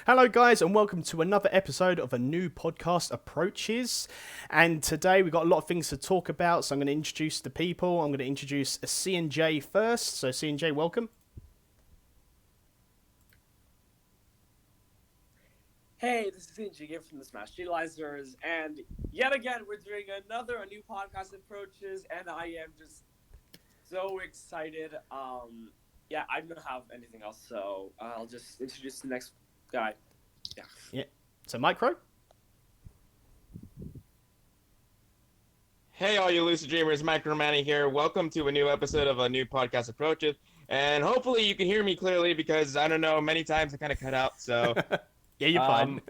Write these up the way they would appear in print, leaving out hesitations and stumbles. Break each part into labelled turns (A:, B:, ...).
A: Hello guys and welcome to another episode of a new podcast approaches, and today we've got a lot of things to talk about, so I'm going to introduce the people. I'm going to introduce C&J first. So C&J, welcome.
B: Hey, this is C&J again from the Datalyzers, and yet again we're doing a new podcast approaches, and I am just so excited. Yeah, I don't have anything else, so I'll just introduce the next guy.
A: Yeah. So Micro.
C: Hey, all you lucid dreamers, Micro Manny here. Welcome to a new episode of a new podcast approaches, and hopefully you can hear me clearly because I don't know, many times I kind of cut out. So
A: Yeah, you're fine.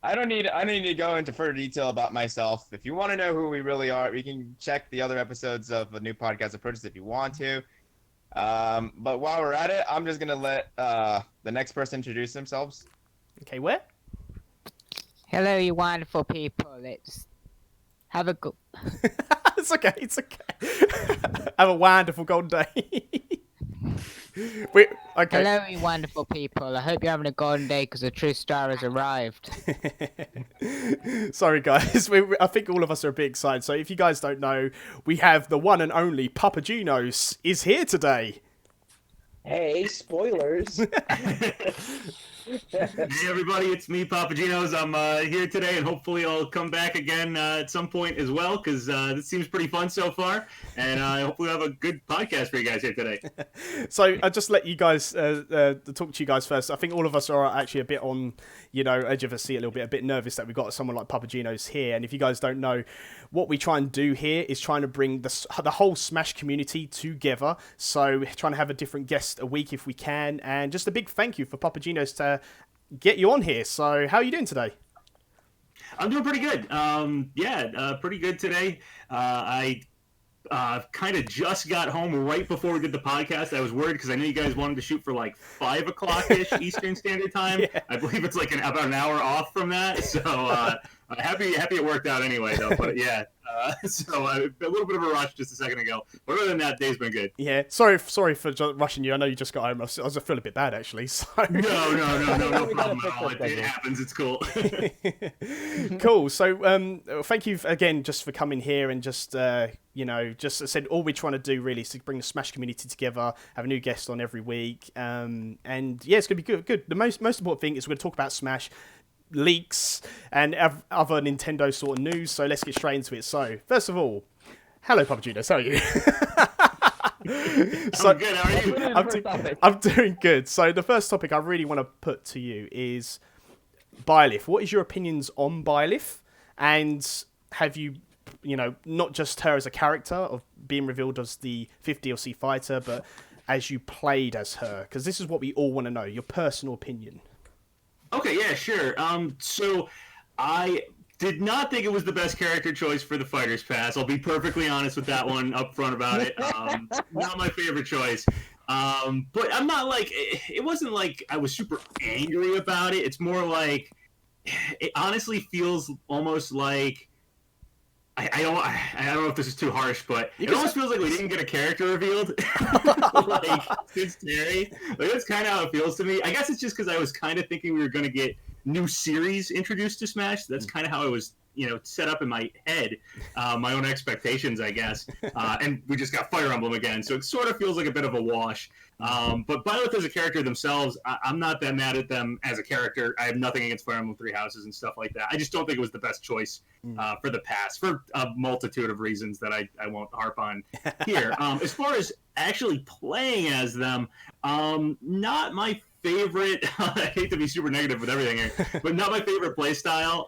C: I don't need to go into further detail about myself. If you want to know who we really are, we can check the other episodes of a new podcast approaches if you want to. But while we're at it, I'm just gonna let the next person introduce themselves.
A: Okay, where?
D: Hello, you wonderful people. Let's have a go.
A: It's okay. It's okay. Have a wonderful golden day. Okay.
D: Hello, you wonderful people. I hope you're having a golden day because the true star has arrived.
A: Sorry, guys. I think all of us are a bit excited. So if you guys don't know, we have the one and only PapaGenos is here today.
E: Hey, spoilers.
F: Hey everybody, it's me, PapaGenos. I'm here today, and hopefully I'll come back again at some point as well, because this seems pretty fun so far, and hopefully I'll have a good podcast for you guys here today.
A: So I'll just let you guys talk to you guys first. I think all of us are actually a bit on, edge of a seat a bit nervous that we've got someone like PapaGenos here. And if you guys don't know, what we try and do here is trying to bring the whole Smash community together. So trying to have a different guest a week if we can, and just a big thank you for PapaGenos to get you on here. So how are you doing today?
F: I'm doing pretty good. Pretty good today. I kind of just got home right before we did the podcast. I was worried because I knew you guys wanted to shoot for like 5 o'clock-ish Eastern Standard Time. Yeah. I believe it's like about an hour off from that. So happy it worked out anyway, though. But yeah, so a little bit of a rush just a second ago. But other than that, day's been good.
A: Yeah, sorry for rushing you. I know you just got home. I was feeling a bit bad actually. So.
F: No problem at all. It happens. It's cool.
A: Cool. So thank you again just for coming here and just just I said all we're trying to do really is to bring the Smash community together, have a new guest on every week, and yeah, it's gonna be good. The most important thing is we're gonna talk about Smash leaks and other Nintendo sort of news. So let's get straight into it. So first of all, hello PapaGenos, how are you?
F: I'm good. How are you?
A: I'm doing good. So the first topic I really want to put to you is Byleth. What is your opinions on Byleth? And have you, not just her as a character of being revealed as the 5th DLC fighter, but as you played as her? Because this is what we all want to know, your personal opinion.
F: Okay, yeah, sure. So I did not think it was the best character choice for the Fighter's Pass. I'll be perfectly honest with that one up front about it. Not my favorite choice. But I'm not it wasn't like I was super angry about it. It's more like, it honestly feels almost like, I don't know if this is too harsh, but it almost feels like we didn't get a character revealed. Since Terry. That's kind of how it feels to me. I guess it's just because I was kind of thinking we were going to get new series introduced to Smash. That's kind of how it was, set up in my head, my own expectations, I guess. And we just got Fire Emblem again, so it sort of feels like a bit of a wash. But Byleth as a character themselves, I'm not that mad at them as a character. I have nothing against Fire Emblem Three Houses and stuff like that. I just don't think it was the best choice for the pass, for a multitude of reasons that I won't harp on here. As far as actually playing as them, not my favorite. I hate to be super negative with everything here, but not my favorite play style.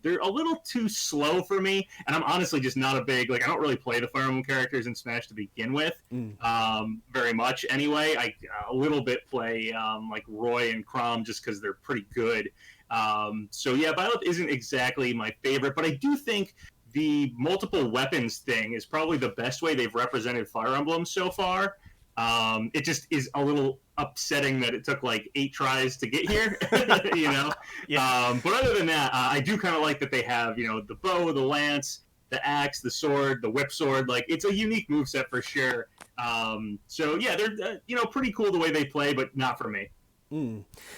F: They're a little too slow for me, and I'm honestly just not a big, I don't really play the Fire Emblem characters in Smash to begin with, very much anyway. I a little bit play like Roy and Chrom just because they're pretty good. So yeah, Byleth isn't exactly my favorite, but I do think the multiple weapons thing is probably the best way they've represented Fire Emblem so far. It just is a little upsetting that it took 8 tries to get here, Yeah. But other than that, I do kind of like that they have, the bow, the lance, the axe, the sword, the whip sword. It's a unique moveset for sure. So yeah, they're, pretty cool the way they play, but not for me.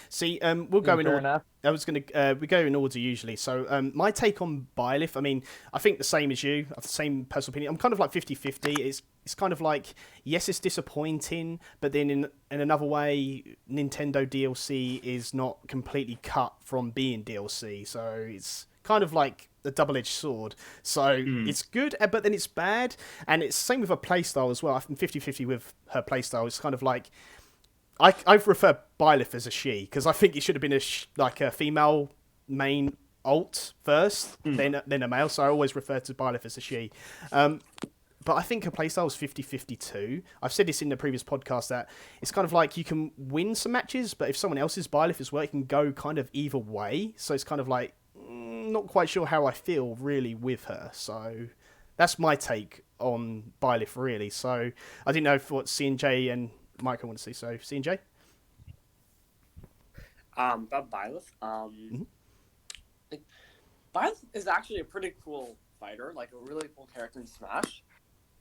A: See, we'll go in
E: Fair
A: order.
E: enough.
A: I was going to we go in order usually. So my take on Byleth, I mean, I think the same as you. I have the same personal opinion. I'm kind of like 50-50. It's kind of like, yes, it's disappointing, but then in another way, Nintendo DLC is not completely cut from being DLC. So it's kind of like a double-edged sword. So it's good, but then it's bad. And it's the same with her playstyle as well. I'm 50-50 with her playstyle. It's kind of like, I refer Byleth as a she, because I think it should have been like a female main alt first, then a male. So I always refer to Byleth as a she. But I think her playstyle is 50-50 too. I've said this in the previous podcast that it's kind of like you can win some matches, but if someone else is Byleth as well, it can go kind of either way. So it's kind of like, not quite sure how I feel really with her. So that's my take on Byleth really. So I didn't know if what C&J and Michael want to see. So C&J?
B: About Byleth. Byleth is actually a pretty cool fighter, like a really cool character in Smash.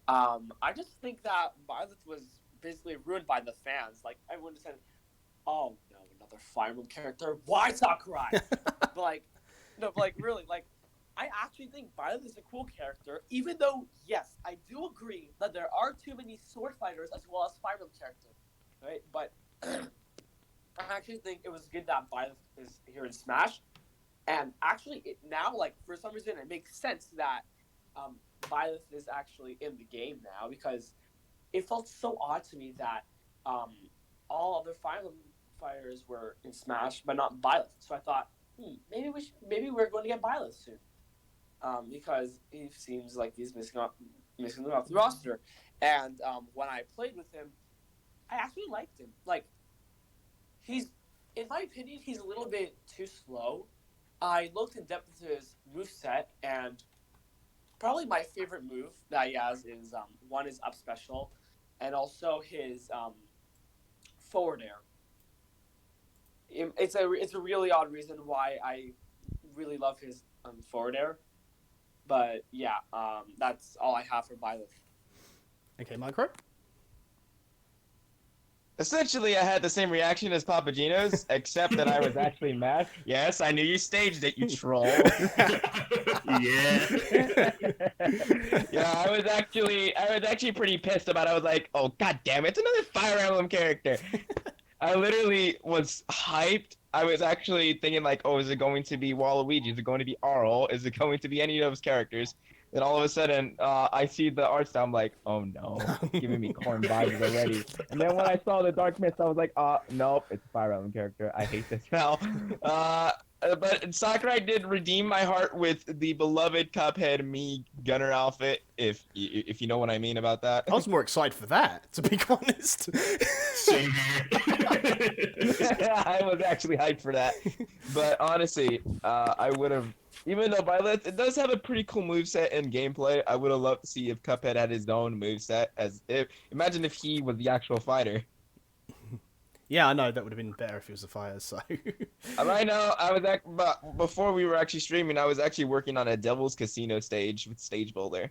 B: I just think that Byleth was basically ruined by the fans. Like, everyone just said, "Oh no, another Fire Emblem character. Why Sakurai?" But like, no, but like really, like, I actually think Byleth is a cool character. Even though, yes, I do agree that there are too many sword fighters as well as Fire Emblem characters, right? But I actually think it was good that Byleth is here in Smash. And actually, now, like, for some reason, it makes sense that Byleth is actually in the game now, because it felt so odd to me that all other Fire Emblem fighters were in Smash, but not Byleth. So I thought, maybe we're going to get Byleth soon, because he seems like he's missing off the roster. And when I played with him, I actually liked him. Like, in my opinion, he's a little bit too slow. I looked in depth into his moveset, and probably my favorite move that he has is one is up special, and also his forward air. It's a really odd reason why I really love his forward air, but yeah, that's all I have for Byleth.
A: Okay, Micro?
C: Essentially, I had the same reaction as PapaGenos, except that I was actually mad. Yes, I knew you staged it, you troll.
F: Yeah.
C: Yeah, I was actually pretty pissed about it. I was like, oh, god damn it, it's another Fire Emblem character. I literally was hyped. I was actually thinking like, oh, is it going to be Waluigi? Is it going to be Arl? Is it going to be any of those characters? Then all of a sudden, I see the art style. I'm like, oh no, it's giving me corn vibes already. And then when I saw the Dark Mist, I was like, nope, it's a Fire Emblem character. I hate this now. But Sakurai did redeem my heart with the beloved Cuphead Mii Gunner outfit, if you know what I mean about that.
A: I was more excited for that, to be honest.
F: Same here.
C: I was actually hyped for that. But honestly, I would have, even though Byleth, it does have a pretty cool moveset and gameplay, I would have loved to see if Cuphead had his own moveset, imagine if he was the actual fighter.
A: Yeah, I know, that would have been better if it was a fire, so...
C: Right now, but before we were actually streaming, I was actually working on a Devil's Casino stage with Stage Builder.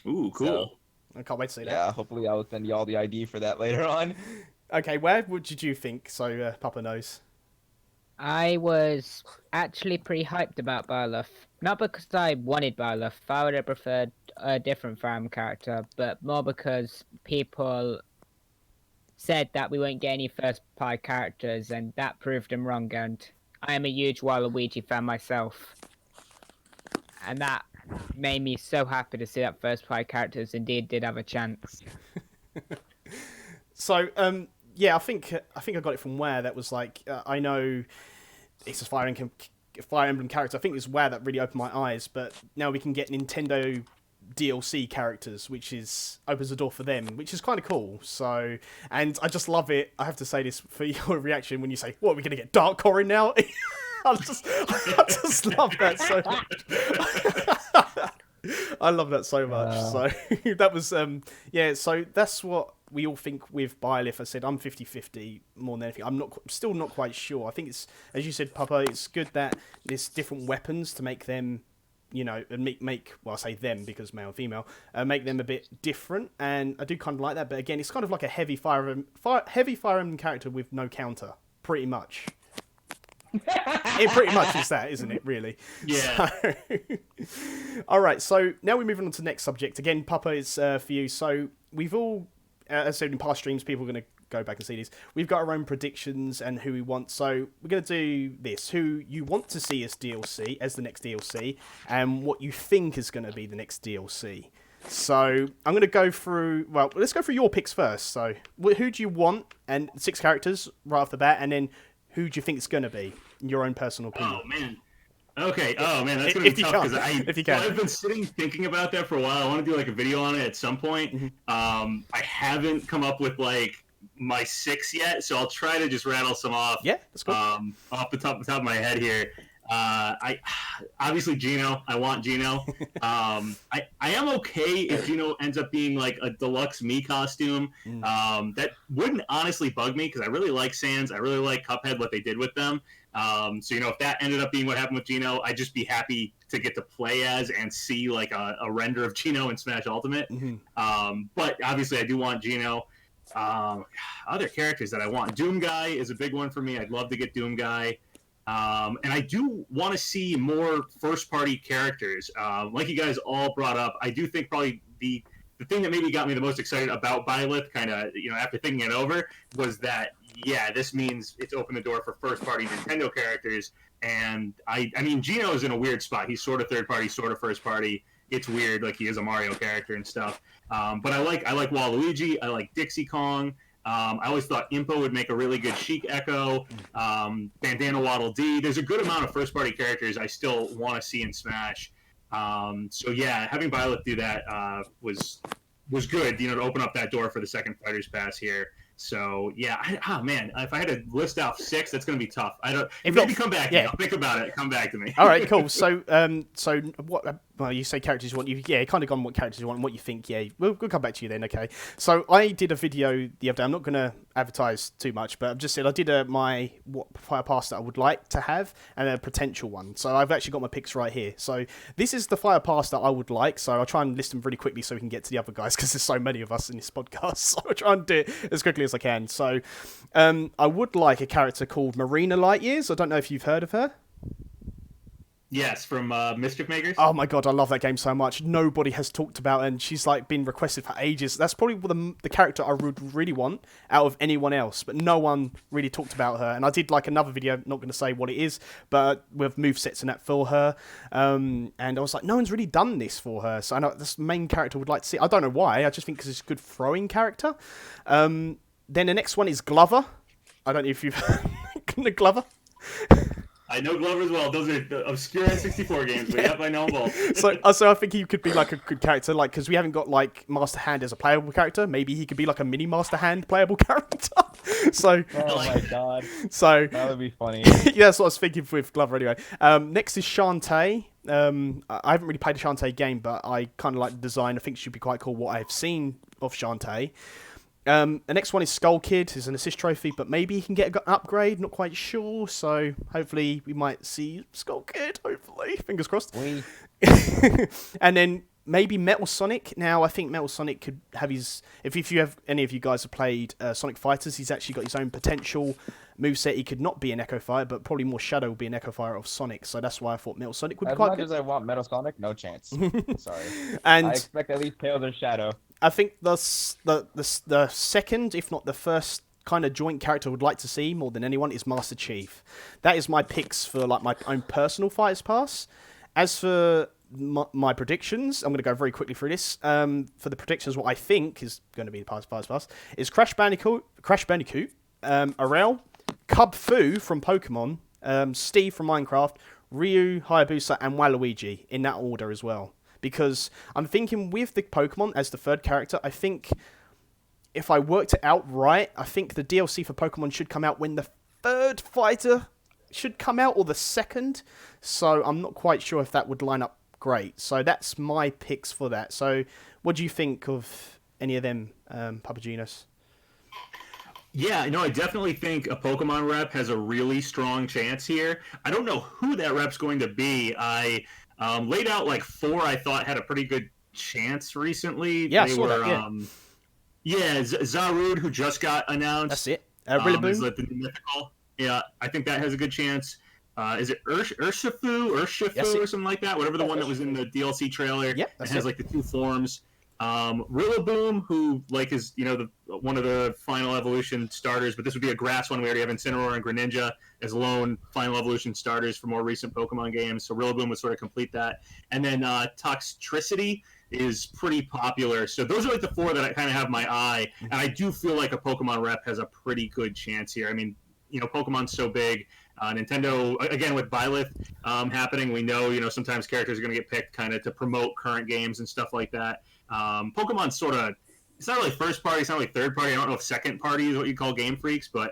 F: Ooh, cool.
C: So,
A: I can't wait to see that.
C: yeah, hopefully I will send y'all the ID for that later on.
A: Okay, what did you think? So, Papa knows.
D: I was actually pretty hyped about Byleth. Not because I wanted Byleth. I would have preferred a different farm character, but more because people said that we won't get any first-party characters, and that proved them wrong, and I am a huge Waluigi fan myself. And that made me so happy to see that first-party characters indeed did have a chance.
A: So, yeah, I think I got it from where that was like, I know it's a Fire Emblem character. I think it's where that really opened my eyes, but now we can get Nintendo DLC characters, which opens the door for them, which is kind of cool. So, and I just love it. I have to say this for your reaction when you say, "What, are we going to get Dark Corin now?" I just love that so much. I love that so much. So that was yeah. So that's what we all think with Byleth. I said I'm 50-50 more than anything. I'm still not quite sure. I think it's, as you said, Papa. It's good that there's different weapons to make them, you know, and make well, I say them because male and female, make them a bit different, and I do kind of like that. But again, it's kind of like a heavy Fire Emblem character with no counter. pretty much. It pretty much is that, isn't it, really?
F: Yeah.
A: So, all right, so now we're moving on to the next subject. Again, Papa, is for you. So we've all, as I said in past streams, people are going to go back and see these. We've got our own predictions and who we want. So we're going to do this. Who you want to see as DLC, as the next DLC, and what you think is going to be the next DLC. So I'm going to go through, well, let's go through your picks first. So who do you want, and 6 characters right off the bat, and then who do you think it's going to be, in your own personal opinion?
F: Oh, man. Okay. Oh, man, that's going to be tough because
A: I've
F: been sitting thinking about that for a while. I want to do like a video on it at some point.
A: Mm-hmm.
F: I haven't come up with like my 6 yet, so I'll try to just rattle some off.
A: Yeah, that's cool.
F: Off the top of my head here. I obviously Geno. I want Geno. I am okay if Geno ends up being like a deluxe Mii costume. That wouldn't honestly bug me because I really like Sans. I really like Cuphead, what they did with them. So if that ended up being what happened with Geno, I'd just be happy to get to play as and see like a render of Geno in Smash Ultimate. But obviously I do want Geno. Other characters that I want. Doom Guy is a big one for me. I'd love to get Doom Guy. And I do want to see more first-party characters. Like you guys all brought up, I do think probably the thing that maybe got me the most excited about Byleth, kind of, after thinking it over, was that, yeah, this means it's opened the door for first-party Nintendo characters. And, I mean, Geno's in a weird spot. He's sort of third-party, sort of first-party. It's weird, like he is a Mario character and stuff. But I like Waluigi. I like Dixie Kong. I always thought Impa would make a really good Sheik Echo. Bandana Waddle Dee. There's a good amount of first-party characters I still want to see in Smash. So yeah, having Byleth do that was good. To open up that door for the second Fighters Pass here. So yeah, man, if I had to list out 6, that's gonna be tough. I don't. Maybe come back. Yeah, I'll think about it. Come back to me.
A: All right, cool. So what? Well, you say characters you want. Yeah, kind of gone what characters you want and what you think. Yeah, we'll come back to you then. Okay. So I did a video the other day. I'm not gonna advertise too much, but I've just said I did my what fire pass that I would like to have and a potential one. So I've actually got my picks right here. So this is the fire pass that I would like. So I'll try and list them really quickly so we can get to the other guys because there's so many of us in this podcast. So I'll try and do it as quickly as I can. So I would like a character called Marina Lightyears. I don't know if you've heard of her.
F: Yes, from Mischief Makers.
A: Oh my god, I love that game so much. Nobody has talked about her, and she's like been requested for ages. That's probably the character I would really want out of anyone else, but no one really talked about her. And I did like another video, not going to say what it is, but with movesets and that for her. And I was like, no one's really done this for her. So I know this main character would like to see. I don't know why. I just think because it's a good throwing character. Then the next one is Glover. I don't know if you've heard of Glover.
F: I know Glover as well. Those are the obscure N64 games, but yep, I know them both.
A: So I think he could be like a good character, like because we haven't got like Master Hand as a playable character. Maybe he could be like a mini Master Hand playable character. So,
C: oh my god.
A: So
C: that would be funny.
A: Yeah, that's what I was thinking with Glover anyway. Next is Shantae. I haven't really played a Shantae game, but I kind of like the design. I think she should be quite cool. What I've seen of Shantae. The next one is Skull Kid. It's an assist trophy, but maybe he can get an upgrade. Not quite sure. So hopefully we might see Skull Kid. Hopefully, fingers crossed. And then maybe Metal Sonic. Now I think Metal Sonic could have his. If you have any of you guys have played Sonic Fighters, he's actually got his own potential moveset. He could not be an Echo Fire, but probably more Shadow will be an Echo Fire of Sonic. So that's why I thought Metal Sonic would be quite good.
C: As much as I want Metal Sonic, no chance. Sorry.
A: And
C: I expect at least Tails or Shadow.
A: I think the second, if not the first, kind of joint character I would like to see more than anyone is Master Chief. That is my picks for like my own personal Fighters Pass. As for my predictions, I'm going to go very quickly through this. For the predictions, what I think is going to be the Fighters Pass is Crash Bandicoot, Arel, Cub Fu from Pokemon, Steve from Minecraft, Ryu, Hayabusa, and Waluigi in that order as well. Because I'm thinking with the Pokemon as the third character, I think if I worked it out right, I think the DLC for Pokemon should come out when the third fighter should come out, or the second. So I'm not quite sure if that would line up great. So that's my picks for that. So what do you think of any of them, PapaGenos?
F: Yeah, no, I definitely think a Pokemon rep has a really strong chance here. I don't know who that rep's going to be. I laid out like 4 I thought had a pretty good chance recently.
A: Yeah, I saw that,
F: yeah. Zarude, who just got announced.
A: That's it.
F: Is like the new mythical Yeah, I think that has a good chance. Is it Urshifu
A: Yes,
F: or something like that? Whatever the one that was in the DLC trailer.
A: Yep,
F: It
A: that's
F: has
A: it.
F: like the two forms. Rillaboom, who like is one of the final evolution starters, but this would be a grass one. We already have Incineroar and Greninja as lone final evolution starters for more recent Pokemon games. So Rillaboom would sort of complete that. And then Toxtricity is pretty popular. So those are like the four that I kind of have my eye. And I do feel like a Pokemon rep has a pretty good chance here. I mean, Pokemon's so big. Nintendo, again, with Byleth happening, we know, sometimes characters are going to get picked kind of to promote current games and stuff like that. Pokemon's sort of, it's not really first party, it's not really third party. I don't know if second party is what you call Game Freaks, but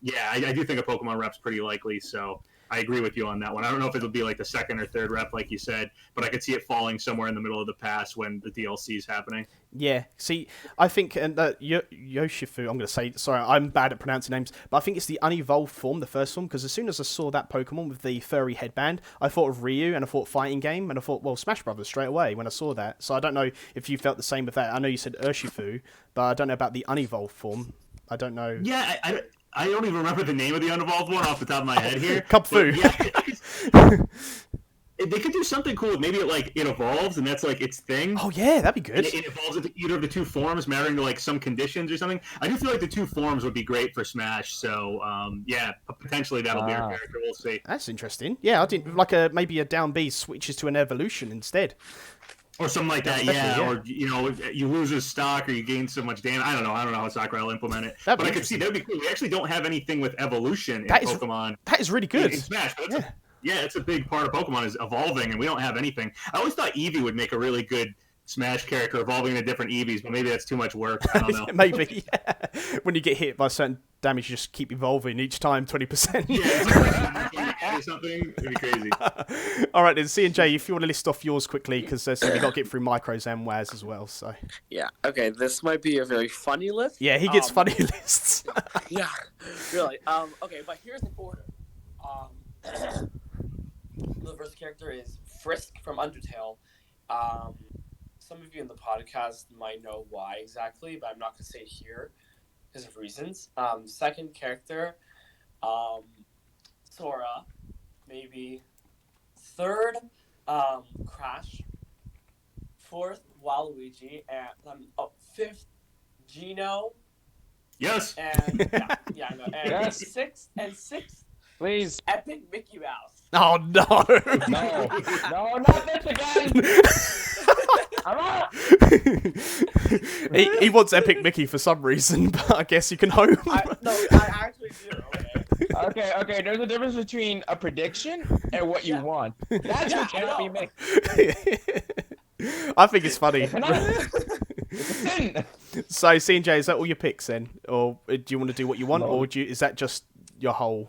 F: yeah, I do think a Pokemon rep's pretty likely, so I agree with you on that one. I don't know if it'll be like the second or third rep, like you said, but I could see it falling somewhere in the middle of the pass when the DLC is happening.
A: Yeah, see, I think Yoshifu, I'm going to say, sorry, I'm bad at pronouncing names, but I think it's the unevolved form, the first form, because as soon as I saw that Pokemon with the furry headband, I thought of Ryu, and I thought fighting game, and I thought, well, Smash Brothers straight away when I saw that. So I don't know if you felt the same with that. I know you said Urshifu, but I don't know about the unevolved form. I don't know.
F: Yeah, I don't even remember the name of the unevolved one off the top of my head here.
A: Cubfu.
F: Yeah, they could do something cool. Maybe it evolves, and that's like its thing.
A: Oh yeah, that'd be good.
F: It evolves into either of the two forms, mattering to like some conditions or something. I do feel like the two forms would be great for Smash. So yeah, potentially that'll be our character. We'll see.
A: That's interesting. Yeah, I didn't maybe a down B switches to an evolution instead.
F: Or something like that, yeah. Or you lose his stock, or you gain so much damage. I don't know how Sakurai will implement it, but I could see that'd be cool. We actually don't have anything with evolution in Pokemon.
A: That is really good.
F: In Smash, but it's a big part of Pokemon is evolving, and we don't have anything. I always thought Eevee would make a really good Smash character, evolving into different Eevees, but maybe that's too much work. I don't know.
A: Maybe. Yeah. When you get hit by certain damage, you just keep evolving each time 20%.
F: Yeah, it's like or something. It'd be crazy.
A: All right, then, C&J, if you want to list off yours quickly, because we've got to get through Micros and Waz as well. So.
B: Yeah, okay, this might be a very funny list.
A: Yeah, he gets funny lists.
B: Yeah, really. Okay, but here's the order. The first character is Frisk from Undertale. Some of you in the podcast might know why exactly, but I'm not going to say it here because of reasons. Second character, Sora, maybe. Third, Crash. Fourth, Waluigi. And fifth, Geno.
F: Yes.
B: And yeah, I know. And
E: Yes.
B: sixth,
E: Please.
B: Epic Mickey Mouse.
A: Oh, no.
E: No, not this again. I'm out.
A: he wants Epic Mickey for some reason, but I guess you can hope.
B: I actually do.
E: Okay. There's a difference between a prediction and what you want. That's what cannot be made.
A: I think it's funny.
E: Sin.
A: So, C&J, is that all your picks then? Or do you want to do what you want, or is that just your whole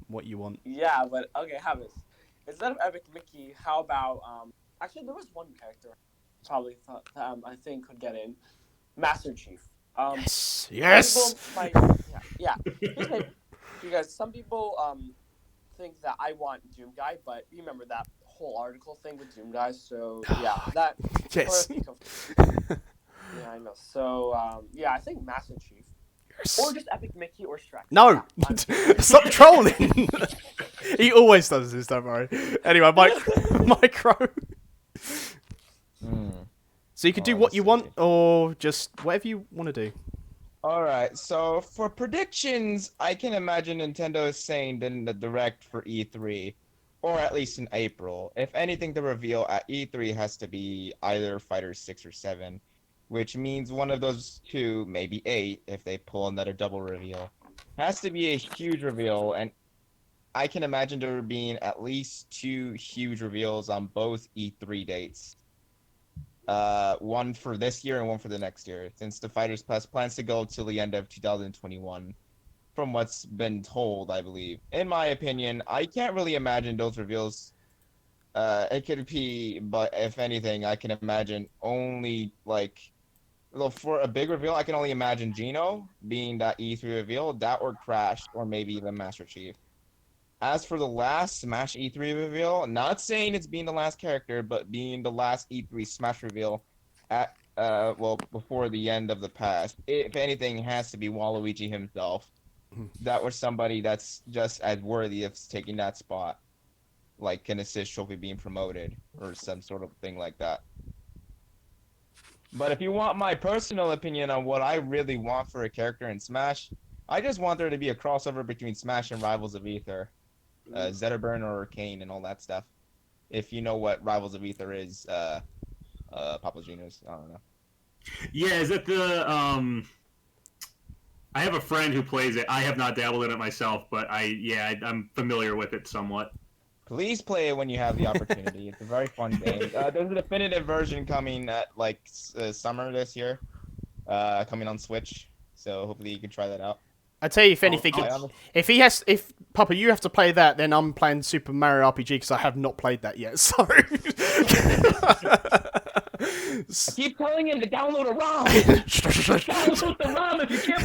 A: what you want?
B: Yeah, but okay, have this. Instead of Epic Mickey, how about actually there was one character probably thought I think could get in. Master Chief.
A: Yes.
B: You guys, some people think that I want Doom Guy, but you remember that whole article thing with Doom Guy, so yeah, that.
A: Yes.
B: Yeah, I know. So I think Master Chief. Or just Epic Mickey or Shrek.
A: No! Stop trolling! He always does this, don't worry. Anyway, Micro. So you can do what you want, or just whatever you want to do.
E: Alright, so for predictions, I can imagine Nintendo is saying in the Direct for E3, or at least in April. If anything to reveal at E3 has to be either Fighter 6 or 7. Which means one of those two, maybe 8, if they pull another double reveal. Has to be a huge reveal, and I can imagine there being at least 2 huge reveals on both E3 dates. One for this year and one for the next year, since the Fighters Pass plans to go till the end of 2021, from what's been told, I believe. In my opinion, I can't really imagine those reveals. It could be, but if anything, I can imagine only, for a big reveal, I can only imagine Geno being that E3 reveal, that or Crash, or maybe even Master Chief. As for the last Smash E3 reveal, not saying it's being the last character, but being the last E3 Smash reveal before the end of the past. If anything, it has to be Waluigi himself. that was somebody that's just as worthy of taking that spot, like an assist trophy being promoted or some sort of thing like that. But if you want my personal opinion on what I really want for a character in Smash, I just want there to be a crossover between Smash and Rivals of Aether, Zetterburn or Kane and all that stuff. If you know what Rivals of Aether is, PapaGenos, I don't know.
F: Yeah, is it the I have a friend who plays it. I have not dabbled in it myself, but I'm familiar with it somewhat.
E: Please play it when you have the opportunity. It's a very fun game. There's a definitive version coming at summer this year, coming on Switch. So hopefully you can try that out.
A: I tell you, if anything, if Papa, you have to play that, then I'm playing Super Mario RPG because I have not played that yet. So
E: I keep telling him to download a ROM.
F: Download the ROM if you can't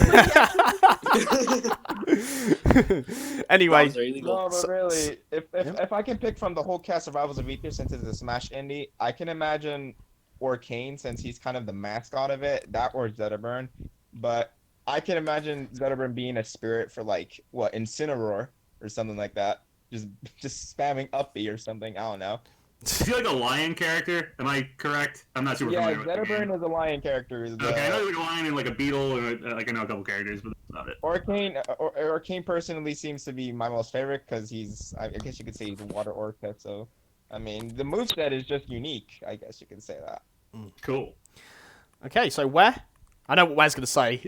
F: play it.
A: Anyway,
B: ROMs are illegal.
E: No, but really, if I can pick from the whole cast of Rivals of Aether since it's a Smash indie, I can imagine Orcane since he's kind of the mascot of it, that or Zetterburn. But I can imagine Zetterburn being a spirit for Incineroar or something like that. Just spamming up B or something. I don't know.
F: Is he like a lion character? Am I correct? I'm not super
E: Yeah,
F: familiar with the
E: Zetterburn
F: game.
E: is a lion character.
F: Okay, I know like a lion and like a beetle, and I know a couple characters, but that's not it.
E: Orcane personally seems to be my most favorite because I guess you could say he's a water orca. So, I mean, the moveset is just unique. I guess you could say that.
F: Cool.
A: okay, so where? I know what Waz's going to say.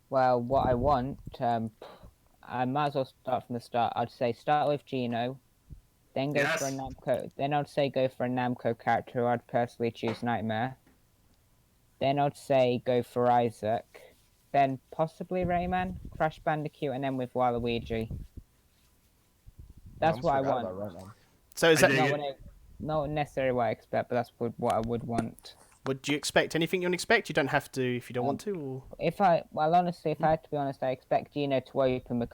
D: Well, what I want, I might as well start from the start. I'd say start with Geno, then go
F: Yes.
D: for a Namco. Then I'd say go for a Namco character. Who I'd personally choose Nightmare. Then I'd say go for Isaac. Then possibly Rayman, Crash Bandicoot, and then with Waluigi. That's what I want.
A: So is
F: I
A: that
F: dig
D: Not,
F: it.
D: not necessarily what I expect, but that's what I would want.
A: would you expect anything you expect? You don't have to if you don't want to. Or...
D: Honestly, if I had to be honest, I expect Geno to open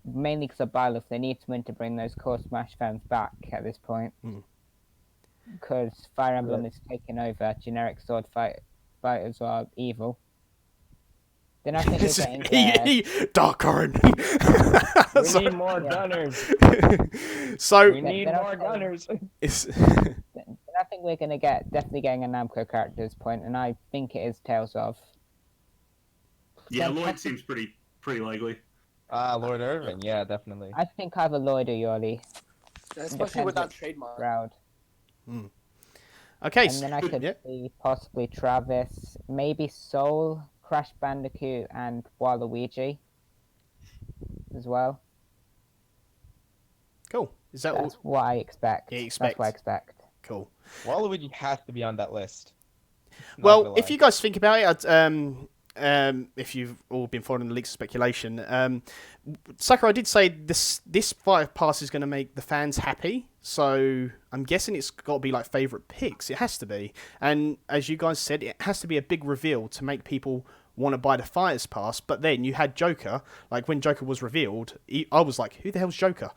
D: mainly because of Byleth, they need to win to bring those core Smash fans back at this point. Because Fire Emblem is taking over, generic sword fighters are evil. Then I think we're getting
A: Dark Orange.
E: We need more gunners.
A: So
E: We need
D: then
E: more
D: I'll-
E: gunners.
A: it's
D: Then I think we're gonna definitely getting a Namco character at this point, and I think it is Tales of.
F: Yeah,
D: Then
F: Lloyd seems pretty likely.
E: Lord Irving, yeah, definitely.
D: I think either Lloyd or Yoli.
B: Especially with that trademark.
D: Proud.
A: okay.
D: And then I could
A: yeah.
D: see possibly Travis, maybe Soul, Crash Bandicoot, and Waluigi as well.
A: Cool. Is that
D: That's
A: all?
D: what I expect.
A: Yeah, you
D: That's what I
A: expect.
D: expect.
A: Cool.
E: Waluigi has to be on that list. Not
A: Well,
E: gonna
A: if
E: lie.
A: you guys think about it, if you've all been following the leaks of speculation, Sakurai did say this fight pass is going to make the fans happy. So I'm guessing it's got to be like favorite picks. It has to be. And as you guys said, it has to be a big reveal to make people want to buy the Fighters Pass. But then you had Joker. Like when Joker was revealed, I was like, who the hell's Joker?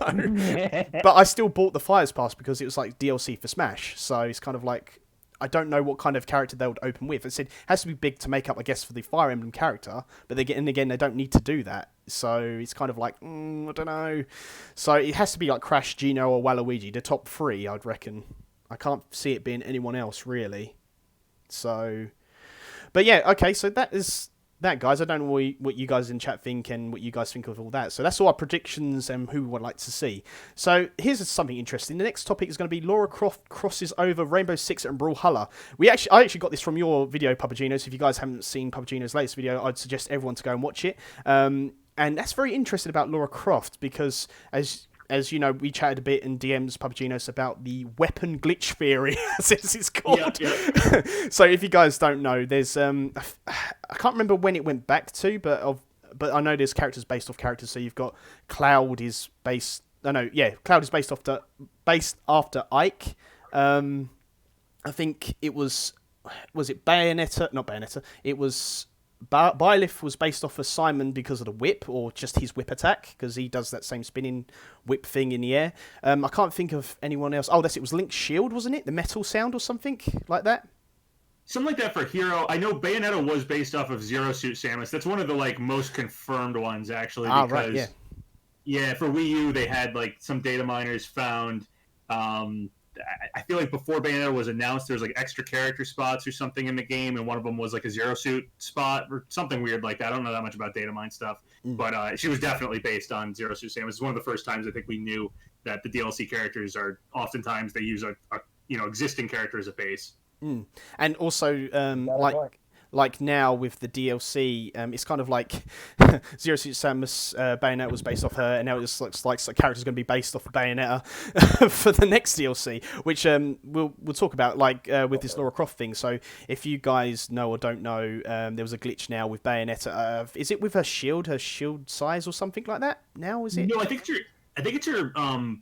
A: But I still bought the Fighters Pass because it was like DLC for Smash. So it's kind of like, I don't know what kind of character they would open with. It said it has to be big to make up, I guess, for the Fire Emblem character. But again, they don't need to do that. So it's kind of like, I don't know. So it has to be like Crash, Geno, or Waluigi, the top three, I'd reckon. I can't see it being anyone else, really. So, but yeah, okay, so that is that, guys. I don't know what you guys in chat think and what you guys think of all that. So that's all our predictions and who we would like to see. So here's something interesting. The next topic is going to be Lara Croft crosses over Rainbow Six and Brawlhalla. I actually got this from your video, PapaGenos. If you guys haven't seen PapaGenos' latest video, I'd suggest everyone to go and watch it. And that's very interesting about Lara Croft because as you know, we chatted a bit in DMs, PapaGenos, about the weapon glitch theory, as it's called.
F: Yeah.
A: So if you guys don't know, there's I can't remember when it went back to, but I know there's characters based off characters. So you've got Cloud is based. Cloud is based after Ike. I think it was it Bayonetta? Not Bayonetta. It was. Byleth was based off of Simon because of the whip, or just his whip attack, because he does that same spinning whip thing in the air. I can't think of anyone else. Oh, it was Link's shield, wasn't it? The metal sound or something like that?
F: something like that for Hero. I know Bayonetta was based off of Zero Suit Samus. That's one of the like most confirmed ones actually. Because,
A: right, yeah.
F: Yeah, for Wii U they had like some data miners found. I feel like before Bayonetta was announced, there was like extra character spots or something in the game, and one of them was like a Zero Suit spot or something weird like that. I don't know that much about data mine stuff, but she was definitely based on Zero Suit Samus. It's one of the first times I think we knew that the DLC characters are oftentimes they use a existing character as a base.
A: And also, like now with the DLC, it's kind of like Zero Suit Samus Bayonetta was based off her, and now it just looks like the character's going to be based off of Bayonetta for the next DLC, which we'll talk about with this Lara Croft thing. So if you guys know or don't know, there was a glitch now with Bayonetta. Is it with her shield size or something like that? Now is it?
F: No, I think it's her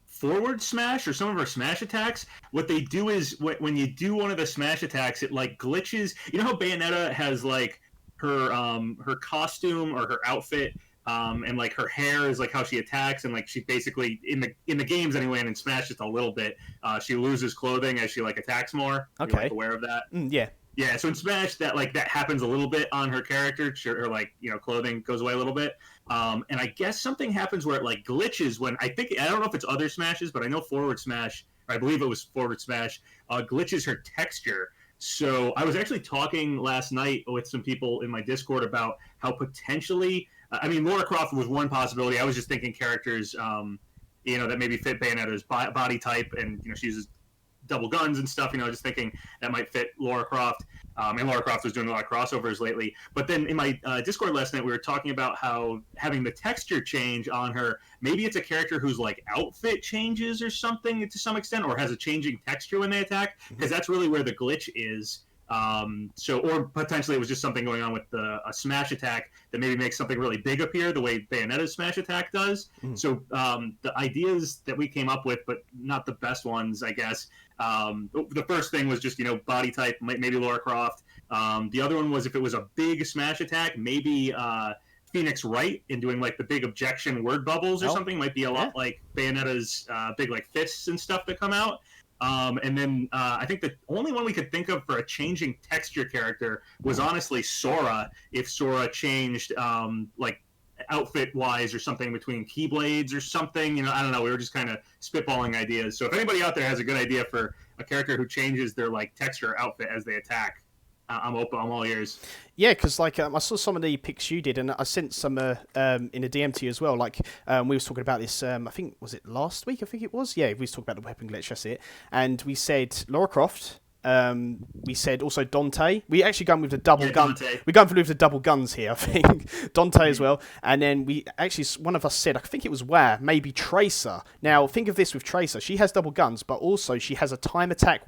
F: forward smash or some of her smash attacks. What they do is when you do one of the smash attacks, it like glitches. You know how Bayonetta has like her costume or her outfit, and like her hair is like how she attacks, and like she basically in the games anyway, and in Smash just a little bit, she loses clothing as she like attacks more.
A: Okay,
F: you're, like, aware of that?
A: Yeah.
F: Yeah, so in Smash, that happens a little bit on her character. Her clothing goes away a little bit, and I guess something happens where it like glitches when I don't know if it's other Smashes, but I know Forward Smash, or I believe it was Forward Smash, glitches her texture. So I was actually talking last night with some people in my Discord about how potentially, Lara Croft was one possibility. I was just thinking characters, that maybe fit Bayonetta's body type, and she uses double guns and stuff, just thinking that might fit Lara Croft. And Lara Croft was doing a lot of crossovers lately. But then in my Discord last night, we were talking about how having the texture change on her, maybe it's a character whose like outfit changes or something to some extent, or has a changing texture when they attack, because that's really where the glitch is. Or potentially it was just something going on with a smash attack that maybe makes something really big appear the way Bayonetta's smash attack does. So the ideas that we came up with, but not the best ones, I guess. The first thing was just, body type, maybe Lara Croft. The other one was if it was a big smash attack, maybe Phoenix Wright in doing like the big objection word bubbles or something might be a lot like Bayonetta's big like fists and stuff that come out. And then I think the only one we could think of for a changing texture character was honestly Sora, if Sora changed like outfit-wise or something between Keyblades or something. I don't know. We were just kind of spitballing ideas. So if anybody out there has a good idea for a character who changes their like texture or outfit as they attack, I'm open. I'm all ears.
A: Yeah, because I saw some of the pics you did, and I sent some in a DM to you as well. We was talking about this. I think was it last week? I think it was. Yeah, we was talking about the weapon glitch. That's it. And we said Lara Croft. We said also Dante. We actually gone with the double gun.
F: Dante.
A: We're going with the double guns here, I think. Dante as well. And then we actually, one of us said, I think it was maybe Tracer. Now, think of this with Tracer. She has double guns, but also she has a time attack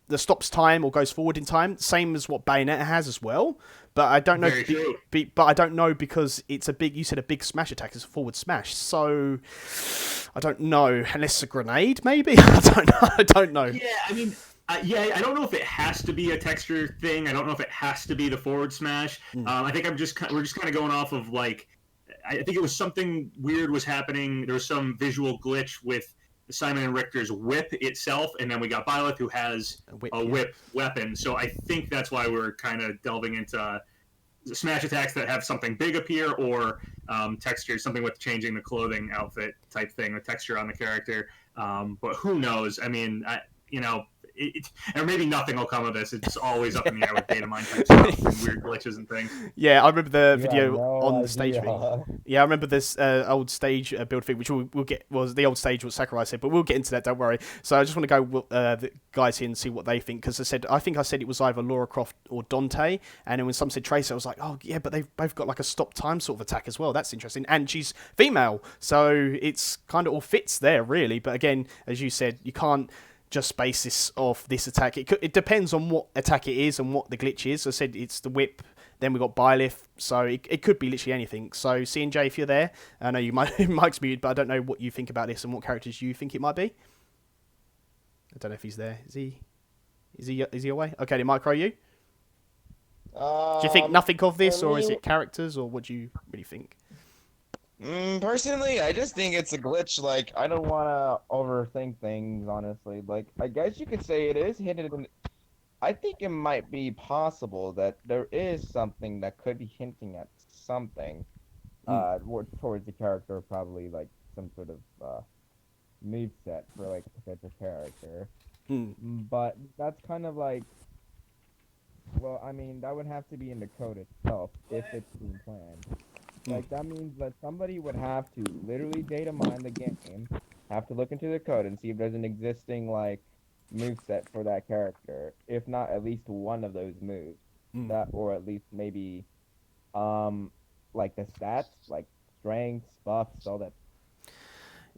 A: that stops time or goes forward in time, same as what Bayonetta has as well. But I don't know. But I don't know because it's a big. You said a big smash attack is a forward smash, so I don't know. Unless it's a grenade, maybe. I don't know.
F: Yeah, I don't know if it has to be a texture thing. I don't know if it has to be the forward smash. I think we're just kind of going off of like, I think it was something weird was happening. There was some visual glitch with Simon and Richter's whip itself, and then we got Byleth who has a whip weapon. So I think that's why we're kind of delving into smash attacks that have something big appear, or texture, something with changing the clothing outfit type thing, the texture on the character. But who knows? Or maybe nothing will come of this. It's always up in the air with data mine type stuff and weird glitches and things.
A: Yeah, I remember the video on the stage thing. Yeah, I remember this old stage build thing, which we'll get. Was the old stage what Sakurai said, but we'll get into that. Don't worry. So I just want to go the guys here and see what they think, because I think I said it was either Lara Croft or Dante, and then when some said Tracer, I was like, oh yeah, but they've both got like a stop time sort of attack as well. That's interesting, and she's female, so it's kind of all fits there really. But again, as you said, you can't just base this off this attack. It depends on what attack it is and what the glitch is. I said it's the whip, then we got Byleth, so it could be literally anything. So C&J, if you're there, I know you Mike's muted, but I don't know what you think about this and what characters you think it might be. I don't know if he's there. Is he away? Okay, then Mike, are you? Do you think nothing of this, or is it characters, or what do you really think?
E: Personally, I just think it's a glitch. Like, I don't want to overthink things, honestly. Like, I guess you could say it is hidden. I think it might be possible that there is something that could be hinting at something towards the character, probably like some sort of move set for like a potential character. But that's kind of like, well, I mean, that would have to be in the code itself if it's being planned. Like, that means that somebody would have to literally data mine the game, have to look into the code and see if there's an existing, like, move set for that character. If not, at least one of those moves. That, or at least maybe, like, the stats, like, strengths, buffs, all that.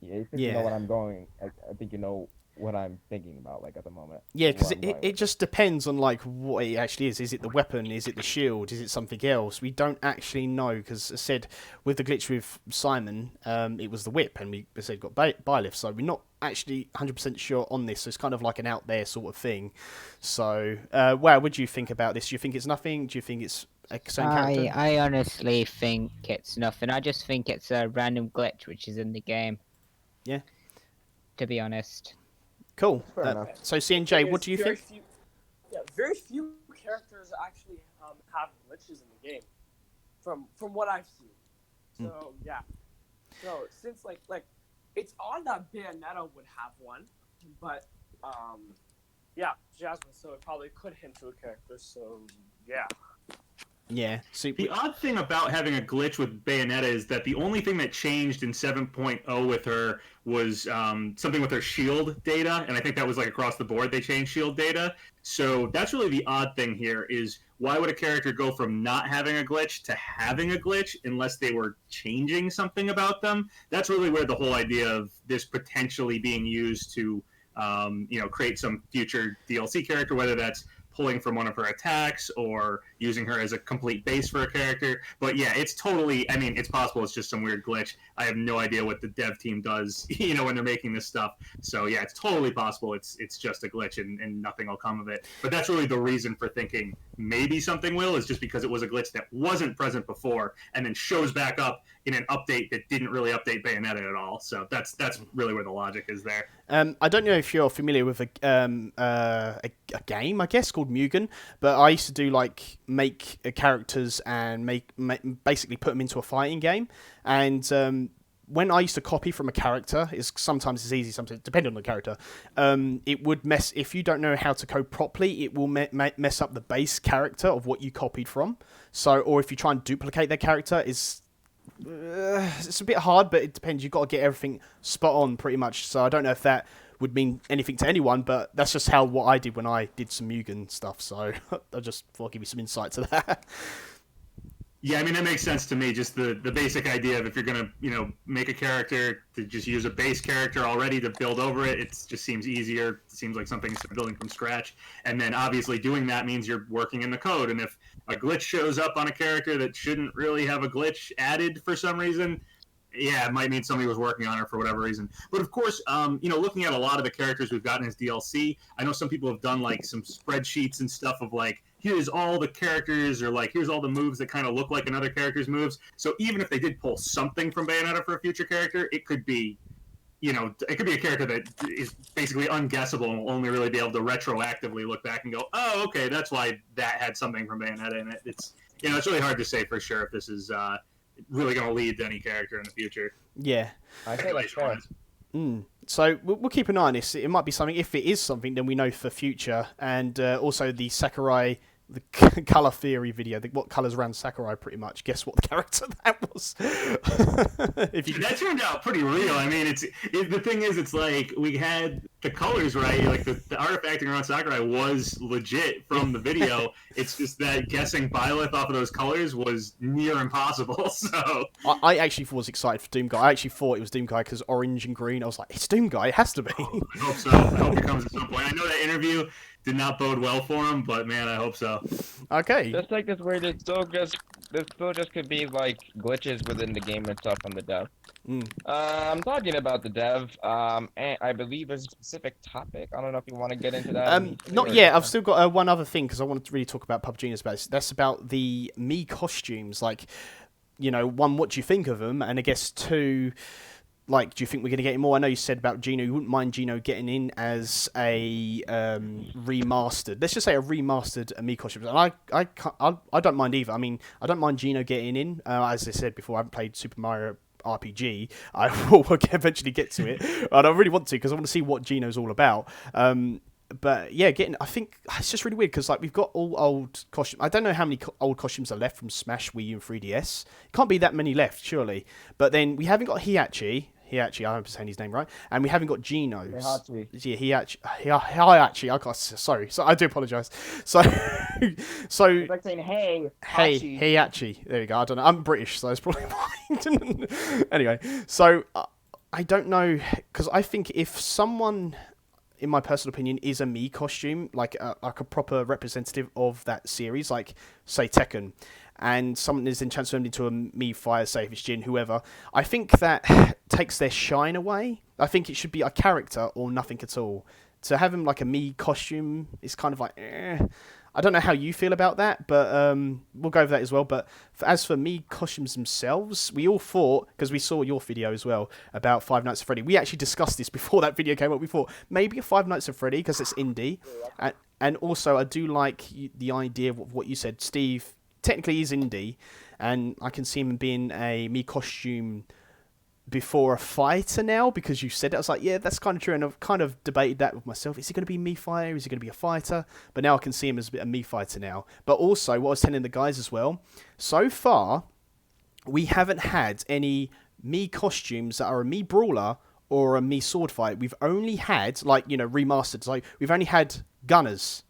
E: Yeah, I think you know what I'm going, I think you know what I'm thinking about, like, at the moment.
A: Yeah, because it just depends on, like, what it actually is. Is it the weapon? Is it the shield? Is it something else? We don't actually know, because I said, with the glitch with Simon, it was the whip, and we said got Byleth, so we're not actually 100% sure on this, so it's kind of like an out there sort of thing. So, wow, what do you think about this? Do you think it's nothing? Do you think it's a same character?
D: I honestly think it's nothing. I just think it's a random glitch which is in the game.
A: Yeah.
D: To be honest.
A: Cool.
E: Fair enough.
A: So CNJ, what do you think?
B: Very few characters actually have glitches in the game, from what I've seen. So yeah. So since like it's odd that Bayonetta would have one, but yeah, Jasmine. So it probably could hint to a character. So yeah.
A: Yeah.
F: The odd thing about having a glitch with Bayonetta is that the only thing that changed in 7.0 with her was something with her shield data, and I think that was like across the board they changed shield data. So that's really the odd thing here is why would a character go from not having a glitch to having a glitch unless they were changing something about them? That's really where the whole idea of this potentially being used to create some future DLC character, whether that's pulling from one of her attacks or using her as a complete base for a character. But yeah, it's totally, I mean, it's possible it's just some weird glitch. I have no idea what the dev team does, when they're making this stuff. So yeah, it's totally possible it's just a glitch and nothing will come of it. But that's really the reason for thinking maybe something will, is just because it was a glitch that wasn't present before and then shows back up in an update that didn't really update Bayonetta at all. So that's really where the logic is there.
A: I don't know if you're familiar with a game, I guess, called Mugen, but I used to do like make characters and make basically put them into a fighting game. And when I used to copy from a character, sometimes it's easy, sometimes depending on the character. It would mess if you don't know how to code properly. It will mess up the base character of what you copied from. So, or if you try and duplicate their character, it's a bit hard, but it depends. You've got to get everything spot on pretty much. So I don't know if that would mean anything to anyone, but that's just what I did when I did some Mugen stuff. So I just thought I'd give you some insight to that.
F: Yeah, I mean, that makes sense to me. Just the basic idea of if you're going to, make a character, to just use a base character already to build over it, it just seems easier. It seems like something instead of building from scratch. And then obviously doing that means you're working in the code. And if a glitch shows up on a character that shouldn't really have a glitch added for some reason, yeah, it might mean somebody was working on her for whatever reason. But of course, looking at a lot of the characters we've gotten as DLC, I know some people have done like some spreadsheets and stuff of like, here's all the characters, or like, here's all the moves that kind of look like another character's moves. So even if they did pull something from Bayonetta for a future character, it could be, it could be a character that is basically unguessable and will only really be able to retroactively look back and go, oh, okay, that's why that had something from Bayonetta in it. It's, it's really hard to say for sure if this is really going to lead to any character in the future.
A: Yeah.
E: I think that's fair.
A: So we'll keep an eye on this. It might be something. If it is something, then we know for future. And also the Sakurai, the color theory video. What colors around Sakurai? Pretty much. Guess what the character that was?
F: That turned out pretty real. I mean, the thing is, it's like we had the colors right. Like the artifacting around Sakurai was legit from the video. It's just that guessing Byleth off of those colors was near impossible. So
A: I actually was excited for Doom Guy. I actually thought it was Doom Guy because orange and green. I was like, it's Doom Guy. It has to be.
F: Oh, I hope so. I hope it comes at some point. I know that interview did not bode well for him, but man, I hope so.
A: Okay.
E: Just like this where there's still just could be like glitches within the game itself on the dev. I'm talking about the dev. And I believe there's a specific topic. I don't know if you want to get into that.
A: Not yet. I've still got one other thing because I wanted to really talk about PapaGenos base. That's about the Mii costumes. Like, one, what do you think of them? And I guess two, like, do you think we're going to get any more? I know you said about Geno. You wouldn't mind Geno getting in as a remastered. Let's just say a remastered Mii Costumes. And I don't mind either. I mean, I don't mind Geno getting in. As I said before, I haven't played Super Mario RPG. I will eventually get to it, and I really want to because I want to see what Geno's all about. But yeah, I think it's just really weird because like we've got all old costumes. I don't know how many old costumes are left from Smash, Wii U, and 3DS. It can't be that many left, surely. But then we haven't got Hiachi, I hope I'm saying his name right, and we haven't got Geno. Yeah, Hiachi. I can't. Sorry, so I do apologise. So,
E: It's like saying hey,
A: Hiachi. There you go. I don't know. I'm British, so it's probably fine. Anyway, so I don't know because I think if someone, in my personal opinion, is a Mii costume, like a proper representative of that series, like say Tekken, and someone is then transformed into a Mii Fire, say if it's Jin, whoever, I think that takes their shine away. I think it should be a character or nothing at all. To have him like a Mii costume is kind of like, I don't know how you feel about that, but we'll go over that as well. But as for Mii costumes themselves, we all thought, because we saw your video as well about Five Nights at Freddy, we actually discussed this before that video came up. We thought maybe a Five Nights at Freddy because it's indie. And also, I do like the idea of what you said. Steve technically is indie, and I can see him being a Mii costume before a fighter now, because you said it. I was like, yeah, that's kind of true, and I've kind of debated that with myself. Is he going to be Mii Fire? Is he going to be a fighter? But now I can see him as a Mii fighter now. But also, what I was telling the guys as well, so far, we haven't had any Mii costumes that are a Mii brawler or a Mii sword fight. We've only had, like, you know, remastered. So we've only had gunners.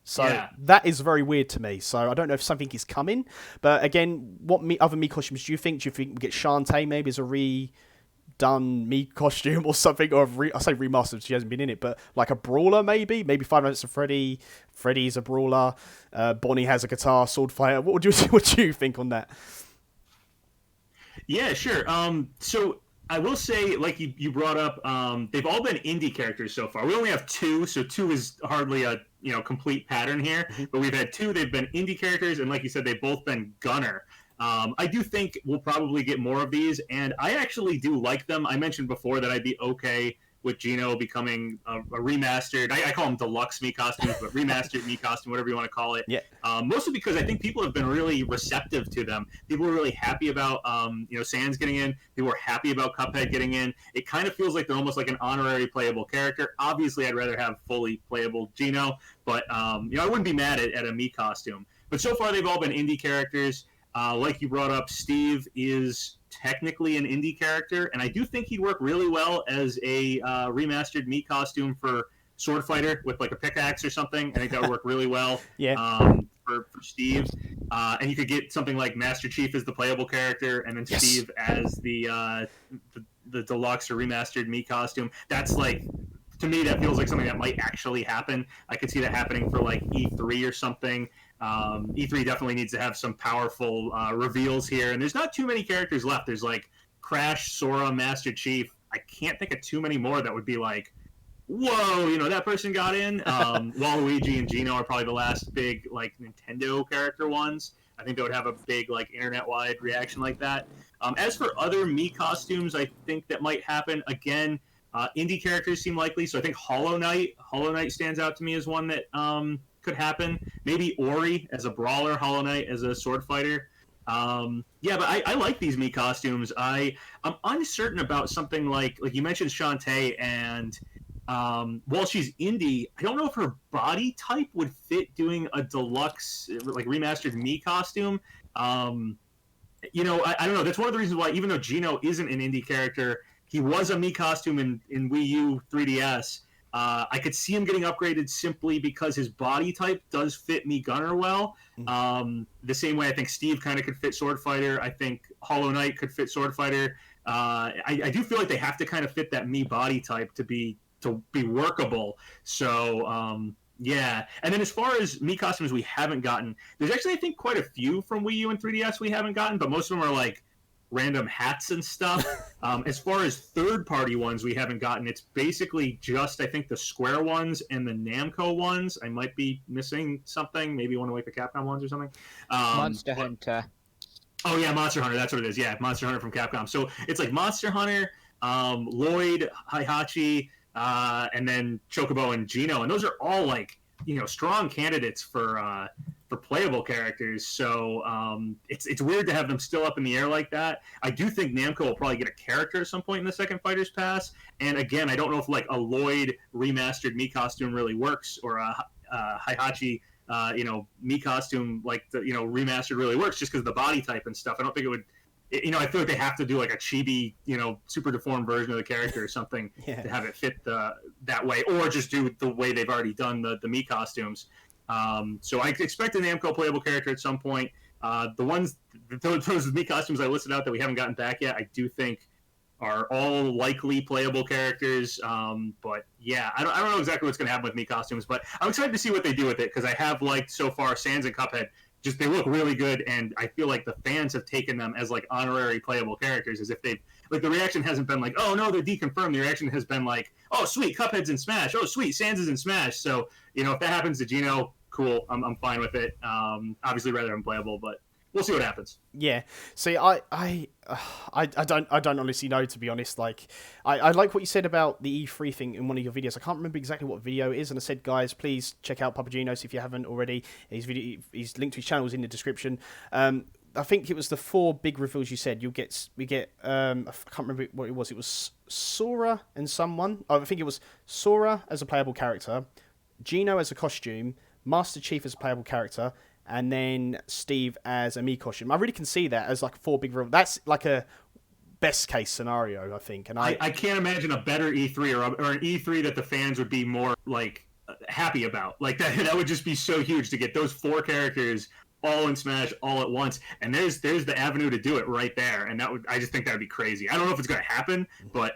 A: So that is very weird to me. So I don't know if something is coming. But again, what other Mii costumes do you think? Do you think we get Shantae maybe as a redone Mii costume or something? Or I say remastered, she hasn't been in it. But like a brawler maybe? Maybe Five Nights at Freddy. Freddy's a brawler. Bonnie has a guitar, sword fighter. What do you think on that?
F: Yeah, sure. So I will say, like you brought up, they've all been indie characters so far. We only have two, so two is hardly a complete pattern here. But we've had two. They've been indie characters, and like you said, they've both been gunner. I do think we'll probably get more of these, and I actually do like them. I mentioned before that I'd be okay with Geno becoming a remastered. I call them deluxe Mii costumes, but remastered Mii costume, whatever you want to call it.
A: Yeah.
F: Mostly because I think people have been really receptive to them. People are really happy about Sans getting in. People are happy about Cuphead getting in. It kind of feels like they're almost like an honorary playable character. Obviously, I'd rather have fully playable Geno, but I wouldn't be mad at a Mii costume. But so far, they've all been indie characters. Like you brought up, Steve is technically an indie character, and I do think he'd work really well as a remastered Mii costume for Sword Fighter with like a pickaxe or something. I think that would work really well. For Steve. And you could get something like Master Chief as the playable character, and then Steve as the deluxe or remastered Mii costume. That's like, to me, that feels like something that might actually happen. I could see that happening for like E3 or something. E3 definitely needs to have some powerful reveals here, and there's not too many characters left. There's like Crash, Sora, Master Chief. I can't think of too many more that would be like, whoa, that person got in. Waluigi and Geno are probably the last big like Nintendo character ones. I think they would have a big like internet-wide reaction like that. As for other Mii costumes, I think that might happen again. Indie characters seem likely, so I think Hollow Knight stands out to me as one that could happen. Maybe Ori as a brawler, Hollow Knight as a sword fighter. But I like these Mii costumes. I'm uncertain about something like you mentioned Shantae, and while she's indie, I don't know if her body type would fit doing a deluxe like remastered Mii costume. I don't know. That's one of the reasons why, even though Geno isn't an indie character, he was a Mii costume in Wii U 3DS. I could see him getting upgraded simply because his body type does fit Mii Gunner well. The same way I think Steve kind of could fit Sword Fighter. I think Hollow Knight could fit Sword Fighter. I do feel like they have to kind of fit that Mii body type to be workable. So, And then as far as Mii costumes we haven't gotten, there's actually, I think, quite a few from Wii U and 3DS we haven't gotten, but most of them are like random hats and stuff. As far as third-party ones we haven't gotten, it's basically just, I think, the Square ones and the Namco ones. I might be missing something. Maybe one of like the Capcom ones or something.
D: Monster Hunter.
F: Oh, yeah, Monster Hunter. That's what it is. Yeah, Monster Hunter from Capcom. So it's like Monster Hunter, Lloyd, Heihachi, and then Chocobo and Geno, and those are all like strong candidates for playable characters. So it's weird to have them still up in the air like that. I do think Namco will probably get a character at some point in the second Fighters Pass. And again, I don't know if like a Lloyd remastered Mii costume really works, or a Heihachi Mii costume like the remastered really works, just because of the body type and stuff. I don't think it would. I feel like they have to do like a chibi, super deformed version of the character or something to have it fit that way, or just do the way they've already done the Mii costumes. So I expect an Namco playable character at some point. Those Mii costumes I listed out that we haven't gotten back yet, I do think are all likely playable characters. But yeah, I don't know exactly what's going to happen with Mii costumes, but I'm excited to see what they do with it, because I have liked so far Sans and Cuphead. Just they look really good, and I feel like the fans have taken them as like honorary playable characters, as if they've like the reaction hasn't been like, oh no, they're deconfirmed. The reaction has been like, oh sweet, Cuphead's in Smash. Oh sweet, Sans is in Smash. So if that happens to Geno, cool. I'm fine with it. Obviously rather unplayable, but we'll see what happens.
A: Yeah. See, I don't honestly know, to be honest. Like, I like what you said about the E3 thing in one of your videos. I can't remember exactly what video it is, and I said, guys, please check out PapaGenos if you haven't already. His link to his channel is in the description. I think it was the 4 big reveals you said. We get I can't remember what it was. It was Sora and someone. I think it was Sora as a playable character, Geno as a costume, Master Chief as a playable character, and then Steve as a Mii costume. I really can see that as like 4 big reveals. That's like a best case scenario, I think. And I
F: can't imagine a better E3 or an E3 that the fans would be more like happy about. Like that would just be so huge to get those 4 characters all in Smash all at once, and there's the avenue to do it right there, and I just think that would be crazy. I don't know if it's going to happen, but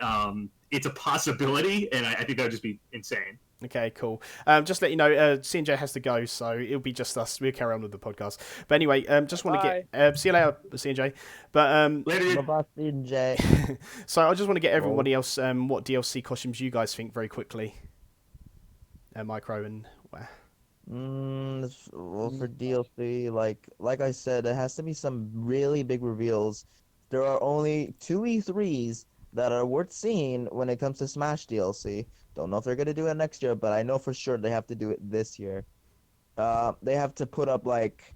F: it's a possibility, and I think that would just be insane.
A: Okay, cool. Just to let you know, CNJ has to go, so it'll be just us. We'll carry on with the podcast. But anyway, just want to get... see you later, CNJ. But,
F: later.
E: Bye-bye, CNJ.
A: So I just want to get everybody else what DLC costumes you guys think very quickly. Micro and...
E: Well, for DLC, like I said, it has to be some really big reveals. There are only 2 E3s that are worth seeing when it comes to Smash DLC. Don't know if they're gonna do it next year, but I know for sure they have to do it this year. They have to put up like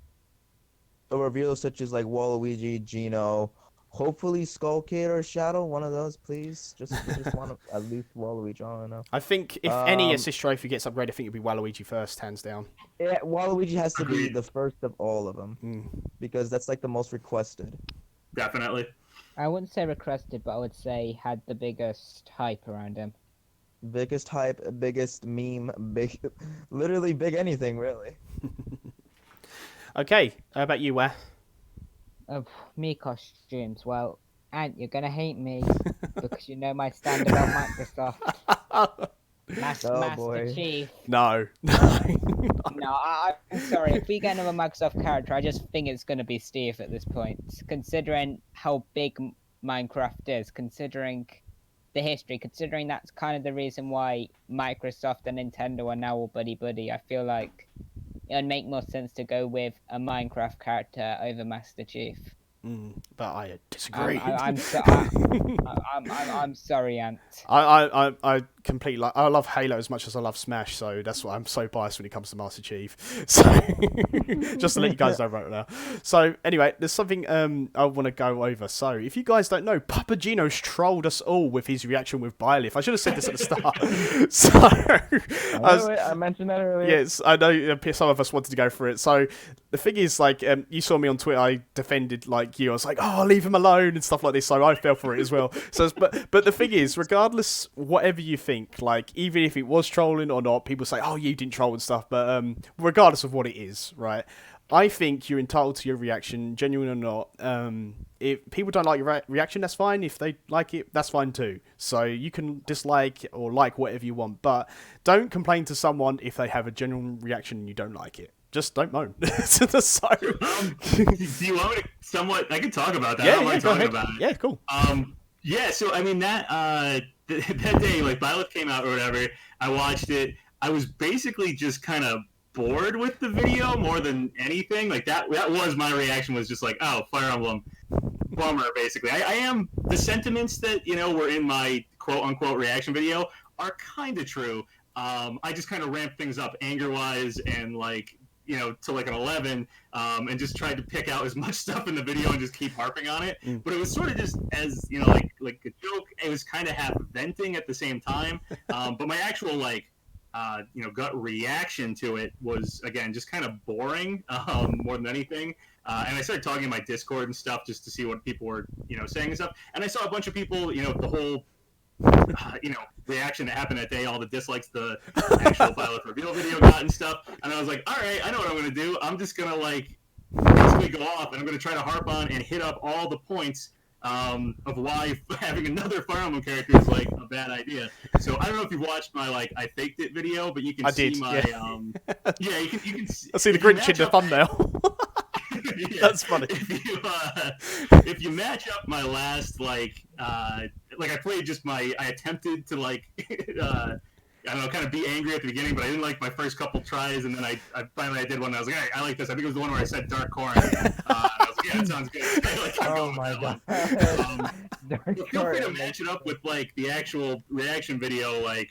E: a reveal such as like Waluigi, Geno, hopefully Skullkid or Shadow, one of those, please. Just want to at least Waluigi. I don't know.
A: I think if any assist trophy gets upgraded, I think it'll be Waluigi first, hands down.
E: Yeah, Waluigi has to be the first of all of them because that's like the most requested.
F: Definitely.
D: I wouldn't say requested, but I would say had the biggest hype around him.
E: Biggest hype, biggest meme, literally big anything, really.
A: Okay, how about you, Where?
D: Mii costumes. Well, Ant, you're gonna hate me because you know my stand about Microsoft. Master Chief.
A: No.
D: No, I'm sorry. If we get another Microsoft character, I just think it's gonna be Steve at this point, considering how big Minecraft is, considering the history, considering that's kind of the reason why Microsoft and Nintendo are now all buddy-buddy. I feel like it would make more sense to go with a Minecraft character over Master Chief.
A: But I disagree.
D: I'm sorry, Ant.
A: I completely like. I love Halo as much as I love Smash, so that's why I'm so biased when it comes to Master Chief. So just to let you guys know right now. So anyway, there's something I want to go over. So if you guys don't know, PapaGenos trolled us all with his reaction with Byleth. I should have said this at the start. So
E: I mentioned that earlier.
A: Yes, I know some of us wanted to go for it. So the thing is, like, you saw me on Twitter. I defended like you. I was like, oh, leave him alone and stuff like this. So I fell for it as well. So, but the thing is, regardless, whatever you think, like, even if it was trolling or not, people say, oh, you didn't troll and stuff. But regardless of what it is, right? I think you're entitled to your reaction, genuine or not. If people don't like your reaction, that's fine. If they like it, that's fine too. So you can dislike or like whatever you want, but don't complain to someone if they have a genuine reaction and you don't like it. Just don't moan. So,
F: do you want me to somewhat? I can talk about that.
A: Yeah,
F: I don't mind talking
A: ahead.
F: about it.
A: Yeah, cool.
F: Yeah. So I mean that that day, like Byleth came out or whatever, I watched it. I was basically just kind of bored with the video more than anything. Like that was my reaction. Was just like, oh, Fire Emblem. bummer, basically. I am, the sentiments that, were in my quote-unquote reaction video are kind of true. I just kind of ramped things up anger-wise and, to like an 11, and just tried to pick out as much stuff in the video and just keep harping on it. But it was sort of just as, like a joke. It was kind of half venting at the same time. But my actual, gut reaction to it was, again, just kind of boring, more than anything. And I started talking in my Discord and stuff just to see what people were, saying and stuff. And I saw a bunch of people, the whole, reaction that happened that day, all the dislikes the actual Byleth reveal video got and stuff. And I was like, all right, I know what I'm going to do. I'm just going to, basically go off, and I'm going to try to harp on and hit up all the points of why having another Fire Emblem character is, a bad idea. So I don't know if you've watched my, I faked it video, but you can see my,
A: yeah.
F: you can see.
A: I see the Grinch in the thumbnail.
F: Yeah.
A: That's funny.
F: If you match up my last I played just I attempted to I don't know, kind of be angry at the beginning, but I didn't like my first couple tries, and then I finally did one. And I was like, all right, I like this. I think it was the one where I said Dark Corn. And I was like, yeah, that sounds good.
E: Oh my god.
F: Feel free to match it up with the actual reaction video. I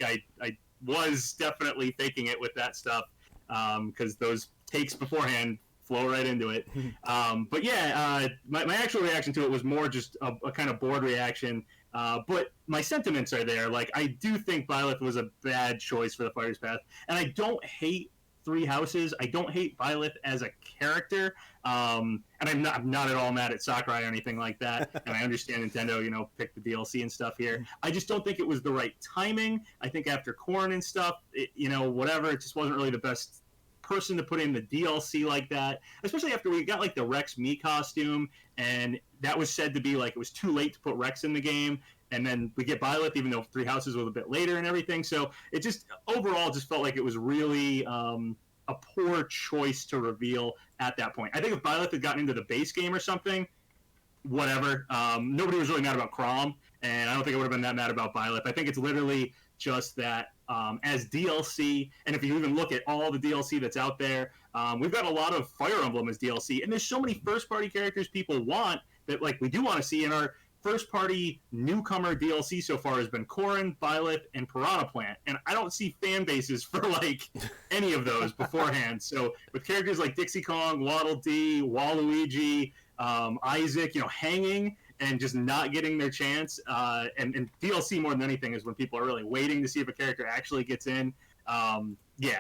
F: was definitely faking it with that stuff, because those takes beforehand flow right into it. But yeah, my actual reaction to it was more just a kind of bored reaction. But my sentiments are there. I do think Byleth was a bad choice for the Fighter's Path, and I don't hate Three Houses. I don't hate Byleth as a character, and I'm not at all mad at Sakurai or anything like that. And I understand Nintendo, picked the DLC and stuff here. I just don't think it was the right timing. I think after Corn and stuff, whatever, it just wasn't really the best person to put in the DLC like that, especially after we got the Rex Mii costume, and that was said to be it was too late to put Rex in the game, and then we get Byleth, even though Three Houses was a bit later and everything. So it just overall just felt like it was really a poor choice to reveal at that point. I think if Byleth had gotten into the base game or something, whatever, nobody was really mad about Crom, and I don't think I would have been that mad about Byleth. I think it's literally just that as DLC, and if you even look at all the DLC that's out there, we've got a lot of Fire Emblem as DLC, and there's so many first-party characters people want that we do want to see, and our first-party newcomer DLC so far has been Corrin, Byleth, and Piranha Plant, and I don't see fan bases for any of those beforehand. So with characters like Dixie Kong, Waddle Dee, Waluigi, Isaac, hanging and just not getting their chance, and DLC more than anything is when people are really waiting to see if a character actually gets in.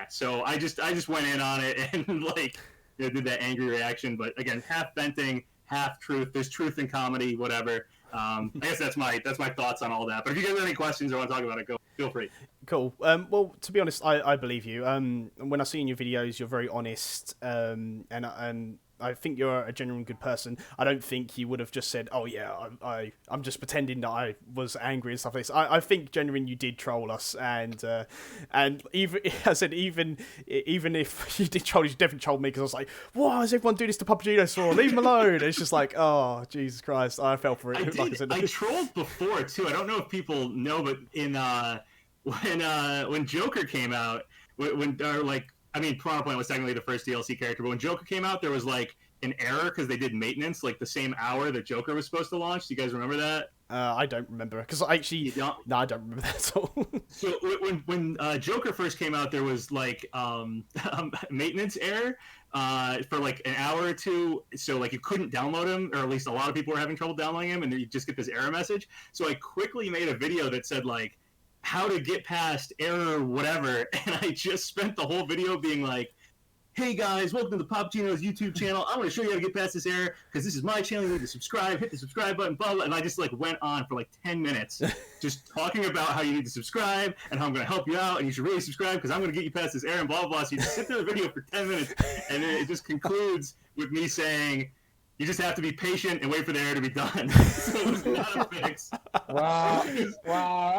F: So I just went in on it and did that angry reaction, but again, half venting, half truth. There's truth in comedy, whatever. I guess that's my thoughts on all that. But if you guys have any questions or want to talk about it, feel free.
A: Cool. Well, to be honest, I believe you. When I see in your videos, you're very honest, and I think you're a genuine good person. I don't think you would have just said, "Oh yeah, I'm just pretending that I was angry and stuff like this." I think genuinely you did troll us, and even I said even if you did troll, you definitely trolled me, because I was like, "Why does everyone do this to PapaGenos for? Leave him alone." And it's just oh Jesus Christ, I fell for it.
F: I trolled before too. I don't know if people know, but in when Joker came out, Piranha Plant was technically the first DLC character, but when Joker came out, there was an error because they did maintenance the same hour that Joker was supposed to launch. Do you guys remember that?
A: I don't remember, because I actually no, I don't remember that at all.
F: So when Joker first came out, there was maintenance error for an hour or two. So you couldn't download him, or at least a lot of people were having trouble downloading him, and then you just get this error message. So I quickly made a video that said how to get past error whatever, and I just spent the whole video being hey guys, welcome to the PapGenos YouTube channel. I'm going to show you how to get past this error, because this is my channel. You need to subscribe, hit the subscribe button, blah, blah. And I just went on for 10 minutes just talking about how you need to subscribe and how I'm going to help you out, and you should really subscribe because I'm going to get you past this error and blah, blah, blah. So you just sit through the video for 10 minutes, and then it just concludes with me saying, you just have to be patient and wait for the error to be done. So it was not a fix.
E: Wow,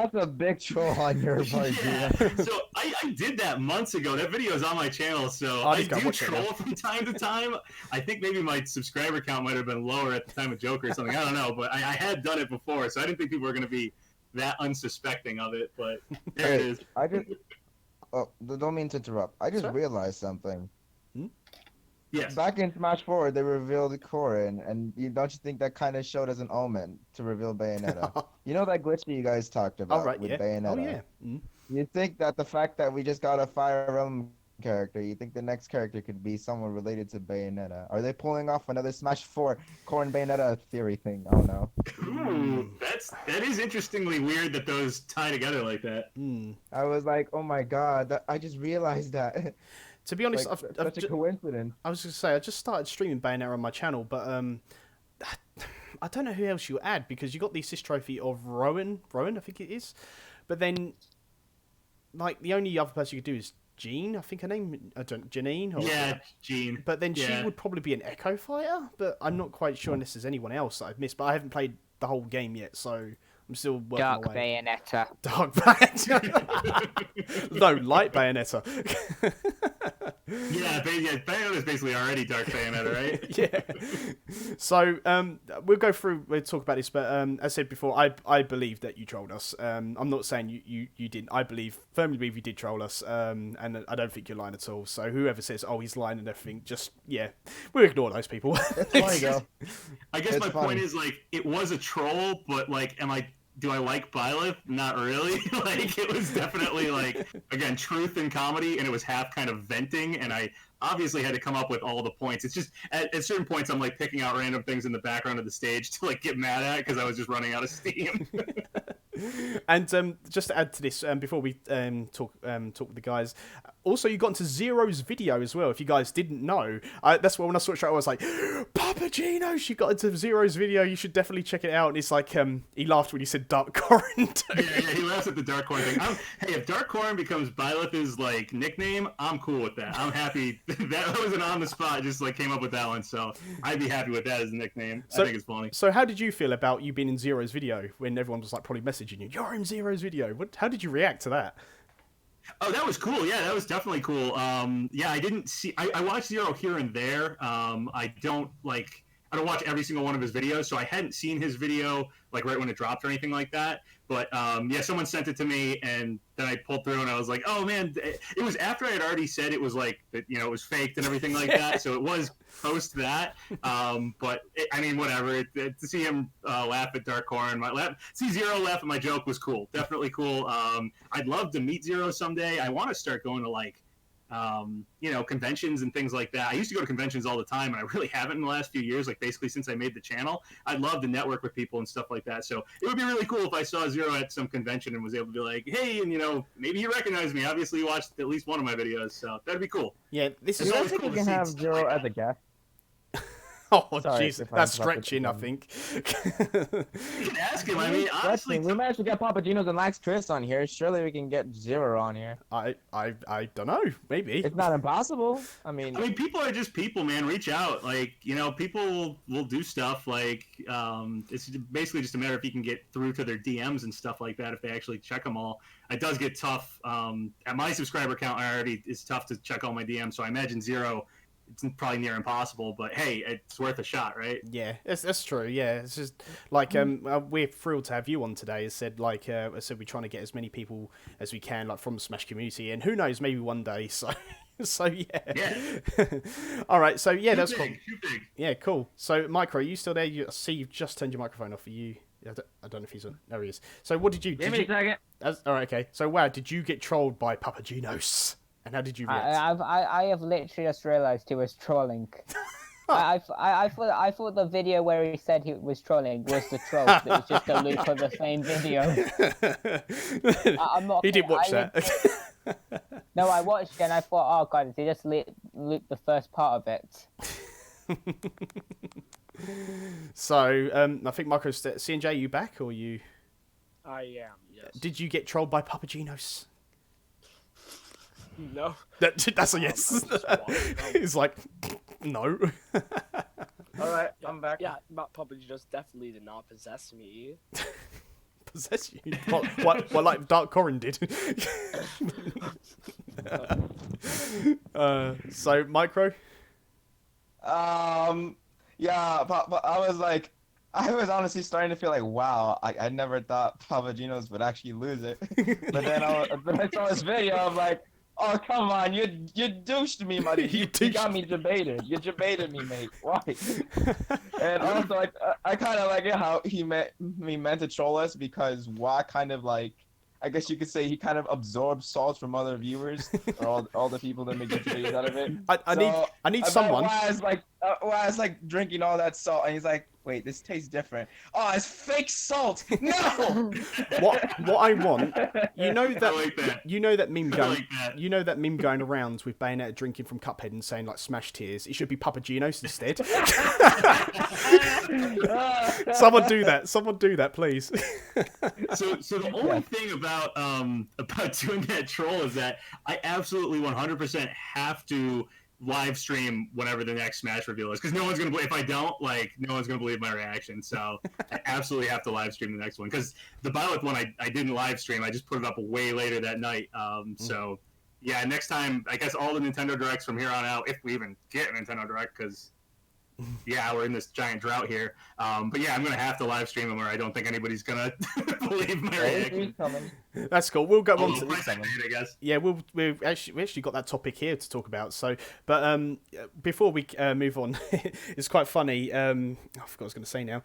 E: that's a big troll on your part.
F: Yeah. So I did that months ago. That video is on my channel, so I do troll from time to time. I think maybe my subscriber count might have been lower at the time of Joker or something. I don't know, but I had done it before, so I didn't think people were going to be that unsuspecting of it, but there it is.
E: Don't mean to interrupt. I just realized something.
F: Yes.
E: Back in Smash 4, they revealed Corrin, and don't you think that kind of showed as an omen to reveal Bayonetta? You know that glitch that you guys talked
A: Oh,
E: about
A: right,
E: with
A: yeah.
E: Bayonetta?
A: Oh, yeah. Mm.
E: You think that the fact that we just got a Fire Realm character, you think the next character could be someone related to Bayonetta? Are they pulling off another Smash 4 Corrin Bayonetta theory thing? I don't know.
F: Ooh, that is interestingly weird that those tie together like that.
A: Mm.
E: I was like, oh my god, I just realized that.
A: To be honest,
E: Like,
A: I've
E: such a coincidence.
A: I was going to say, I just started streaming Bayonetta on my channel, but I don't know who else you add, because you got the assist trophy of Rowan, I think it is. But then, like, the only other person you could do is Jean, I think her name, Janine? Or,
F: Yeah, Jean.
A: But then
F: Yeah.
A: she would probably be an Echo Fighter, but I'm not quite sure unless there's anyone else that I've missed. But I haven't played the whole game yet, so I'm still working
D: Dark
A: away.
D: Bayonetta.
A: Dark Bayonetta. No, light Bayonetta.
F: Yeah, Bayonetta is basically already Dark Bayonetta, right?
A: Yeah. So we'll go through. We'll talk about this, but as I said before, I believe that you trolled us. I'm not saying you didn't. I firmly believe you did troll us, and I don't think you're lying at all. So whoever says, "Oh, he's lying" and everything, just we'll ignore those people.
E: It's funny, though.
F: I guess
E: It's
F: my
E: funny.
F: point is, like, it was a troll, but, like, do I like Byleth? Not really. Like, it was definitely, like, again, truth and comedy, and it was half kind of venting, and I obviously had to come up with all the points. It's just, at certain points, I'm, like, picking out random things in the background of the stage to, like, get mad at, because I was just running out of steam.
A: And just to add to this, before we talk with the guys, also you got into Zero's video as well. If you guys didn't know, that's why when I saw it, I was like, PapaGenos, you got into Zero's video. You should definitely check it out. And it's like he laughed when he said Dark Corrin.
F: Yeah, he laughs at the Dark Corn thing. Hey, if Dark Corn becomes Byleth's, like, nickname, I'm cool with that. I'm happy. That wasn't on the spot. Just, like, came up with that one, so I'd be happy with that as a nickname. I think it's funny.
A: So how did you feel about you being in Zero's video when everyone was like probably messaging you? You're in Zero's video. How did you react to that?
F: Oh, that was cool. Yeah, that was definitely cool. Yeah, I didn't see. I watched Zero here and there. I don't watch every single one of his videos, so I hadn't seen his video like right when it dropped or anything like that. But yeah, someone sent it to me, and then I pulled through, and I was like, "Oh man!" It was after I had already said it was like that, it was faked and everything like that. So it was post that. But I mean, whatever. To see him laugh at Dark Corn, see Zero laugh at my joke was cool. Definitely cool. I'd love to meet Zero someday. I want to start going to like conventions and things like that. I used to go to conventions all the time, and I really haven't in the last few years, like basically since I made the channel. I'd love to network with people and stuff like that. So it would be really cool if I saw Zero at some convention and was able to be like, hey, and maybe you recognize me. Obviously, you watched at least one of my videos, so that'd be cool.
A: Yeah, this is
E: You don't
A: always
E: think
A: cool
E: you
A: to
E: can
A: see.
E: have Zero as a guest?
A: Oh,
E: Sorry
A: jeez,
E: if I
A: that's
E: interrupted
A: stretching, I
E: you.
A: think.
F: You can ask him. I mean, honestly,
E: We managed to get PapaGenos and LaxChris on here. Surely we can get Zero on here.
A: I don't know. Maybe.
E: It's not impossible. I mean,
F: people are just people, man. Reach out. Like, people will do stuff. Like, it's basically just a matter if you can get through to their DMs and stuff like that if they actually check them all. It does get tough. At my subscriber count, it's tough to check all my DMs. So I imagine Zero, it's probably near impossible. But hey, it's worth a shot, right?
A: Yeah, that's true. Yeah, it's just like we're thrilled to have you on today. As said, like I said, we're trying to get as many people as we can, like from the Smash community, and who knows, maybe one day. So, yeah. All right. So yeah, that's cool.
F: Too big.
A: Yeah, cool. So Micro, are you still there? I see you've just turned your microphone off. Are you? I don't know if he's on. There he is. So what did you?
D: Give me a second.
A: All right. Okay. So wow, did you get trolled by PapaGenos? And how did you react?
D: I have literally just realised he was trolling. I thought the video where he said he was trolling was the troll. It was just a loop of the same video. I'm not.
A: He did watch that.
D: No, I watched it and I thought, oh god, he just looped the first part of it.
A: So I think Marco, CNJ, you back or you?
B: I am, yes.
A: Did you get trolled by PapaGenos?
B: No.
A: That's a yes. He's like, no.
E: alright, I'm back.
B: Yeah, PapaGenos definitely did not possess me.
A: Possess you? What like Dark Corrin did? So, Micro?
E: Yeah, I was like, I was honestly starting to feel like, wow, I never thought PapaGenos would actually lose it. But then I saw this video, I'm like, Oh, come on, you douched me, buddy.
A: You
E: You got
A: douched
E: me debated. You debated me, mate. Why? And also, like, I kind of like it how he meant to troll us because Wa kind of like, I guess you could say he kind of absorbs salt from other viewers or all the people that make videos out of it.
A: I need someone.
E: Why is like drinking all that salt and he's like, wait, this tastes different. Oh, it's fake salt. No.
A: What I want, you know that,
F: I like that.
A: you know that meme
F: I
A: going,
F: like that.
A: you know that meme going around with Bayonetta drinking from Cuphead and saying like smash tears. It should be PapaGenos instead. Someone do that. Someone do that, please.
F: So the only thing about doing that troll is that I absolutely 100% have to live stream whenever the next Smash reveal is, because no one's gonna believe if I don't, like, no one's gonna believe my reaction. So I absolutely have to live stream the next one, because the Byleth one I didn't live stream. I just put it up way later that night. So yeah, next time I guess all the Nintendo Directs from here on out, if we even get a Nintendo Direct, because yeah, we're in this giant drought here. But yeah, I'm gonna have to live stream them, or I don't think anybody's gonna believe my reaction.
A: That's cool. We'll go on to.
F: I guess.
A: Yeah, we actually got that topic here to talk about. So, but before we move on, it's quite funny. I forgot what I was going to say now.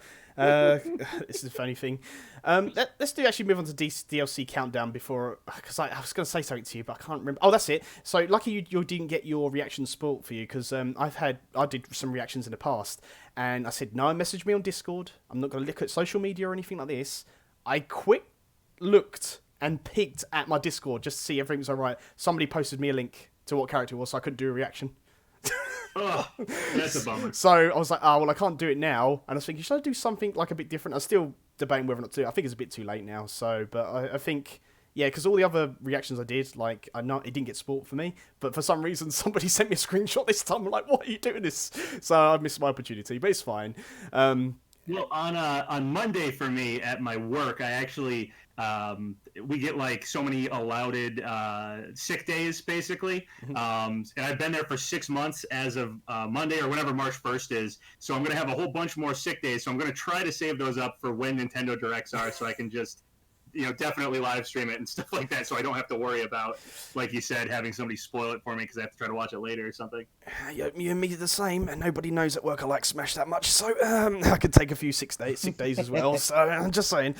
A: This is a funny thing. Let's actually move on to DLC countdown before, because I was going to say something to you, but I can't remember. Oh, that's it. So lucky you didn't get your reaction spoilt for you, because I did some reactions in the past, and I said no one messaged me on Discord. I'm not going to look at social media or anything like this. I looked and peeked at my Discord just to see everything was alright. Somebody posted me a link to what character it was, so I couldn't do a reaction.
F: Oh, that's a bummer.
A: So I was like, oh, well, I can't do it now. And I was thinking, should I do something like a bit different? I was still debating whether or not to do it. I think it's a bit too late now. So, but I think, yeah, because all the other reactions I did, like, I know it didn't get spoiled for me. But for some reason, somebody sent me a screenshot this time. I'm like, what are you doing this? So I missed my opportunity, but it's fine.
F: Well, on Monday for me at my work, I actually we get like so many allotted sick days basically, and I've been there for 6 months as of Monday or whenever March 1st is. So I'm gonna have a whole bunch more sick days. So I'm gonna try to save those up for when Nintendo Directs are, so I can just definitely live stream it and stuff like that, so I don't have to worry about, like you said, having somebody spoil it for me because I have to try to watch it later or something.
A: You and me are the same, and nobody knows at work I like Smash that much, so I could take a few sick days as well, so I'm just saying.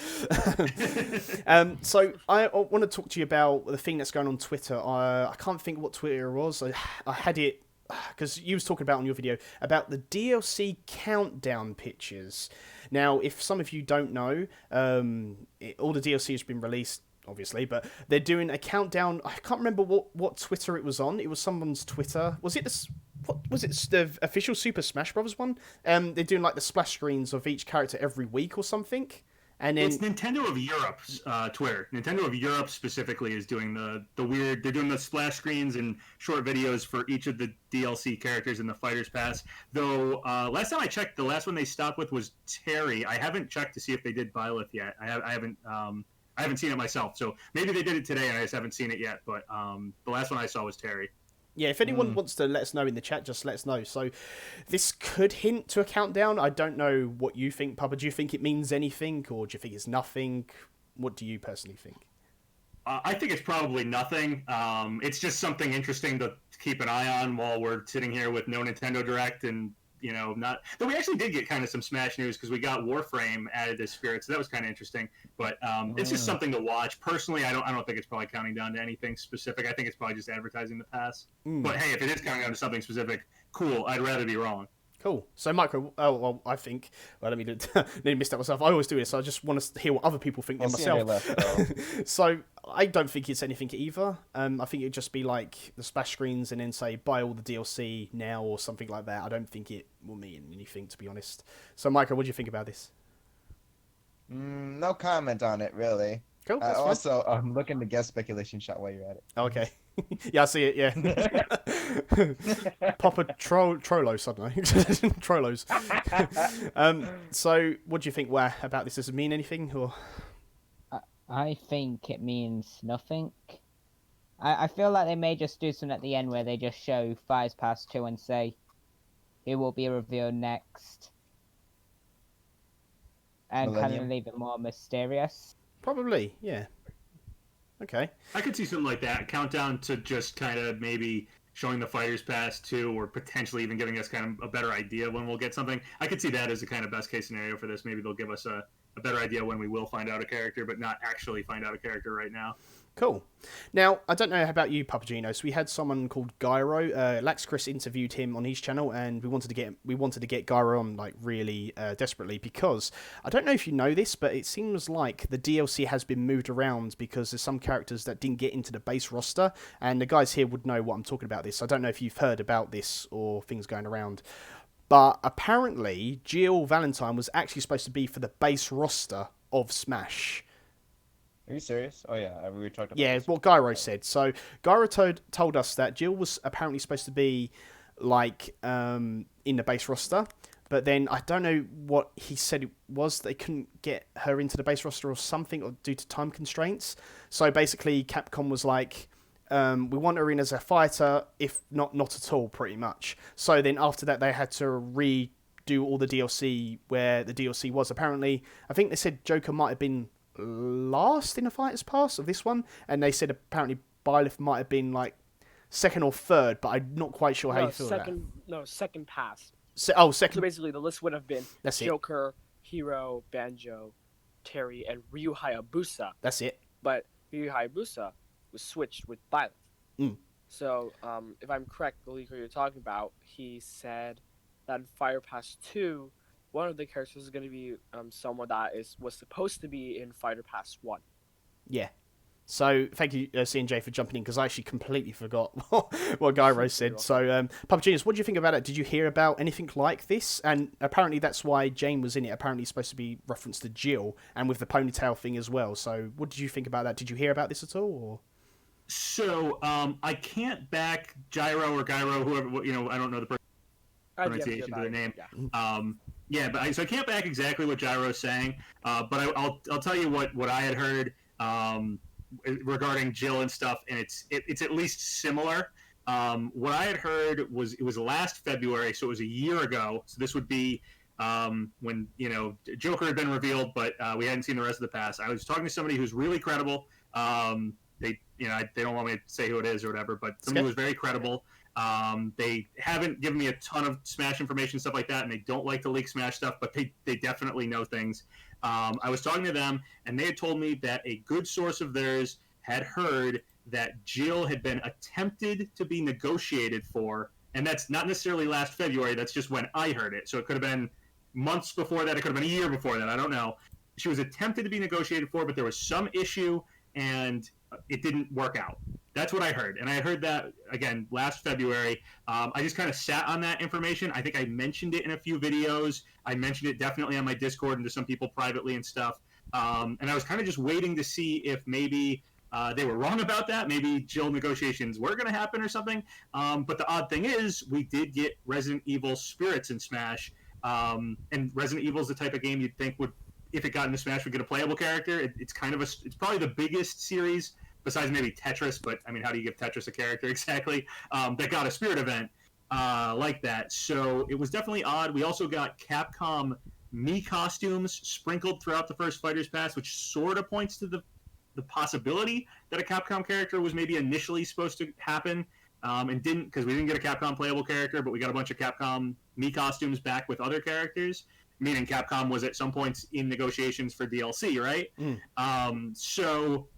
A: So I want to talk to you about the thing that's going on Twitter. I can't think what Twitter was. I had it, because you was talking about on your video, about the DLC countdown pictures. Now, if some of you don't know, all the DLC has been released, obviously, but they're doing a countdown. I can't remember what Twitter it was on. It was someone's Twitter. Was it the official Super Smash Bros. One? They're doing like the splash screens of each character every week or something. And then...
F: It's Nintendo of Europe's Twitter. Nintendo of Europe specifically is doing the weird... They're doing the splash screens and short videos for each of the DLC characters in the Fighters Pass. Though, last time I checked, the last one they stopped with was Terry. I haven't checked to see if they did Byleth yet. I haven't seen it myself. So maybe they did it today and I just haven't seen it yet. But the last one I saw was Terry.
A: Yeah, if anyone wants to let us know in the chat, just let us know. So this could hint to a countdown. I don't know what you think, Papa. Do you think it means anything, or do you think it's nothing? What do you personally think?
F: I think it's probably nothing. It's just something interesting to keep an eye on while we're sitting here with no Nintendo Direct and, not... Though we actually did get kind of some Smash news because we got Warframe added to Spirit, so that was kind of interesting. But it's just something to watch. Personally, I don't think it's probably counting down to anything specific. I think it's probably just advertising the pass. But hey, if it is counting down to something specific, cool. I'd rather be wrong.
A: Cool. So, Micro, let me miss that myself. I always do this, so I just want to hear what other people think myself. So, I don't think it's anything either. I think it'd just be like the splash screens and then say, buy all the DLC now or something like that. I don't think it will mean anything, to be honest. So, Micro, what do you think about this?
E: No comment on it, really.
A: Cool.
E: Also, I'm looking to guess speculation shot while you're at it.
A: Okay. Yeah, I see it, yeah. Papa Trollos, I don't know. Trollos. So, what do you think, about this? Does it mean anything, or...?
D: I think it means nothing. I feel like they may just do something at the end where they just show Fires Pass 2 and say, who will be revealed next? And kind of leave it more mysterious.
A: Probably, yeah. Okay.
F: I could see something like that. Countdown to just kind of maybe showing the Fighters Pass 2, or potentially even giving us kind of a better idea when we'll get something. I could see that as a kind of best case scenario for this. Maybe they'll give us a better idea when we will find out a character, but not actually find out a character right now.
A: Cool. Now, I don't know about you, PapaGenos. We had someone called Gyro. LaxChris interviewed him on his channel, and we wanted to get Gyro on like really desperately, because I don't know if you know this, but it seems like the DLC has been moved around because there's some characters that didn't get into the base roster, and the guys here would know what I'm talking about. This I don't know if you've heard about this or things going around. But apparently, Jill Valentine was actually supposed to be for the base roster of Smash.
E: Are you serious? Oh yeah, we talked about.
A: Yeah,
E: this.
A: what Gyro said. So Gyro told us that Jill was apparently supposed to be like in the base roster, but then I don't know what he said it was. They couldn't get her into the base roster or something, or due to time constraints. So basically, Capcom was like, we want her in as a fighter, if not at all, pretty much. So then after that, they had to redo all the DLC where the DLC was. Apparently, I think they said Joker might have been last in the Fighters Pass of this one, and they said apparently Byleth might have been like second or third, but I'm not quite sure how you feel about that.
B: Second pass.
A: Second.
B: So basically, the list would have been
A: That's it.
B: Joker, Hero, Banjo, Terry, and Ryu Hayabusa.
A: That's it.
B: But Ryu Hayabusa was switched with Byleth.
A: Mm.
B: So, if I'm correct, the leaker you're talking about, he said that in Fire Pass 2, one of the characters is going to be someone that was supposed to be in Fighter Pass 1.
A: Yeah. So thank you, CNJ, for jumping in, because I actually completely forgot what Gyro said. So, PapaGenos, what do you think about it? Did you hear about anything like this? And apparently that's why Jane was in it. Apparently it's supposed to be reference to Jill, and with the ponytail thing as well. So what did you think about that? Did you hear about this at all? Or?
F: So I can't back Gyro or Gyro, whoever, I don't know the pronunciation of their name.
B: Yeah.
F: But I can't back exactly what Gyro's saying. But I'll tell you what I had heard regarding Jill and stuff, and it's at least similar. What I had heard was it was last February, so it was a year ago. So this would be when Joker had been revealed, but we hadn't seen the rest of the past. I was talking to somebody who's really credible. They don't want me to say who it is or whatever, but somebody was very credible. They haven't given me a ton of Smash information, stuff like that, and they don't like to leak Smash stuff, but they definitely know things. I was talking to them, and they had told me that a good source of theirs had heard that Jill had been attempted to be negotiated for, and that's not necessarily last February, that's just when I heard it. So it could have been months before that, it could have been a year before that, I don't know. She was attempted to be negotiated for, but there was some issue, and it didn't work out. That's what I heard. And I heard that, again, last February. I just kind of sat on that information. I think I mentioned it in a few videos. I mentioned it definitely on my Discord and to some people privately and stuff. And I was kind of just waiting to see if maybe they were wrong about that. Maybe Jill negotiations were going to happen or something. But the odd thing is, we did get Resident Evil Spirits in Smash. And Resident Evil is the type of game you'd think would, if it got into Smash, would get a playable character. It's probably the biggest series, besides maybe Tetris, but I mean, how do you give Tetris a character exactly? That got a Spirit event like that. So it was definitely odd. We also got Capcom Mii Costumes sprinkled throughout the first Fighters Pass, which sort of points to the possibility that a Capcom character was maybe initially supposed to happen and didn't, because we didn't get a Capcom playable character, but we got a bunch of Capcom Mii Costumes back with other characters, meaning Capcom was at some points in negotiations for DLC, right? So...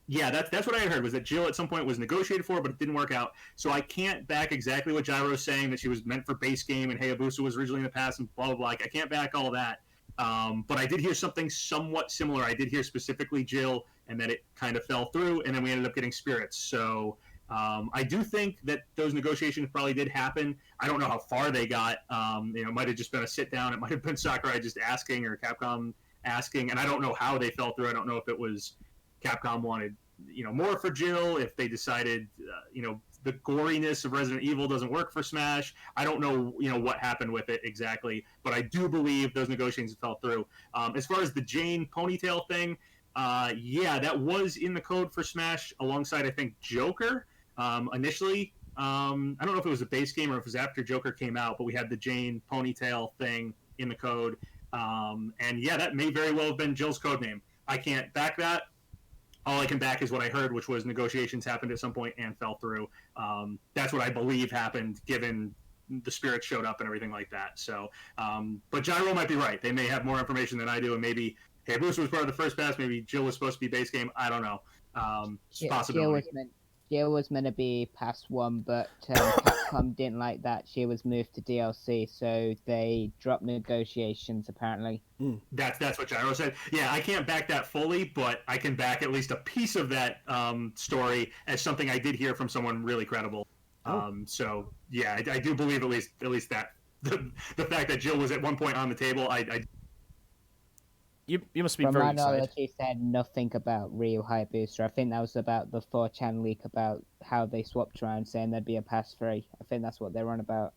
F: yeah, that's what I had heard, was that Jill at some point was negotiated for, but it didn't work out. So I can't back exactly what Gyro's saying, that she was meant for base game and Hayabusa was originally in the past and blah, blah, blah. I can't back all that. But I did hear something somewhat similar. I did hear specifically Jill, and that it kind of fell through, and then we ended up getting Spirits. So I do think that those negotiations probably did happen. I don't know how far they got. It might have just been a sit-down. It might have been Sakurai just asking, or Capcom asking, and I don't know how they fell through. I don't know if it was Capcom wanted more for Jill, if they decided the goriness of Resident Evil doesn't work for Smash. I don't know what happened with it exactly, but I do believe those negotiations fell through. As far as the Jane ponytail thing, that was in the code for Smash alongside, I think, Joker initially. I don't know if it was a base game or if it was after Joker came out, but we had the Jane ponytail thing in the code. That may very well have been Jill's code name. I can't back that. all I can back is what I heard, which was negotiations happened at some point and fell through. That's what I believe happened, given the spirits showed up and everything like that. So, but Gyro might be right. They may have more information than I do, and maybe Hayabusa was part of the first pass. Maybe Jill was supposed to be base game. I don't know. It's a possibility.
D: Jill was meant to be past 1, but Capcom didn't like that. She was moved to DLC, so they dropped negotiations, apparently.
F: That's what Gyro said. Yeah, I can't back that fully, but I can back at least a piece of that story as something I did hear from someone really credible. So, yeah, I do believe at least that. The fact that Jill was at one point on the table,
A: You must be
D: From
A: very
D: my
A: excited.
D: knowledge, he said nothing about Ryu Hayabusa. I think that was about the 4chan leak about how they swapped around, saying there'd be a pass 3. I think that's what they were on about.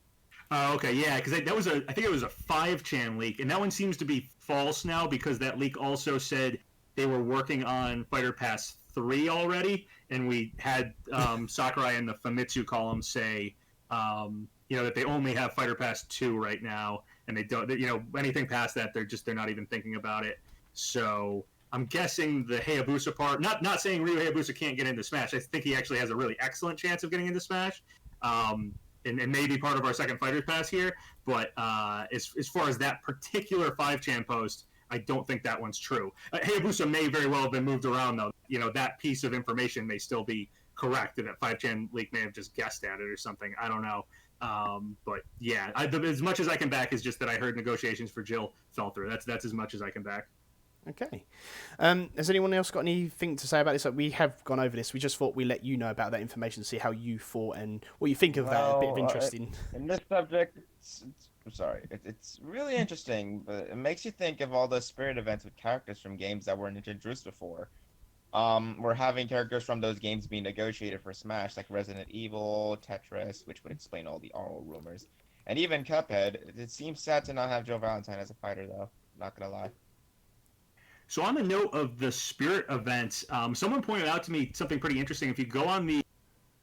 F: Oh, okay, yeah, because that was I think it was a 5chan leak, and that one seems to be false now because that leak also said they were working on Fighter Pass 3 already, and we had Sakurai in the Famitsu column say, that they only have Fighter Pass 2 right now, and they don't, anything past that, they're not even thinking about it. So I'm guessing the Hayabusa part, not saying Ryu Hayabusa can't get into Smash. I think he actually has a really excellent chance of getting into Smash. And maybe part of our second Fighters Pass here, but as far as that particular 5chan post, I don't think that one's true. Hayabusa may very well have been moved around, though. That piece of information may still be correct, and that 5chan leak may have just guessed at it or something. I don't know. But yeah, as much as I can back is just that I heard negotiations for Jill fell through. That's as much as I can back.
A: Okay. Has anyone else got anything to say about this? We have gone over this. We just thought we'd let you know about that information, see how you thought and what you think of that. A bit of interest in
E: this subject. It's really interesting, but it makes you think of all the spirit events with characters from games that weren't introduced before. We're having characters from those games being negotiated for Smash, like Resident Evil, Tetris, which would explain all the oral rumors, and even Cuphead. It seems sad to not have Joe Valentine as a fighter, though. Not gonna lie.
F: So on the note of the spirit events, someone pointed out to me something pretty interesting. If you go on the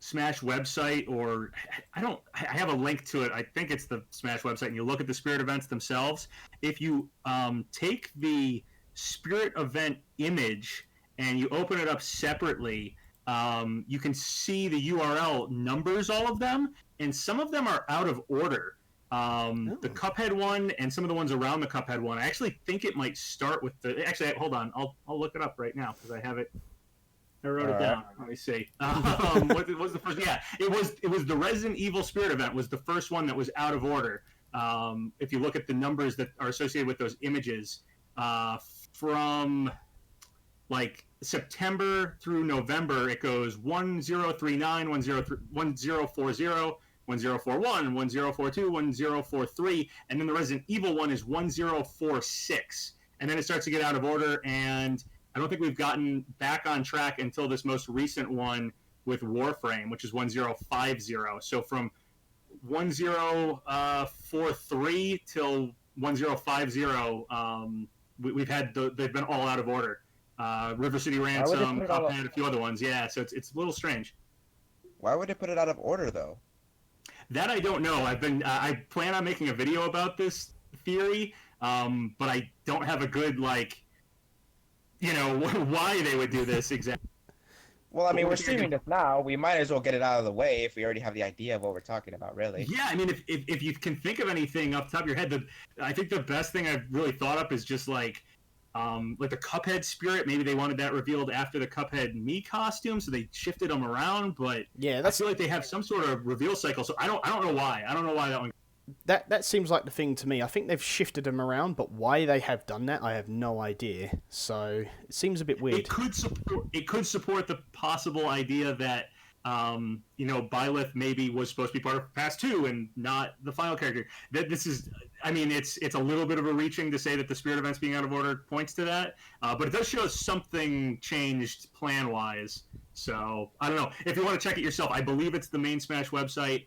F: Smash website, or I have a link to it. I think it's the Smash website, and you look at the spirit events themselves. If you take the spirit event image and you open it up separately, you can see the URL numbers, all of them, and some of them are out of order. The Cuphead one and some of the ones around the Cuphead one, I actually think it might start with the... Actually, hold on. I'll look it up right now because I have it. I wrote it down. Let me see. What was the first? Yeah, it was the Resident Evil Spirit event was the first one that was out of order. If you look at the numbers that are associated with those images, from like September through November, it goes 1039, 1040, 1041, 1042, 1043, and then the Resident Evil one is 1046. And then it starts to get out of order, and I don't think we've gotten back on track until this most recent one with Warframe, which is 1050. So from 1043 till 1050, we've had they've been all out of order. River City Ransom, Cuphead, a few other ones. Yeah, so it's a little strange.
E: Why would they put it out of order, though?
F: That I don't know. I plan on making a video about this theory, but I don't have a good why they would do this exactly.
E: Well, I mean, we're streaming this now. We might as well get it out of the way if we already have the idea of what we're talking about, really.
F: Yeah, I mean, if you can think of anything off the top of your head, I think the best thing I've really thought up is just like the Cuphead spirit. Maybe they wanted that revealed after the Cuphead Mii costume, so they shifted them around. But I feel like they have some sort of reveal cycle. So I don't know why. I don't know why that one.
A: That seems like the thing to me. I think they've shifted them around, but why they have done that, I have no idea. So it seems a bit weird.
F: It could support the possible idea that Byleth maybe was supposed to be part of Pass 2 and not the final character. That this is, I mean, it's a little bit of a reaching to say that the spirit events being out of order points to that, but it does show something changed plan-wise. So I don't know. If you want to check it yourself, I believe it's the main Smash website.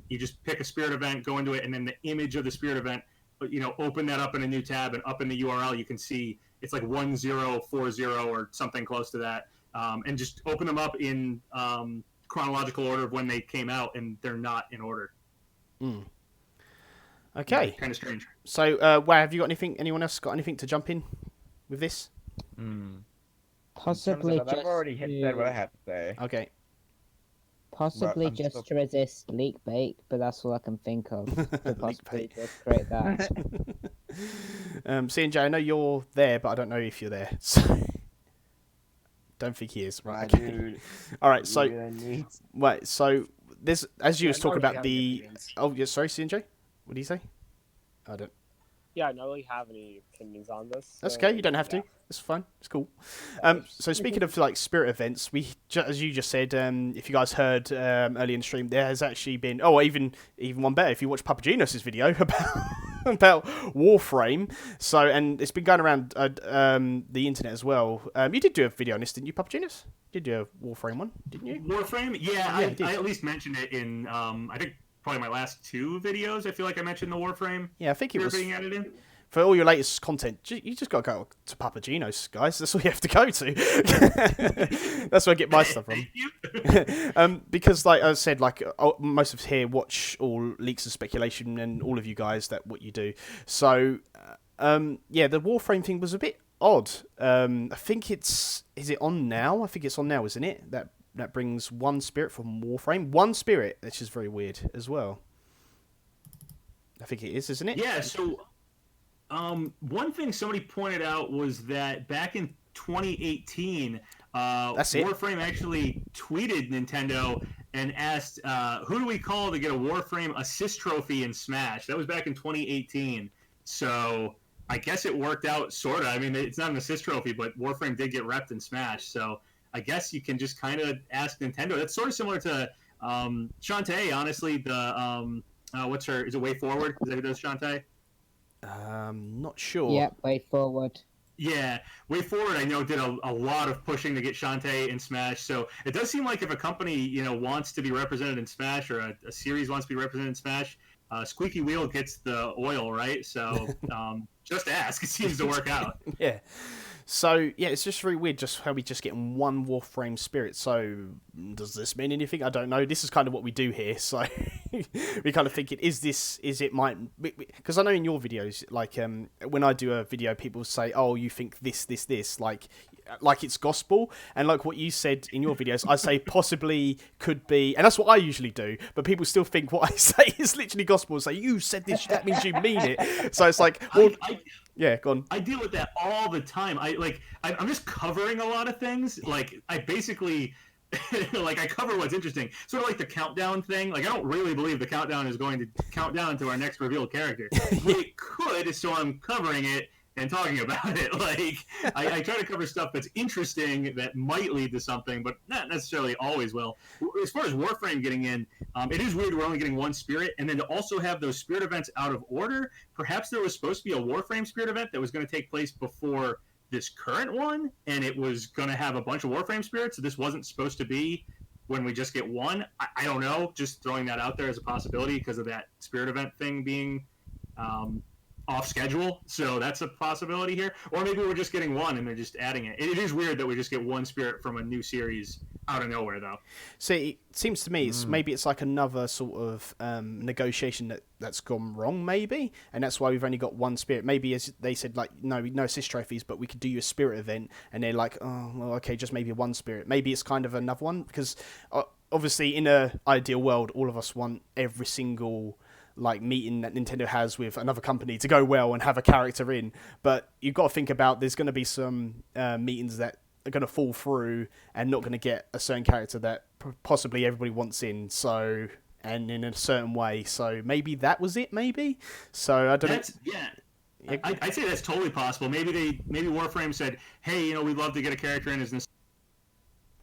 F: You just pick a spirit event, go into it, and then the image of the spirit event, open that up in a new tab, and up in the URL you can see it's like 1040 or something close to that, and just open them up in chronological order of when they came out, and they're not in order.
A: Okay.
F: Kind of strange.
A: So, have you got anything? Anyone else got anything to jump in with this?
D: Possibly
E: I've
D: just
E: already said what I
D: to,
E: have to say.
A: Okay.
D: possibly
E: I'm
D: just
E: still-
D: to resist leak bait, but that's all I can think of to
A: Leak
D: possibly
A: bait.
D: just create that.
A: CNJ, I know you're there, but I don't know if you're there. So don't think he is. Right.
E: My
A: Okay.
E: dude.
A: All right. So
E: you're gonna need-
A: wait. So this, as you
B: Yeah,
A: was talking
B: not really
A: about
B: have any
A: the.
B: opinions.
A: Oh, yeah. Sorry, CNJ. What do you say? I don't.
B: Yeah, I don't really have any opinions on this.
A: That's
B: so,
A: okay. You don't have
B: yeah.
A: to. It's fine. It's cool.
B: Yeah,
A: So speaking of like spirit events, as you just said, if you guys heard early in the stream, there has actually been even one better. If you watch PapaGenos' video about Warframe, and it's been going around the internet as well. You did do a video on this, didn't you, PapaGenos? You did do a Warframe one, didn't you?
F: Warframe? Yeah,
A: Yeah,
F: I
A: it did.
F: at least mentioned it in I think probably my last 2 videos. I feel like I mentioned the Warframe.
A: Yeah, I think it was.
F: being added in.
A: For all your latest content, you just got to go to PapaGenos, guys. That's all you have to go to. That's where I get my stuff from.
F: Thank you.
A: Because, like I said, most of us here watch all leaks and speculation, and all of you guys that what you do. So, yeah, the Warframe thing was a bit odd. I think is it on now? I think it's on now, isn't it? That brings one spirit from Warframe. One spirit, which is very weird as well. I think it is, isn't it?
F: Yeah, so one thing somebody pointed out was that back in 2018,
A: That's it.
F: Warframe actually tweeted Nintendo and asked, who do we call to get a Warframe assist trophy in Smash? That was back in 2018. So I guess it worked out, sort of. I mean, it's not an assist trophy, but Warframe did get repped in Smash. So I guess you can just kind of ask Nintendo. That's sort of similar to Shantae, honestly. The what's her? Is it Way Forward? Is that who does Shantae?
A: Not sure.
D: Yep, way forward.
F: Yeah, Way Forward, I know, did a lot of pushing to get Shantae in Smash. So it does seem like if a company, wants to be represented in Smash, or a series wants to be represented in Smash, squeaky wheel gets the oil, right? So just ask. It seems to work out.
A: Yeah. So, yeah, it's just really weird just how we just get one Warframe spirit. So, does this mean anything? I don't know. This is kind of what we do here. So, we kind of think because I know in your videos, like, when I do a video, people say, oh, you think this, like it's gospel. And like what you said in your videos, I say possibly, could be, and that's what I usually do. But people still think what I say is literally gospel. Say, you said this, that means you mean it. So it's like, well, yeah, go on.
F: I deal with that all the time. I'm just covering a lot of things. Like, I basically, I cover what's interesting. Sort of like the countdown thing. Like, I don't really believe the countdown is going to count down to our next revealed character. But it could, so I'm covering it and talking about it. Like, I try to cover stuff that's interesting that might lead to something, but not necessarily always will. As far as Warframe getting in, it is weird we're only getting one spirit, and then to also have those spirit events out of order. Perhaps there was supposed to be a Warframe spirit event that was going to take place before this current one, and it was going to have a bunch of Warframe spirits, so this wasn't supposed to be when we just get one. I don't know, just throwing that out there as a possibility because of that spirit event thing being off schedule, so that's a possibility here. Or maybe we're just getting one and they're just adding it. It is weird that we just get one spirit from a new series out of nowhere, though.
A: See, it seems to me maybe it's like another sort of negotiation that's gone wrong, maybe, and that's why we've only got one spirit. Maybe as they said, like, no assist trophies, but we could do you a spirit event, and they're like, oh, well, okay, just maybe one spirit. Maybe it's kind of another one, because obviously in an ideal world, all of us want every single meeting that Nintendo has with another company to go well and have a character in, but you've got to think about there's going to be some meetings that are going to fall through and not going to get a certain character that possibly everybody wants in, so, and in a certain way, so maybe that was it, maybe. So I don't know.
F: Yeah, I'd say that's totally possible. Maybe Warframe said, hey, we'd love to get a character in as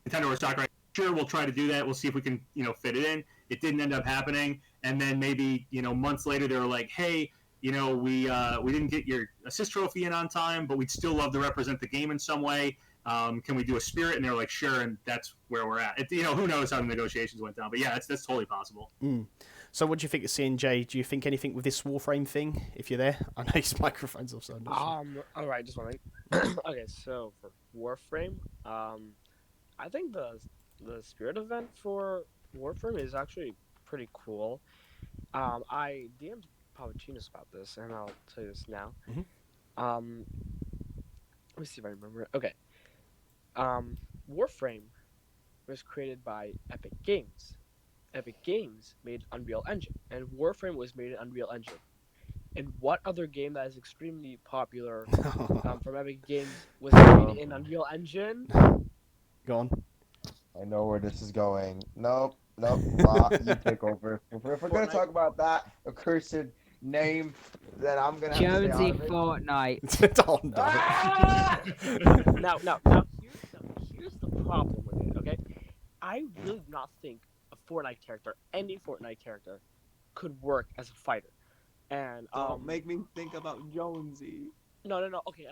F: Nintendo or stock, right? Sure, we'll try to do that. We'll see if we can, fit it in. It didn't end up happening, and then maybe, months later they were like, hey, we didn't get your assist trophy in on time, but we'd still love to represent the game in some way. Can we do a spirit? And they were like, sure, and that's where we're at. Who knows how the negotiations went down, but yeah, that's totally possible.
A: So what do you think of CNJ? Do you think anything with this Warframe thing, if you're there? I know his microphone's off, so I'm not sure.
B: All right, just one thing. Okay, so for Warframe, I think the spirit event for Warframe is actually pretty cool. I DM'd PapaGenos about this, and I'll tell you this now.
A: Mhm.
B: Let me see if I remember it. Okay. Warframe was created by Epic Games. Epic Games made Unreal Engine, and Warframe was made in Unreal Engine. And what other game that is extremely popular from Epic Games was made in Unreal Engine?
A: Go on.
E: I know where this is going. Nope. You take over. If we're gonna talk about that accursed name, then I'm gonna have to stay
D: Jonesy
E: out of it.
D: Fortnite.
A: Oh, no.
B: Now, here's the problem with it. Okay, I really do not think a Fortnite character, any Fortnite character, could work as a fighter. And
C: Don't make me think about Jonesy.
B: no. Okay,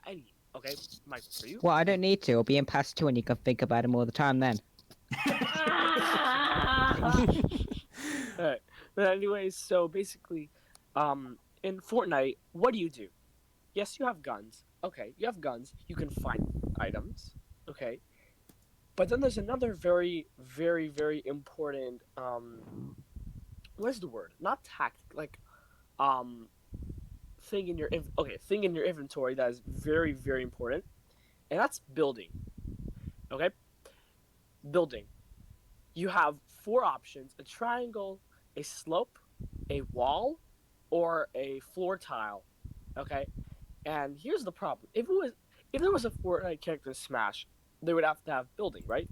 B: any. Okay, Mike, for you.
D: Well, I don't need to. It'll be in past 2 and you can think about him all the time then.
B: Alright. But anyways, so basically, in Fortnite, what do? Yes, you have guns. Okay, you have guns. You can find items. Okay. But then there's another very, very, very important, what's the word? Not tactic, like, thing in your inventory that is very, very important, and that's building. Okay? Building. You have 4 options: a triangle, a slope, a wall, or a floor tile. Okay? And here's the problem. If there was a Fortnite character in Smash, they would have to have building, right?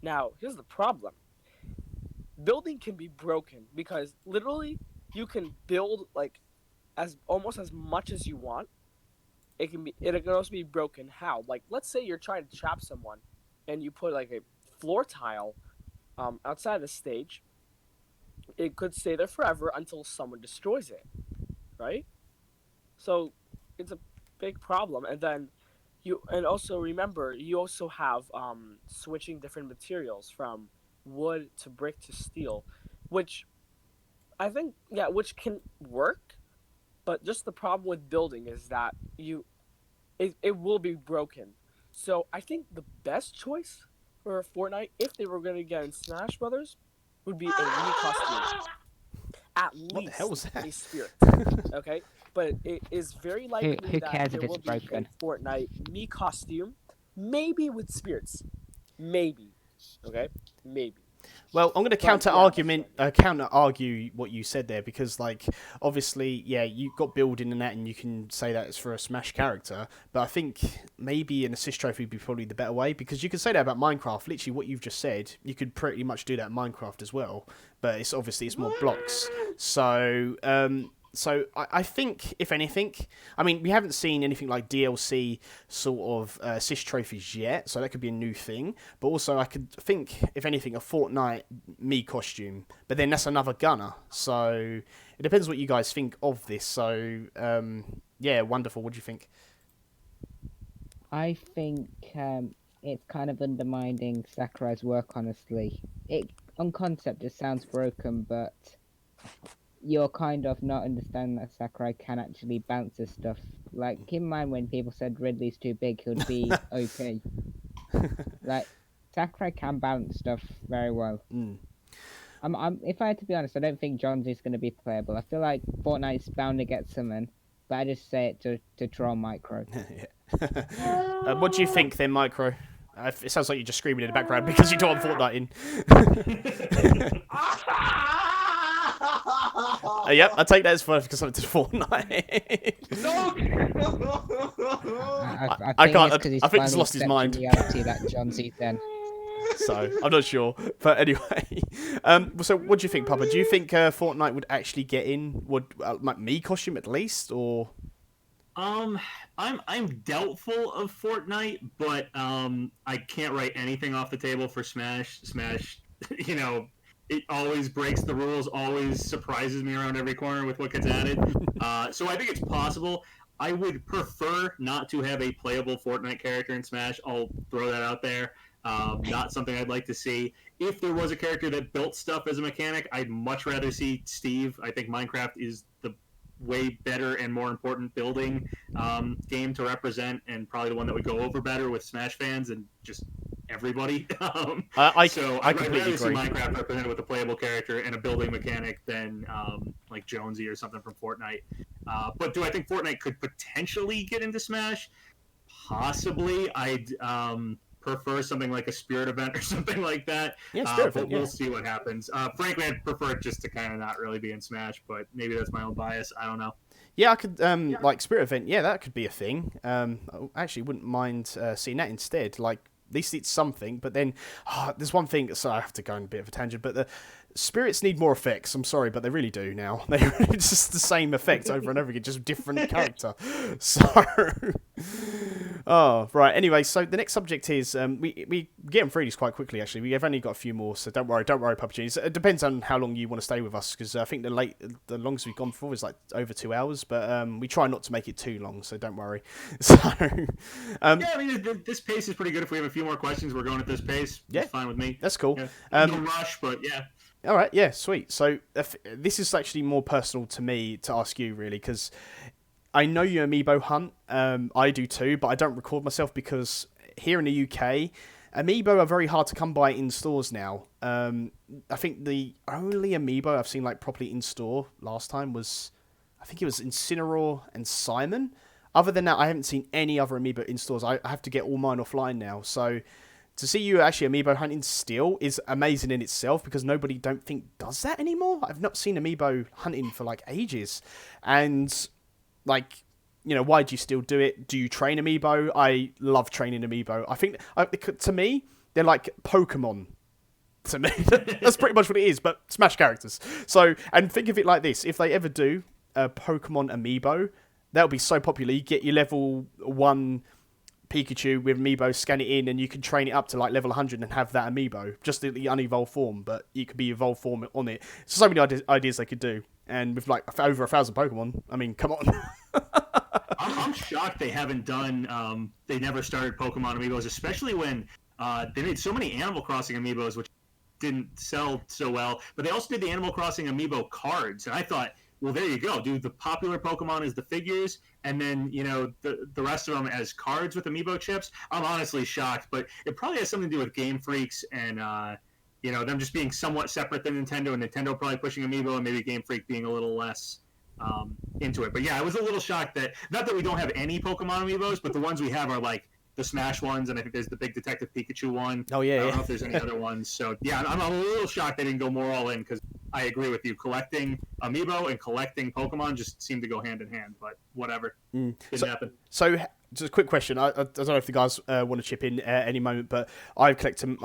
B: Now, here's the problem. Building can be broken because literally you can build like almost as much as you want. It can also be broken. How? Like, let's say you're trying to trap someone and you put like a floor tile outside the stage. It could stay there forever until someone destroys it, right? So it's a big problem. And then also remember, you also have switching different materials from wood to brick to steel, which I think, which can work, but just the problem with building is that it will be broken. So I think the best choice for Fortnite, if they were going to get in Smash Brothers, would be a Mii costume. At least
A: What the hell was that?
B: a spirit. Okay? But it is very likely
D: Who
B: that
D: cares
B: there
D: if it's
B: will be
D: broken?
B: a Fortnite Mii costume, maybe with spirits. Maybe. Okay? Maybe.
A: Well, I'm going to counter argue what you said there, because, like, obviously, yeah, you've got building in that, and you can say that it's for a Smash character. But I think maybe an assist trophy would be probably the better way, because you could say that about Minecraft. Literally, what you've just said, you could pretty much do that in Minecraft as well. But it's obviously more blocks. So I think, if anything, I mean, we haven't seen anything like DLC sort of assist trophies yet, so that could be a new thing. But also, I could think, if anything, a Fortnite Mii costume. But then that's another gunner. So it depends what you guys think of this. So, yeah, wonderful. What do you think?
D: I think it's kind of undermining Sakurai's work, honestly. On concept, it sounds broken, but you're kind of not understanding that Sakurai can actually bounce this stuff. Like, keep in mind when people said Ridley's too big, he would be OP. Like, Sakurai can bounce stuff very well.
A: Mm.
D: If I had to be honest, I don't think Jonesy's going to be playable. I feel like Fortnite's bound to get something, but I just say it to troll Micro.
A: What do you think then, Micro? It sounds like you're just screaming in the background because you don't want Fortnite in. Yep, I take that as fun because something to Fortnite. I can't. I think he's lost his mind.
D: Reality that Jonesy's then.
A: So I'm not sure, but anyway. So what do you think, Papa? Do you think Fortnite would actually get in? Would Mii costume at least, or?
F: I'm doubtful of Fortnite, but I can't write anything off the table for Smash. Smash, you know, it always breaks the rules, always surprises me around every corner with what gets added. So I think it's possible. I would prefer not to have a playable Fortnite character in Smash. I'll throw that out there. Not something I'd like to see. If there was a character that built stuff as a mechanic, I'd much rather see Steve. I think Minecraft is the way better and more important building game to represent, and probably the one that would go over better with Smash fans and just everybody.
A: I
F: I'd
A: completely
F: rather see
A: agree.
F: Minecraft represented with a playable character and a building mechanic than like Jonesy or something from Fortnite. But do I think Fortnite could potentially get into Smash? possibly I'd prefer something like a spirit event or something like that.
A: Yeah, spirit event,
F: but we'll see what happens. Frankly, I'd prefer it just to kind of not really be in Smash, but maybe that's my own bias. I don't know.
A: Yeah, I could like spirit event. Yeah, that could be a thing. I actually wouldn't mind seeing that instead. Like, at least it's something. But then there's one thing. So I have to go on a bit of a tangent. But the spirits need more effects. I'm sorry, but they really do now. It's just the same effect over and over again, just different character. So, oh right. Anyway, so the next subject is we get through these quite quickly. Actually, we have only got a few more, so don't worry, PapaGenos. It depends on how long you want to stay with us, because I think the longest we've gone for is like over 2 hours, but we try not to make it too long, so don't worry. So,
F: yeah, I mean, this pace is pretty good. If we have a few more questions, we're going at this pace.
A: Yeah,
F: it's fine with me.
A: That's cool.
F: Yeah. No rush, but yeah.
A: All right, yeah, sweet. So this is actually more personal to me to ask you, really, because I know you amiibo hunt. I do too, but I don't record myself because here in the UK, amiibo are very hard to come by in stores now. I think the only amiibo I've seen like properly in store last time was, I think it was Incineroar and Simon. Other than that, I haven't seen any other amiibo in stores. I have to get all mine offline now. So to see you actually amiibo hunting still is amazing in itself, because nobody don't think does that anymore. I've not seen amiibo hunting for like ages. And like, you know, why do you still do it? Do you train amiibo? I love training amiibo. I think to me, they're like Pokemon. To me, that's pretty much what it is, but Smash characters. So, and think of it like this: if they ever do a Pokemon amiibo, that'll be so popular. You get your level 1 Pikachu with amiibo, scan it in, and you can train it up to like level 100 and have that amiibo, just the unevolved form, but you could be evolved form on it. So many ideas they could do, and with like over 1,000 Pokemon, I mean, come on.
F: I'm shocked they haven't done. They never started Pokemon amiibos, especially when they made so many Animal Crossing amiibos, which didn't sell so well. But they also did the Animal Crossing amiibo cards, and I thought, well, there you go, dude. The popular Pokemon is the figures, and then, you know, the rest of them as cards with amiibo chips. I'm honestly shocked, but it probably has something to do with Game Freaks and, you know, them just being somewhat separate than Nintendo, and Nintendo probably pushing amiibo, and maybe Game Freak being a little less into it. But yeah, I was a little shocked that, not that we don't have any Pokemon amiibos, but the ones we have are like the Smash ones, and I think there's the big Detective Pikachu one.
A: Oh yeah,
F: I don't know if there's any other ones. So yeah, I'm a little shocked they didn't go more all in, because I agree with you. Collecting amiibo and collecting Pokemon just seem to go hand in hand, but whatever. Didn't happen.
A: So just a quick question. I don't know if the guys want to chip in at any moment, but I've collected.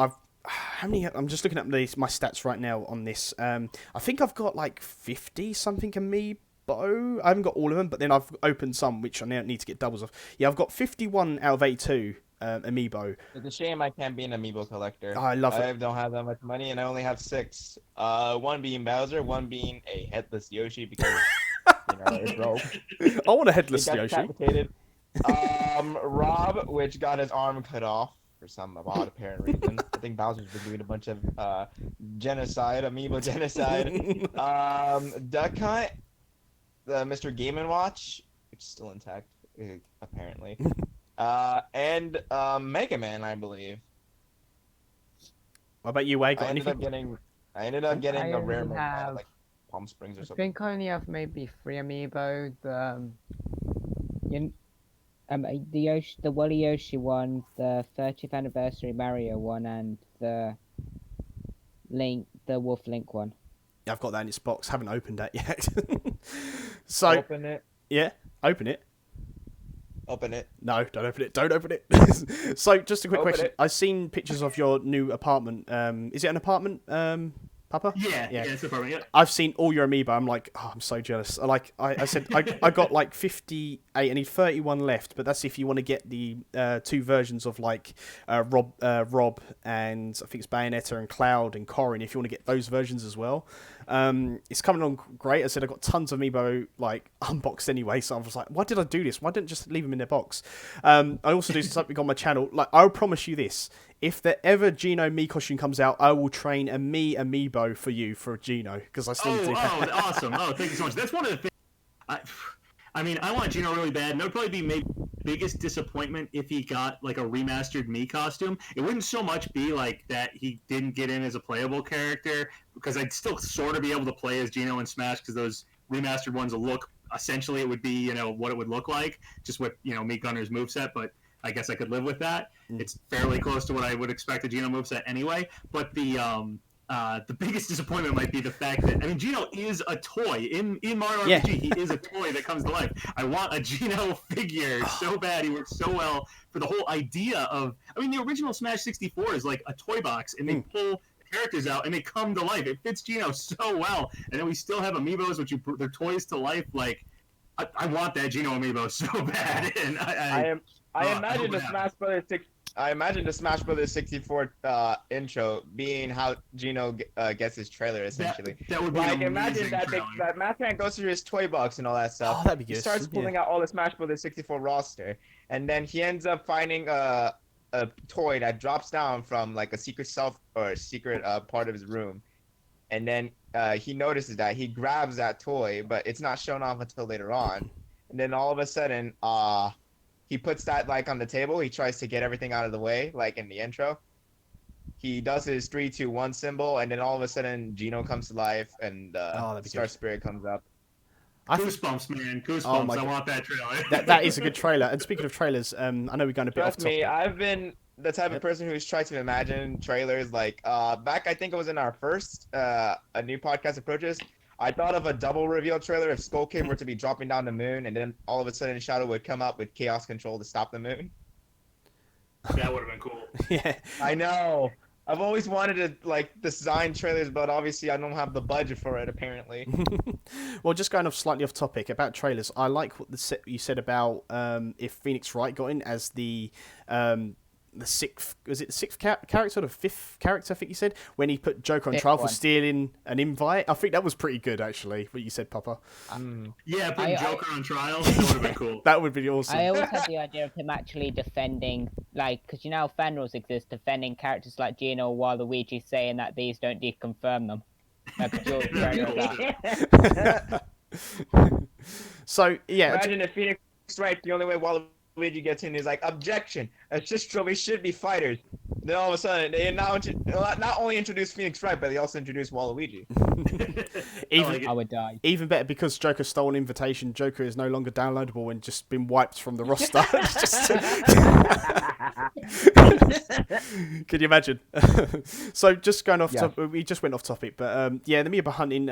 A: How many? I'm just looking at my stats right now on this. I think I've got like 50 something amiibo. I haven't got all of them, but then I've opened some which I now need to get doubles of. Yeah, I've got 51 out of 82 amiibo.
E: It's a shame I can't be an amiibo collector.
A: I love it.
E: I don't have that much money, and I only have 6. One being Bowser, one being a headless Yoshi, because you know it's broke.
A: I want a headless
E: He got
A: Yoshi.
E: decapitated. Rob, which got his arm cut off for some odd apparent reason. I think Bowser's been doing a bunch of genocide, amiibo genocide. Duck Hunt, the Mr. Game & Watch, which is still intact, apparently. And Mega Man, I believe.
A: What about you, Wade? Got
E: I ended
A: anything?
E: up getting
D: I
E: a rare
D: only
E: Mega Man,
D: have-
E: like Palm Springs or
D: I
E: something.
D: think I only have maybe 3 amiibo. The Wally Yoshi one, the 30th anniversary Mario one, and the Wolf Link one.
A: Yeah, I've got that in its box. Haven't opened that yet. So
E: Open it.
A: yeah, open it.
E: Open it.
A: No, don't open it. Don't open it. So just a quick
E: Open
A: question.
E: it.
A: I've seen pictures of your new apartment. Is it an apartment, Papa?
F: Yeah, it's the problem. Yeah.
A: I've seen all your amiibo. I'm like, oh, I'm so jealous. I said, I got like 58. I need 31 left, but that's if you want to get the 2 versions of like Rob, and I think it's Bayonetta and Cloud and Corrin. If you want to get those versions as well, it's coming on great. I said I got tons of amiibo like unboxed anyway, so I was like, why did I do this? Why didn't I just leave them in their box? I also do something on my channel. Like, I'll promise you this. If the ever Geno Mii costume comes out, I will train a Mii amiibo for you for a Geno, because I still do.
F: Oh, awesome. Oh, thank you so much. That's one of the things. I mean, I want Geno really bad, and it would probably be maybe biggest disappointment if he got like a remastered Mii costume. It wouldn't so much be like that he didn't get in as a playable character, because I'd still sort of be able to play as Geno in Smash, because those remastered ones will look, essentially it would be, you know, what it would look like, just with, you know, Mii Gunner's moveset, but I guess I could live with that. It's fairly close to what I would expect a Geno moveset anyway. But the biggest disappointment might be the fact that, I mean, Geno is a toy. In Mario RPG, he is a toy that comes to life. I want a Geno figure so bad. He works so well for the whole idea of, I mean, the original Smash 64 is like a toy box, and they pull characters out, and they come to life. It fits Geno so well. And then we still have amiibos, which they're toys to life. Like, I want that Geno amiibo so bad. And
E: I imagine the Smash Brothers 64 intro being how Geno gets his trailer, essentially.
F: That would be
E: like,
F: an
E: imagine that
F: trailer.
E: that Mathman goes through his toy box and all that stuff.
A: Oh, that'd be good.
E: He starts pulling out all the Smash Brothers 64 roster, and then he ends up finding a toy that drops down from like a secret part of his room, and then he notices that he grabs that toy, but it's not shown off until later on, and then all of a sudden, he puts that like on the table. He tries to get everything out of the way, like in the intro. He does his 3, 2, 1 symbol, and then all of a sudden, Geno comes to life, and Star Spirit comes up.
F: Goosebumps, man. Goosebumps. I want that trailer.
A: That is a good trailer. And speaking of trailers, I know we're going a bit off
E: Trust
A: topic.
E: me, I've been the type of person who's tried to imagine trailers like back. I think it was in our first a new podcast approaches. I thought of a double reveal trailer if Skull Kid were to be dropping down the moon, and then all of a sudden Shadow would come up with Chaos Control to stop the moon.
F: That would have been cool.
A: Yeah.
E: I know. I've always wanted to like design trailers, but obviously I don't have the budget for it. Apparently.
A: Well, just going off slightly off topic about trailers, I like what you said about if Phoenix Wright got in as the sixth, was it the sixth character or the fifth character, I think you said, when he put Joker on trial for stealing an invite. I think that was pretty good, actually, what you said, Papa.
F: Yeah, putting Joker on trial, that would have been cool.
A: That would be awesome.
D: I always had the idea of him actually defending, like, because you know how fan rules exist, defending characters like Geno or Waluigi, saying that these don't deconfirm them.
A: So, yeah.
E: Imagine if Phoenix Wright, the only way Waluigi gets in is like, objection, we should be fighters. Then all of a sudden, they not only introduce Phoenix Wright, but they also introduce Waluigi.
D: I would die.
A: Even better, because Joker stole an invitation, Joker is no longer downloadable and just been wiped from the roster. Can you imagine? So just going off topic, we just went off topic, but yeah, the amiibo hunting,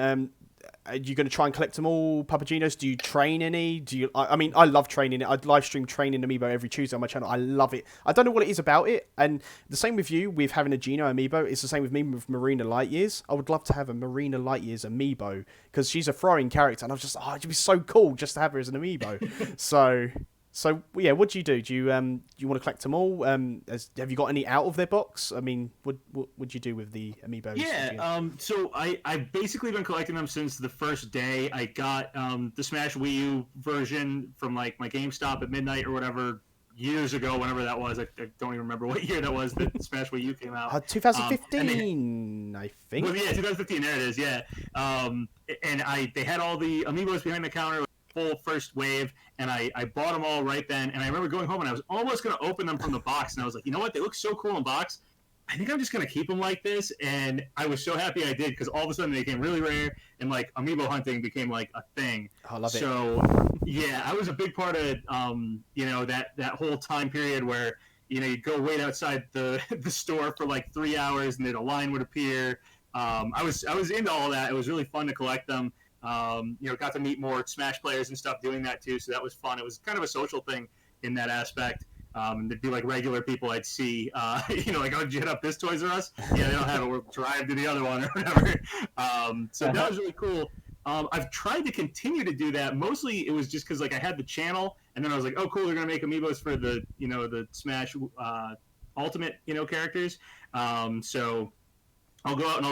A: are you going to try and collect them all, PapaGenos? Do you train any? I mean, I love training it. I live stream training amiibo every Tuesday on my channel. I love it. I don't know what it is about it. And the same with you, with having a Geno amiibo. It's the same with me with Marina Lightyears. I would love to have a Marina Lightyears amiibo because she's a throwing character. And I was just, it'd be so cool just to have her as an amiibo. So yeah, what do you do? Do you want to collect them all? Have you got any out of their box? I mean, what would you do with the amiibos?
F: Yeah, so I've basically been collecting them since the first day. I got the Smash Wii U version from like my GameStop at midnight or whatever years ago, whenever that was. I don't even remember what year that was that Smash Wii U came out.
A: 2015, I think.
F: Well, yeah, 2015. There it is. Yeah, and they had all the amiibos behind the counter. Full first wave, and I bought them all right then, and I remember going home and I was almost going to open them from the box, and I was like, you know what, they look so cool in box, I think I'm just going to keep them like this. And I was so happy I did, because all of a sudden they became really rare, and like amiibo hunting became like a thing.
A: I love it.
F: So yeah, I was a big part of that whole time period where you'd go wait outside the store for like 3 hours, and then a line would appear. I was into all that. It was really fun to collect them. Got to meet more Smash players and stuff doing that too, so that was fun. It was kind of a social thing in that aspect. There'd be like regular people I'd see, like, oh, did you hit up this Toys R Us? Yeah, they don't have it. We'll drive to the other one or whatever. So that was really cool. I've tried to continue to do that. Mostly it was just because like I had the channel, and then I was like, oh, cool, they're gonna make amiibos for the the Smash Ultimate characters. So I'll go out and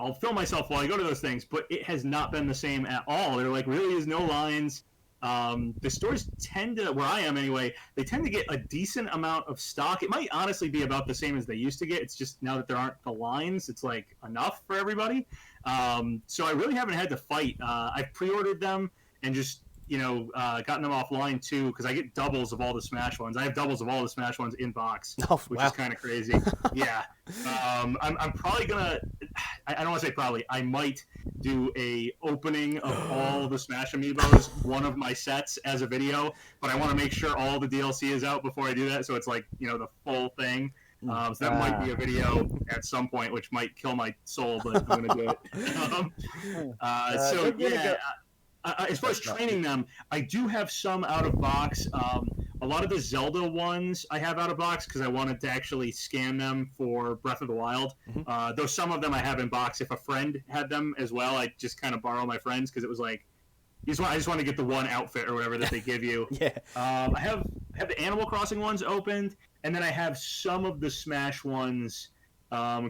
F: I'll film myself while I go to those things, but it has not been the same at all. There like really is no lines. The stores tend to, where I am anyway, they tend to get a decent amount of stock. It might honestly be about the same as they used to get. It's just now that there aren't the lines, it's like enough for everybody. So I really haven't had to fight. I've pre-ordered them and just gotten them offline too, because I get doubles of all the Smash ones. I have doubles of all the Smash ones in box,
A: Oh,
F: which
A: wow.
F: is kind of crazy. Yeah. I'm probably gonna. I don't want to say probably. I might do a opening of all the Smash amiibos, one of my sets as a video, but I want to make sure all the DLC is out before I do that, so it's like the full thing. So that might be a video at some point, which might kill my soul, but I'm gonna do it. As far as training them, I do have some out of box. A lot of the Zelda ones I have out of box because I wanted to actually scan them for Breath of the Wild. Though some of them I have in box. If a friend had them as well, I just kind of borrow my friends because it was like, I just want to get the one outfit or whatever that they give you.
A: Yeah.
F: I have the Animal Crossing ones opened, and then I have some of the Smash ones.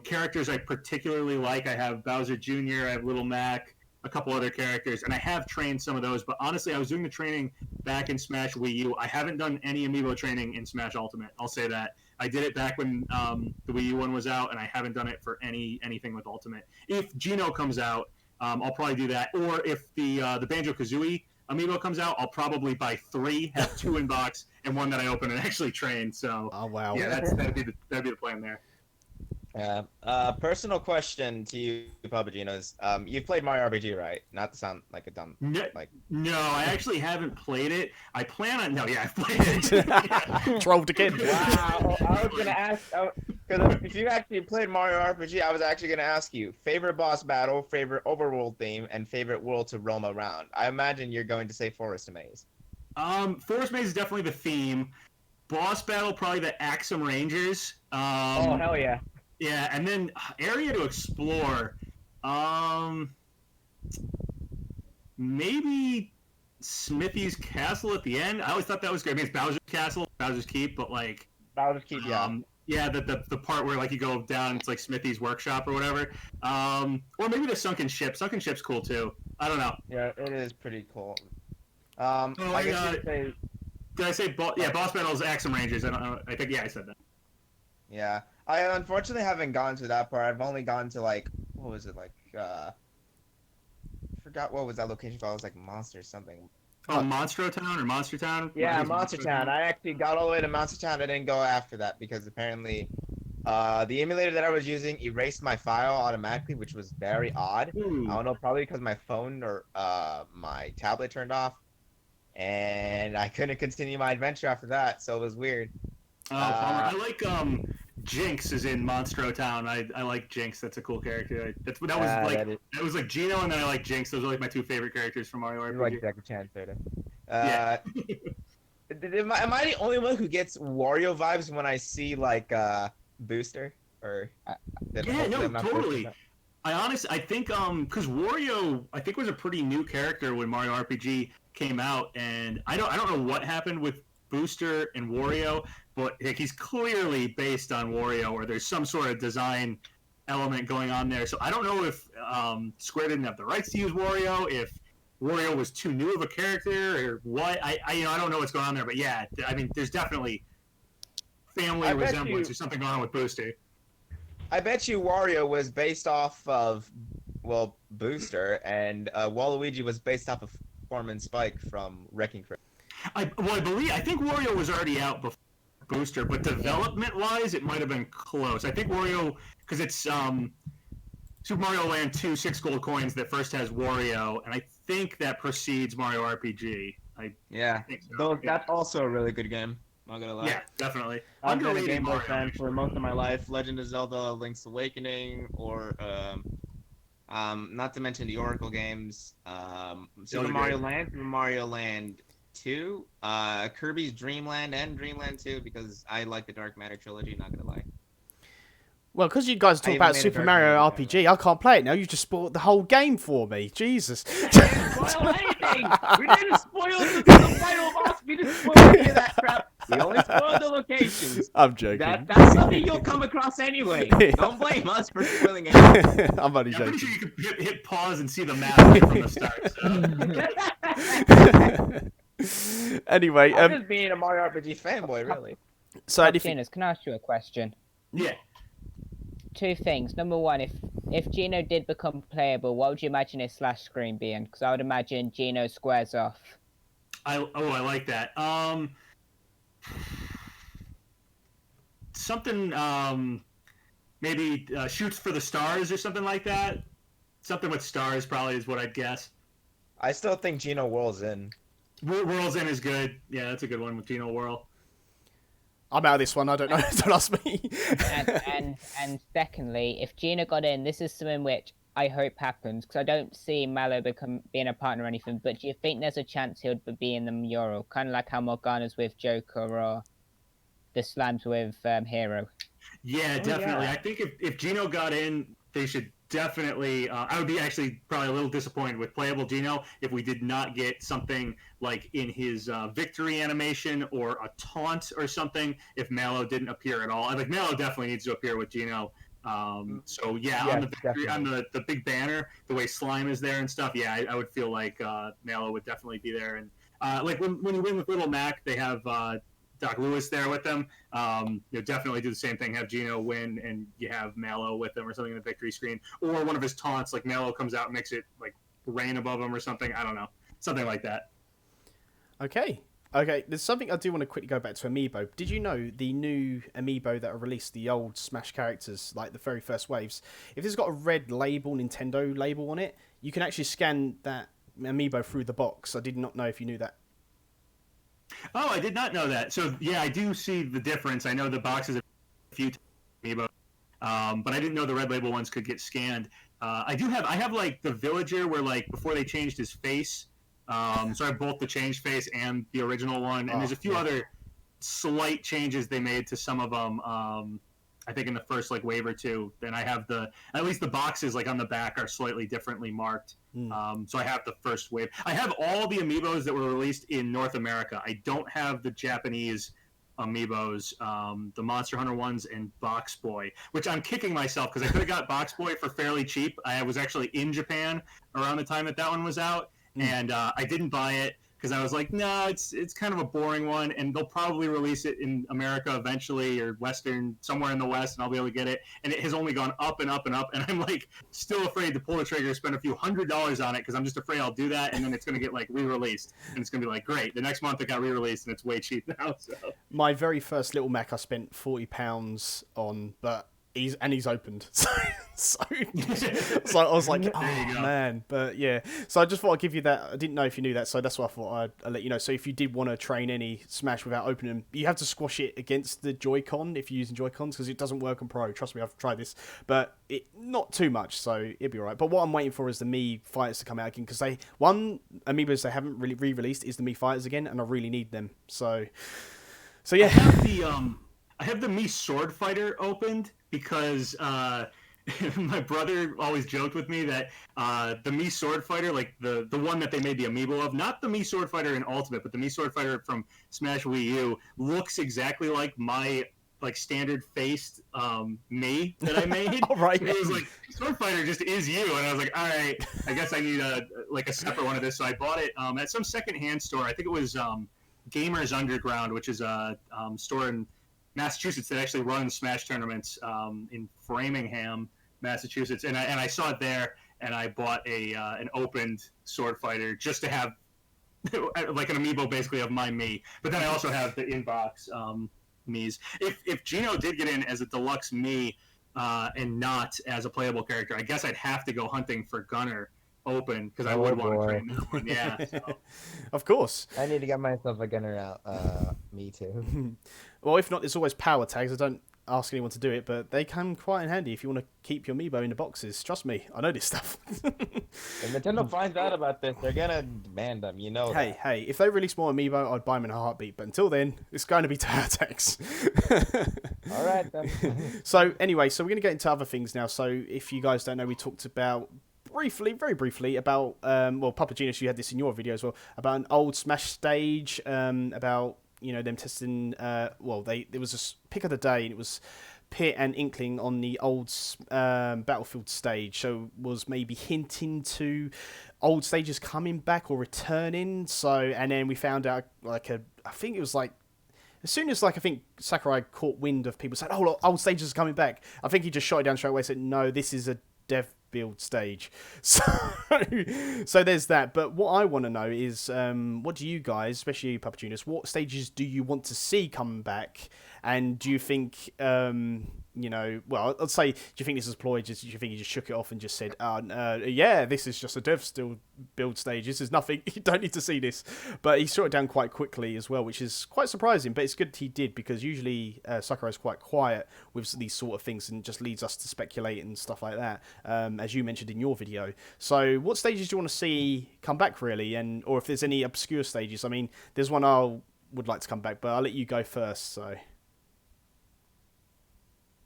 F: Characters I particularly like. I have Bowser Jr., I have Little Mac, a couple other characters, and I have trained some of those, but honestly, I was doing the training back in Smash Wii U. I haven't done any amiibo training in Smash Ultimate. I'll say that. I did it back when the Wii U one was out, and I haven't done it for anything with Ultimate. If Geno comes out, I'll probably do that. Or if the Banjo-Kazooie amiibo comes out, I'll probably buy 3, have 2 in box, and 1 that I open and actually train. So,
A: Oh, wow.
F: yeah, that'd be the plan there.
E: Personal question to you, PapaGenos. You've played Mario RPG, right? Not to sound like a dumb
F: No, I actually haven't played it. I plan on. No, yeah, I've played it.
A: Trolled again.
E: Wow, I was gonna ask because if you actually played Mario RPG, I was actually gonna ask you favorite boss battle, favorite overworld theme, and favorite world to roam around. I imagine you're going to say Forest Maze.
F: Forest Maze is definitely the theme. Boss battle, probably the Axum Rangers.
E: Oh hell yeah!
F: Yeah, and then area to explore. Maybe Smithy's Castle at the end. I always thought that was great. I mean, it's Bowser's Castle, Bowser's Keep, but like
E: Bowser's Keep, yeah.
F: Yeah, the part where like you go down, it's like Smithy's workshop or whatever. Or maybe the Sunken Ship. Sunken Ship's cool too. I don't know.
E: Yeah, it is pretty cool.
F: I guess you'd say. Did I say boss battles Axum Rangers? I don't know. I think I said that.
E: Yeah. I unfortunately haven't gone to that part. I've only gone to like what was it like forgot what was that location called. It was like Monster something.
F: Oh, Monstro Town or Monster Town?
E: Yeah, Monster Town. I actually got all the way to Monster Town. I didn't go after that because apparently the emulator that I was using erased my file automatically, which was very odd.
F: Ooh.
E: I don't know, probably because my phone or my tablet turned off, and I couldn't continue my adventure after that. So it was weird.
F: I like Jinx is in Monstro Town. I like Jinx. That's a cool character. That was like Geno, and then I like Jinx. Those are like my 2 favorite characters from Mario RPG.
E: Like Jackie Chan soda.
F: Yeah.
E: Am I the only one who gets Wario vibes when I see like Booster or?
F: Yeah, no, totally. I think because Wario I think was a pretty new character when Mario RPG came out, and I don't know what happened with Booster and Wario, but like, he's clearly based on Wario, or there's some sort of design element going on there. So I don't know if Square didn't have the rights to use Wario, if Wario was too new of a character, or what. I don't know what's going on there, but yeah, I mean, there's definitely family resemblance or something going on with Booster.
E: I bet you Wario was based off of Booster, and Waluigi was based off of Foreman Spike from Wrecking Crew.
F: I think Wario was already out before Booster, but development-wise, it might have been close. I think Wario, because it's Super Mario Land 2 6 gold coins that first has Wario, and I think that precedes Mario RPG. I think so.
E: That's also a really good game. Not gonna lie.
F: Yeah, definitely.
E: I've been a Game Boy fan for most of my life. Legend of Zelda: Link's Awakening, or not to mention the Oracle games, Super Mario Land, Super Mario Land 2, Kirby's Dream Land and Dreamland 2, because I like the Dark Matter trilogy, not gonna lie.
A: Well, because you guys talk about Super Mario RPG, I can't play it now. You just spoiled the whole game for me. Jesus.
E: We didn't spoil anything! We didn't spoil the final boss! We didn't spoil any of that crap! We only spoiled the locations.
A: I'm joking.
E: That's something you'll come across anyway. Don't blame us for spoiling it.
A: I'm only joking.
F: I'm pretty sure you could hit pause and see the map right from the
A: start. Anyway,
E: I'm just being a Mario RPG fanboy, really.
D: So, Geno, can I ask you a question?
F: Yeah.
D: 2 things. Number 1, if Geno did become playable, what would you imagine his slash screen being? Because I would imagine Geno squares off.
F: I like that. Something maybe shoots for the stars or something like that. Something with stars probably is what I'd guess.
E: I still think Geno whirls in.
F: Whirls in is good. Yeah, that's a good one with Geno Whirl.
A: I'm out of this one. I don't know. Don't ask me.
D: and secondly, if Gina got in, this is something which I hope happens, because I don't see Mallow being a partner or anything, but do you think there's a chance he'll be in the mural? Kind of like how Morgana's with Joker or the slams with Hero.
F: Yeah, definitely. Yeah. I think if Geno got in, they should definitely... I would be actually probably a little disappointed with playable Geno if we did not get something like in his victory animation or a taunt or something if Mallow didn't appear at all. I think Mallow definitely needs to appear with Geno. So yeah, on the victory, on the big banner, the way Slime is there and stuff, yeah, I would feel like Mallow would definitely be there. And like when you win with Little Mac, they have Doc Lewis there with them. Definitely do the same thing. Have Geno win, and you have Mallow with them or something in the victory screen, or one of his taunts, like Mallow comes out and makes it like rain above him or something. I don't know, something like that.
A: Okay, there's something I do want to quickly go back to Amiibo. Did you know the new Amiibo that are released, the old Smash characters, like the very first waves, if it's got a red label, Nintendo label on it, you can actually scan that Amiibo through the box. I did not know if you knew that.
F: Oh, I did not know that. So yeah, I do see the difference. I know the boxes are a few Amiibo, but I didn't know the red label ones could get scanned. I have like the Villager where like before they changed his face. So I have both the changed face and the original one, and there's a few other slight changes they made to some of them. I think in the first like wave or two. Then I have at least the boxes like on the back are slightly differently marked. So I have the first wave. I have all the Amiibos that were released in North America. I don't have the Japanese Amiibos, the Monster Hunter ones and Box Boy, which I'm kicking myself because I could have got Box Boy for fairly cheap. I was actually in Japan around the time that one was out. And I didn't buy it because I was like, no, it's kind of a boring one, and they'll probably release it in America eventually or Western, somewhere in the West, and I'll be able to get it. And it has only gone up and up and up, and I'm like still afraid to pull the trigger, spend a few $100s on it because I'm just afraid I'll do that, and then it's going to get like re-released, and it's going to be like, great, the next month it got re-released, and it's way cheap now. So
A: my very first Little Mac I spent £40 on, but he's opened, so I was like, oh man, but yeah. So I just thought I'd give you that. I didn't know if you knew that, so that's why I thought I'd let you know. So if you did want to train any Smash without opening them, you have to squash it against the Joy-Con if you're using Joy-Cons because it doesn't work on Pro. Trust me, I've tried this, but not too much, so it'd be alright. But what I'm waiting for is the Mii Fighters to come out again because Amiibos they haven't really re-released is the Mii Fighters again, and I really need them. So yeah.
F: I have the Mii Sword Fighter opened because my brother always joked with me that the Mii Sword Fighter, like the one that they made the amiibo of, not the Mii Sword Fighter in Ultimate, but the Mii Sword Fighter from Smash Wii U, looks exactly like my like standard faced Mii that I made.
A: All right.
F: It was like Sword Fighter just is you, and I was like, all right, I guess I need a separate one of this. So I bought it at some secondhand store. I think it was Gamers Underground, which is a store in Massachusetts that actually runs Smash tournaments in Framingham, Massachusetts, and I saw it there, and I bought an opened Sword Fighter just to have like an amiibo basically of my Mii. But then I also have the in-box Miis. If Geno did get in as a deluxe Mii and not as a playable character, I guess I'd have to go hunting for Gunner open because I would want to train that one. Yeah, so.
A: Of course.
E: I need to get myself a Gunner out. Me too.
A: Well, if not, there's always power tags. I don't ask anyone to do it, but they come quite in handy if you want to keep your Amiibo in the boxes. Trust me, I know this stuff.
E: If Nintendo finds out about this, they're gonna ban them. You know.
A: Hey, if they release more Amiibo, I'd buy them in a heartbeat. But until then, it's going to be power tags.
E: All right then.
A: So anyway, we're going to get into other things now. So if you guys don't know, we talked about very briefly about PapaGenos, you had this in your video as well, about an old Smash stage, about them testing there was a pick of the day, and it was Pit and Inkling on the old Battlefield stage, so was maybe hinting to old stages coming back or returning. So, and then we found out I think it was like as soon as I think Sakurai caught wind of people saying, oh look, old stages are coming back, I think he just shot it down straight away and said, no, this is a build stage. So there's that. But what I want to know is, what do you guys, especially you, PapaGenos, what stages do you want to see come back? And do you think, well, I'd say, do you think this is a ploy? Do you think he just shook it off and just said, yeah, this is just a dev still build stage. This is nothing. You don't need to see this. But he shut it down quite quickly as well, which is quite surprising. But it's good he did, because usually Sakurai is quite quiet with these sort of things and just leads us to speculate and stuff like that, as you mentioned in your video. So what stages do you want to see come back, really? Or if there's any obscure stages? I mean, there's one I would like to come back, but I'll let you go first, so...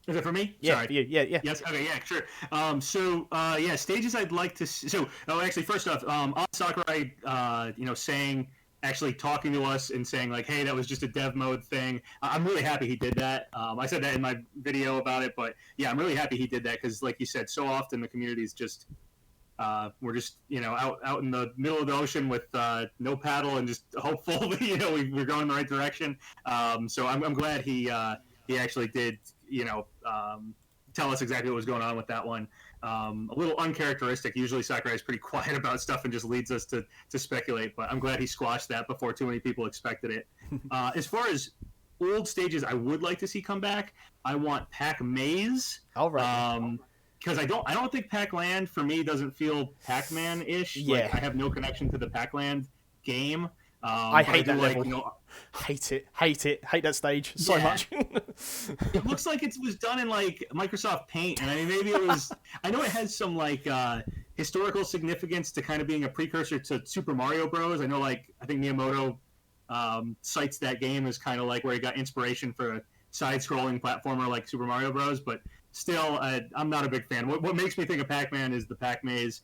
F: Is it for me?
A: Yeah,
F: Sorry.
A: for you. Yeah.
F: Yes. Okay. Yeah. Sure. Stages I'd like to see. So, actually, first off, on Sakurai, actually talking to us and saying like, "Hey, that was just a dev mode thing." I'm really happy he did that. I said that in my video about it, but yeah, I'm really happy he did that because, like you said, so often the community is just we're just out in the middle of the ocean with no paddle and just hopeful that we're going in the right direction. So I'm glad he actually did. Tell us exactly what was going on with that one. A little uncharacteristic. Usually Sakurai is pretty quiet about stuff and just leads us to speculate, but I'm glad he squashed that before too many people expected it. As far as old stages I would like to see come back, I want Pac Maze.
A: All right.
F: Because I don't think Pac-Land for me doesn't feel Pac-Man-ish.
A: Yeah.
F: Like, I have no connection to the Pac-Land game.
A: I hate that level. Hate that stage so much.
F: It looks like it was done in like Microsoft Paint, and I mean maybe it was. I know it has some like historical significance to kind of being a precursor to Super Mario Bros. I know I think Miyamoto cites that game as kind of like where he got inspiration for a side-scrolling platformer like Super Mario Bros. But still, I'm not a big fan. What makes me think of Pac-Man is the Pac Maze.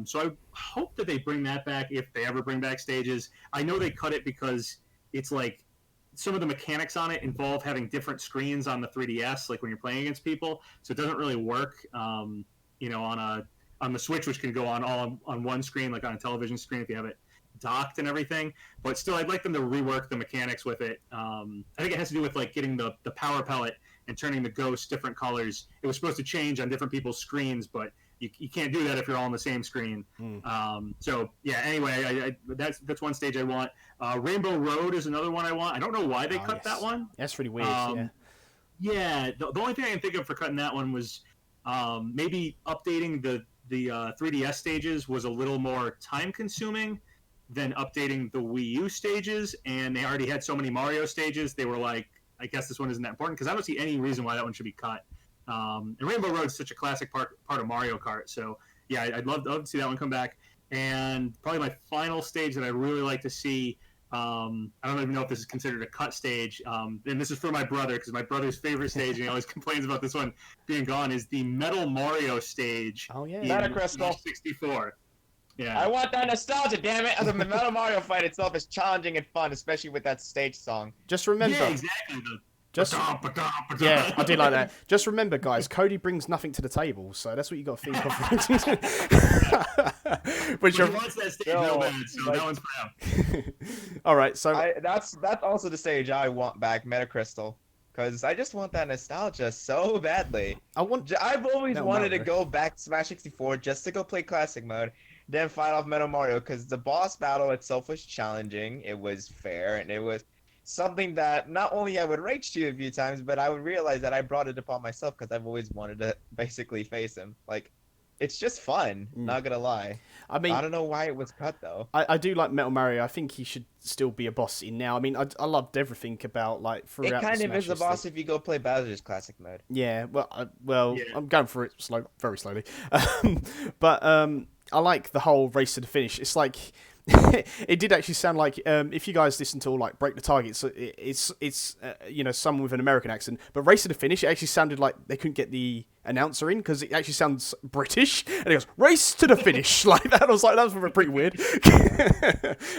F: So I hope that they bring that back if they ever bring back stages. I know they cut it because it's like some of the mechanics on it involve having different screens on the 3DS, like when you're playing against people. So it doesn't really work, on the Switch, which can go on all on one screen, like on a television screen if you have it docked and everything. But still, I'd like them to rework the mechanics with it. I think it has to do with like getting the power pellet and turning the ghosts different colors. It was supposed to change on different people's screens, but you can't do that if you're all on the same screen. So yeah. Anyway, that's one stage I want. Rainbow Road is another one I want. I don't know why they cut that one.
A: That's really weird.
F: Yeah. The only thing I can think of for cutting that one was maybe updating the 3DS stages was a little more time consuming than updating the Wii U stages, and they already had so many Mario stages. They were like, I guess this one isn't that important because I don't see any reason why that one should be cut. And Rainbow Road is such a classic part of Mario Kart. So yeah, I'd love to see that one come back. And probably my final stage that I really like to see, I don't even know if this is considered a cut stage. And this is for my brother because my brother's favorite stage, and he always complains about this one being gone, is the Metal Mario stage.
A: Oh yeah,
E: Metacrystal
F: 64. Yeah,
E: I want that nostalgia, damn it! The Metal Mario fight itself is challenging and fun, especially with that stage song.
A: Just remember.
F: Yeah, exactly.
A: Yeah, I did like that. Just remember, guys, Cody brings nothing to the table, so that's what you got to think of. Which
F: he wants that stage no bad, so that one's proud.
A: All right, so
E: that's also the stage I want back, Metacrystal, because I just want that nostalgia so badly. I've always wanted to go back to Smash 64 just to go play classic mode, then fight off Metal Mario, because the boss battle itself was challenging, it was fair, and it was something that not only I would rage to a few times, but I would realize that I brought it upon myself because I've always wanted to basically face him. Like, it's just fun, not gonna lie.
A: I mean,
E: I don't know why it was cut though.
A: I do like Metal Mario. I think he should still be a boss in now. I mean, I loved everything about like throughout.
E: It kind
A: the
E: of is
A: Smash
E: a boss if you go play Bowser's classic mode.
A: Yeah, I'm going for it very slowly. But I like the whole race to the finish. It's like. It did actually sound like if you guys listen to all like Break the Target, it's someone with an American accent, but Race to the Finish, it actually sounded like they couldn't get the announcer in because it actually sounds British, and it goes Race to the Finish like that. I was like, that was pretty weird.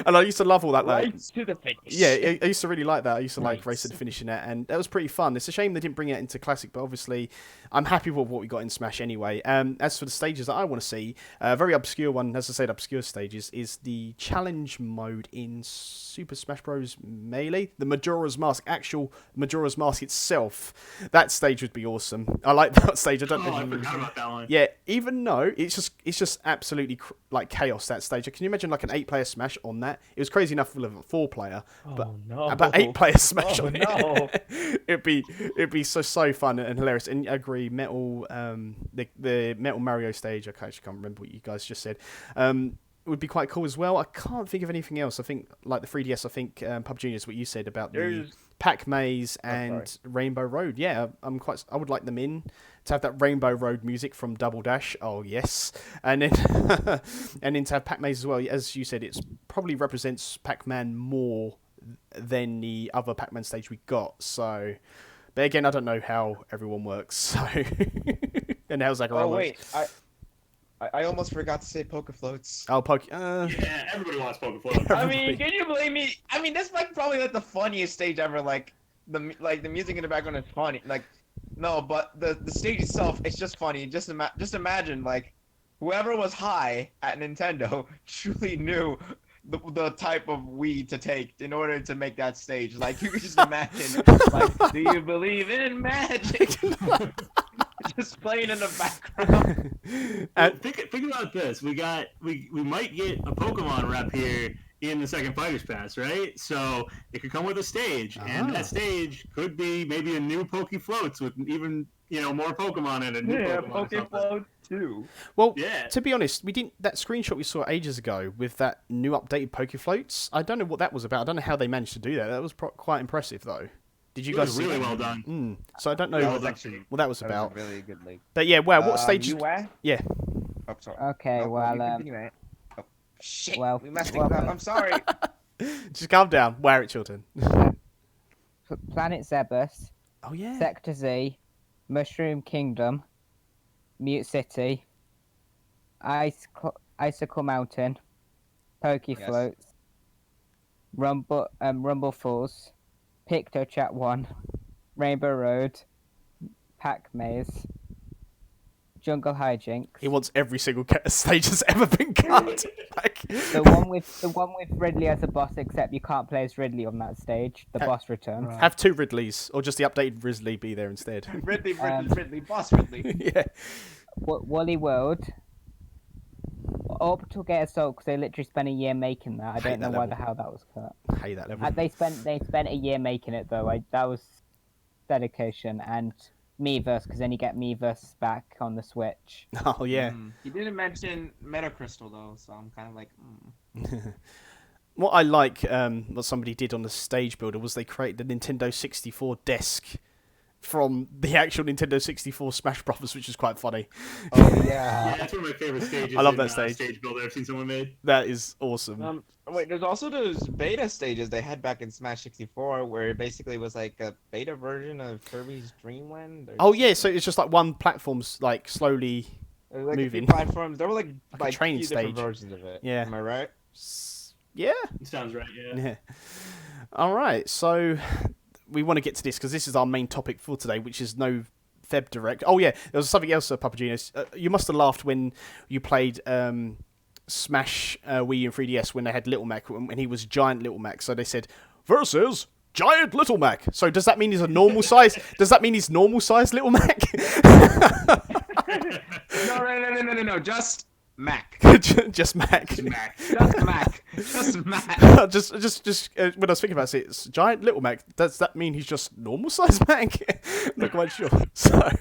A: And I used to love all that. Like,
E: Race to the Finish.
A: Yeah, I used to really like that. I used to like Race to the Finish in that, and that was pretty fun. It's a shame they didn't bring it into Classic, but obviously I'm happy with what we got in Smash anyway. As for the stages that I want to see, a very obscure one, as I said, obscure stages, is the challenge mode in Super Smash Bros. Melee, the Majora's Mask, actual Majora's Mask itself. That stage would be awesome. I like that stage stage. I don't know.
F: I
A: if you-
F: forgot about that one.
A: Yeah, even though it's just absolutely like chaos that stage. Can you imagine like an 8-player Smash on that? It was crazy enough with a 4-player, but
E: no.
A: about 8-player Smash
E: Oh,
A: on
E: no.
A: it. it'd be so fun and hilarious. And I agree, Metal the Metal Mario stage. I actually can't remember what you guys just said. Would be quite cool as well. I can't think of anything else. I think like the 3DS. I think PapaGenos, what you said about the Pac Maze and Rainbow Road. Yeah, I would like them in to have that Rainbow Road music from Double Dash. Oh yes, and then and then to have Pac Maze as well. As you said, it's probably represents Pac-Man more than the other Pac-Man stage we got. So, but again, I don't know how everyone works. So, and how Zachariah
E: Oh
A: works.
E: wait, I almost forgot to say Poke Floats.
A: Oh,
F: Yeah, everybody wants Pokeflow.
E: I mean, can you blame me? I mean, that's like probably like the funniest stage ever. Like the music in the background is funny. Like, no, but the stage itself, it's just funny. Just imagine like whoever was high at Nintendo truly knew the type of weed to take in order to make that stage. Like you could just imagine. Like, do you believe in magic? Just playing in the background.
F: Think about this. We might get a Pokemon rep here in the second Fighters Pass, right? So it could come with a stage, and that stage could be maybe a new Pokefloats with even more Pokemon in it.
E: Yeah, Pokefloat 2.
A: Well,
F: Yeah.
A: to be honest, we didn't. That screenshot we saw ages ago with that new updated Pokefloats. I don't know what that was about. I don't know how they managed to do that. That was quite impressive, though. Did you
F: It
A: guys
F: was
A: see
F: really
A: that?
F: well done.
A: So I don't know
E: That
A: what
E: was actually
A: that was
E: that
A: about.
E: was a really good league.
A: But yeah, wow, what stage?
E: You were?
A: Yeah.
E: Oh, sorry.
D: Okay,
E: No,
D: well,
E: you continue, mate. Oh, shit.
D: well,
E: we messed things up. I'm sorry.
A: Just calm down. Wear it, children.
D: Planet Zebus,
A: Oh yeah.
D: Sector Z, Mushroom Kingdom, Mute City, Icicle Mountain, Pokefloats, Rumble Falls, Picto Chat 1, Rainbow Road, Pac Maze, Jungle Hijinks.
A: He wants every single stage that's ever been cut. Like...
D: The one with Ridley as a boss, except you can't play as Ridley on that stage. The boss returns.
A: Have 2 Ridleys, or just the updated Ridley be there instead.
E: Ridley, boss Ridley.
A: Yeah.
D: Wally World. Orbital Gate Assault, because they literally spent a year making that. I
A: Hate
D: don't know
A: that
D: why the
A: level.
D: hell that was cut.
A: Hate that level.
D: They spent a year making it though. That was dedication. And Miiverse, because then you get Miiverse back on the Switch.
A: Oh yeah.
E: He didn't mention Metacrystal though, so I'm kind of like.
A: What I like, what somebody did on the stage builder was they created the Nintendo 64 desk from the actual Nintendo 64 Smash Brothers, which is quite funny.
E: Oh
F: Yeah,
E: yeah.
F: that's one of my favorite stages.
A: I love
F: in,
A: that stage.
F: Stage builder I've seen someone made.
A: That is awesome.
E: Wait, there's also those beta stages they had back in Smash 64, where it basically was like a beta version of Kirby's Dream Land.
A: Oh yeah, so it's just like one platform's like slowly.
E: It was like
A: moving.
E: a few platforms. There were like
A: a training
E: few different
A: stage.
E: versions of it.
A: Yeah.
E: Am I right?
A: Yeah.
F: Sounds right. Yeah.
A: Yeah. All right, so we want to get to this because this is our main topic for today, which is no Feb Direct. Oh yeah, there was something else, PapaGenos. You must have laughed when you played Smash Wii U and 3DS when they had Little Mac, when he was giant Little Mac. So they said versus giant Little Mac. So does that mean he's a normal size? Does that mean he's normal size Little Mac?
E: No. Just Mac.
A: Just Mac.
F: Smack.
E: Just Mac. Just Mac.
A: just when I was thinking about it, it's giant Little Mac. Does that mean he's just normal size Mac? Not quite sure. So,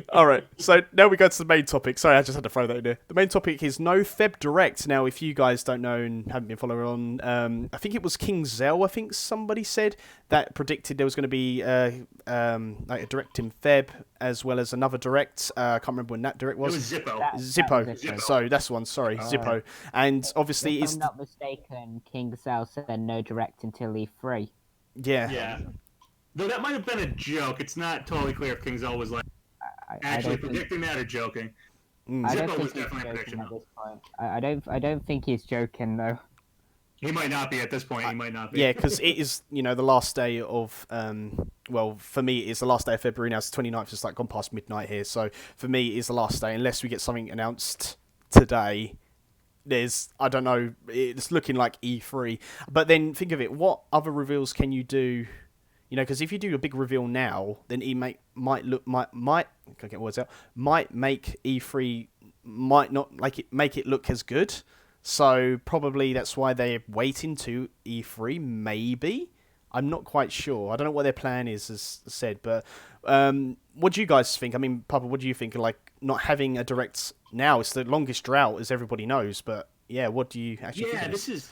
A: all right. So now we go to the main topic. Sorry, I just had to throw that in there. The main topic is no Feb Direct. Now, if you guys don't know and haven't been following on, I think it was King Zell. I think somebody said that predicted there was going to be like a Direct in Feb as well as another Direct. I can't remember when that Direct
F: It
A: was.
F: was Zippo.
A: Zippo.
F: Zippo.
A: So that's one. Sorry, Zippo. And obviously,
D: If
A: it's
D: I'm not mistaken, King Cell said no direct until E3.
A: yeah.
F: Yeah. Though that might have been a joke. It's not totally clear if King Zell was like
D: I
F: actually
D: don't think,
F: predicting that or joking.
D: I don't
F: Zippo
D: think
F: was
D: he's
F: definitely a
D: joking
F: prediction.
D: at this point. I don't think he's joking though.
F: He might not be at this point. He might not be.
A: Yeah, because it is, the last day of, well, for me, it's the last day of February now. It's the 29th. It's like gone past midnight here. So for me, it's the last day. Unless we get something announced today, I don't know, it's looking like E3. But then think of it, what other reveals can you do, You know, because if you do a big reveal now, then it might can't get words out, might make E3 might not make it look as good. So probably that's why they're waiting to E3. Maybe, I'm not quite sure. I don't know what their plan is, as said. But what do you guys think? I mean, Papa, what do you think? Like not having a direct now, it's the longest drought, as everybody knows. But yeah, what do you actually think?
F: Yeah,
A: of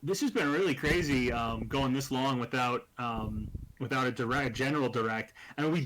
F: this has been really crazy going this long without a general direct. I mean, we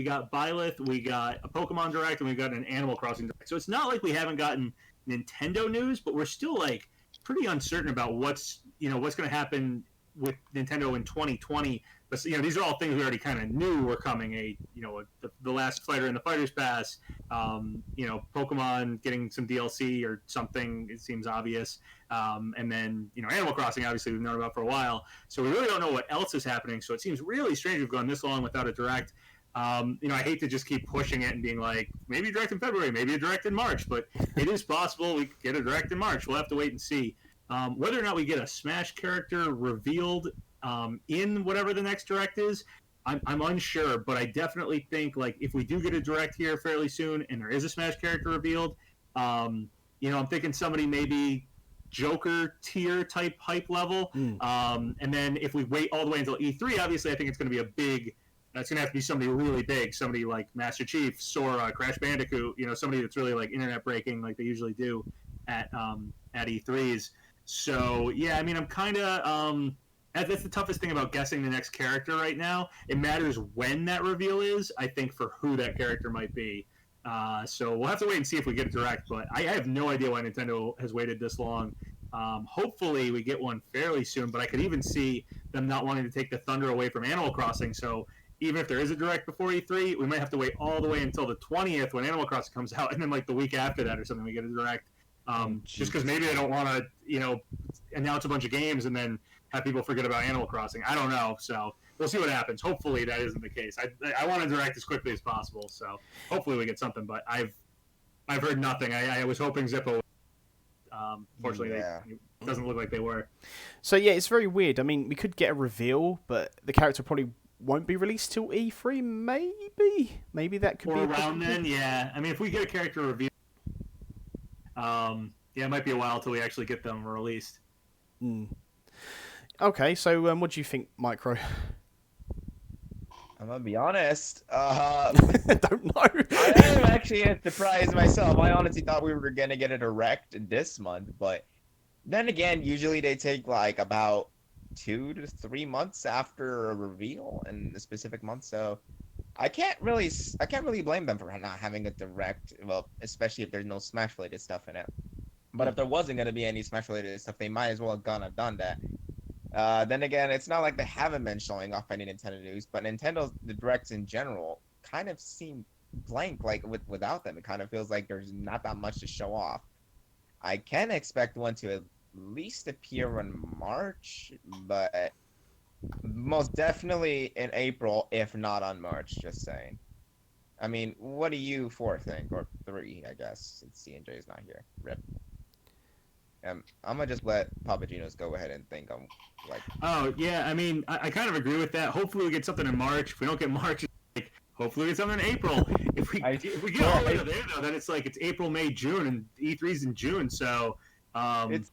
F: got Byleth, we got a Pokemon direct, and we got an Animal Crossing direct. So it's not like we haven't gotten Nintendo news, but we're still like pretty uncertain about what's going to happen with Nintendo in 2020. But these are all things we already kind of knew were coming. The last fighter in the Fighters Pass, Pokemon getting some DLC or something. It seems obvious. And then Animal Crossing, obviously we've known about for a while. So we really don't know what else is happening. So it seems really strange we've gone this long without a direct. I hate to just keep pushing it and being like, maybe a direct in February, maybe a direct in March, but it is possible we could get a direct in March. We'll have to wait and see. Whether or not we get a Smash character revealed in whatever the next direct is, I'm unsure, but I definitely think like if we do get a direct here fairly soon and there is a Smash character revealed, I'm thinking somebody maybe Joker tier type hype level. And then if we wait all the way until E3, obviously I think it's going to be it's going to have to be somebody really big, somebody like Master Chief, Sora, Crash Bandicoot, somebody that's really like internet breaking like they usually do at E3s. So yeah, I mean, I'm kind of that's the toughest thing about guessing the next character right now. It matters when that reveal is, I think, for who that character might be. So we'll have to wait and see if we get a direct, but I have no idea why Nintendo has waited this long. Hopefully we get one fairly soon, but I could even see them not wanting to take the thunder away from Animal Crossing. So even if there is a direct before E3, we might have to wait all the way until the 20th when Animal Crossing comes out, and then like the week after that or something, we get a direct. Just because maybe they don't want to, announce a bunch of games and then have people forget about Animal Crossing. I don't know. So we'll see what happens. Hopefully that isn't the case. I want to direct as quickly as possible. So hopefully we get something. But I've heard nothing. I was hoping Zippo. Fortunately, it doesn't look like they were.
A: So yeah, it's very weird. I mean, we could get a reveal, but the character probably won't be released till E3. Maybe that could be
F: around then. Yeah. I mean, if we get a character reveal. It might be a while till we actually get them released.
A: Okay, so what do you think, Micro?
E: I'm gonna be honest.
A: Don't know.
E: I am actually surprised myself. I honestly thought we were gonna get a direct this month, but then again, usually they take like about 2 to 3 months after a reveal in a specific month. So I can't really blame them for not having a direct. Well, especially if there's no Smash related stuff in it. But if there wasn't gonna be any Smash related stuff, they might as well have done that. Then again, it's not like they haven't been showing off any Nintendo news, but the directs in general kind of seem blank. Like without them, it kind of feels like there's not that much to show off. I can expect one to at least appear in March, but most definitely in April, if not on March. Just saying. I mean, what do you 4 think, or 3, I guess, since C&J is not here. Rip. I'm gonna just let PapaGenos go ahead and think.
F: Oh yeah, I mean, I kind of agree with that. Hopefully we get something in March. If we don't get March, hopefully we get something in April. If we get all the way to there though, then it's April, May, June, and E3's in June. So it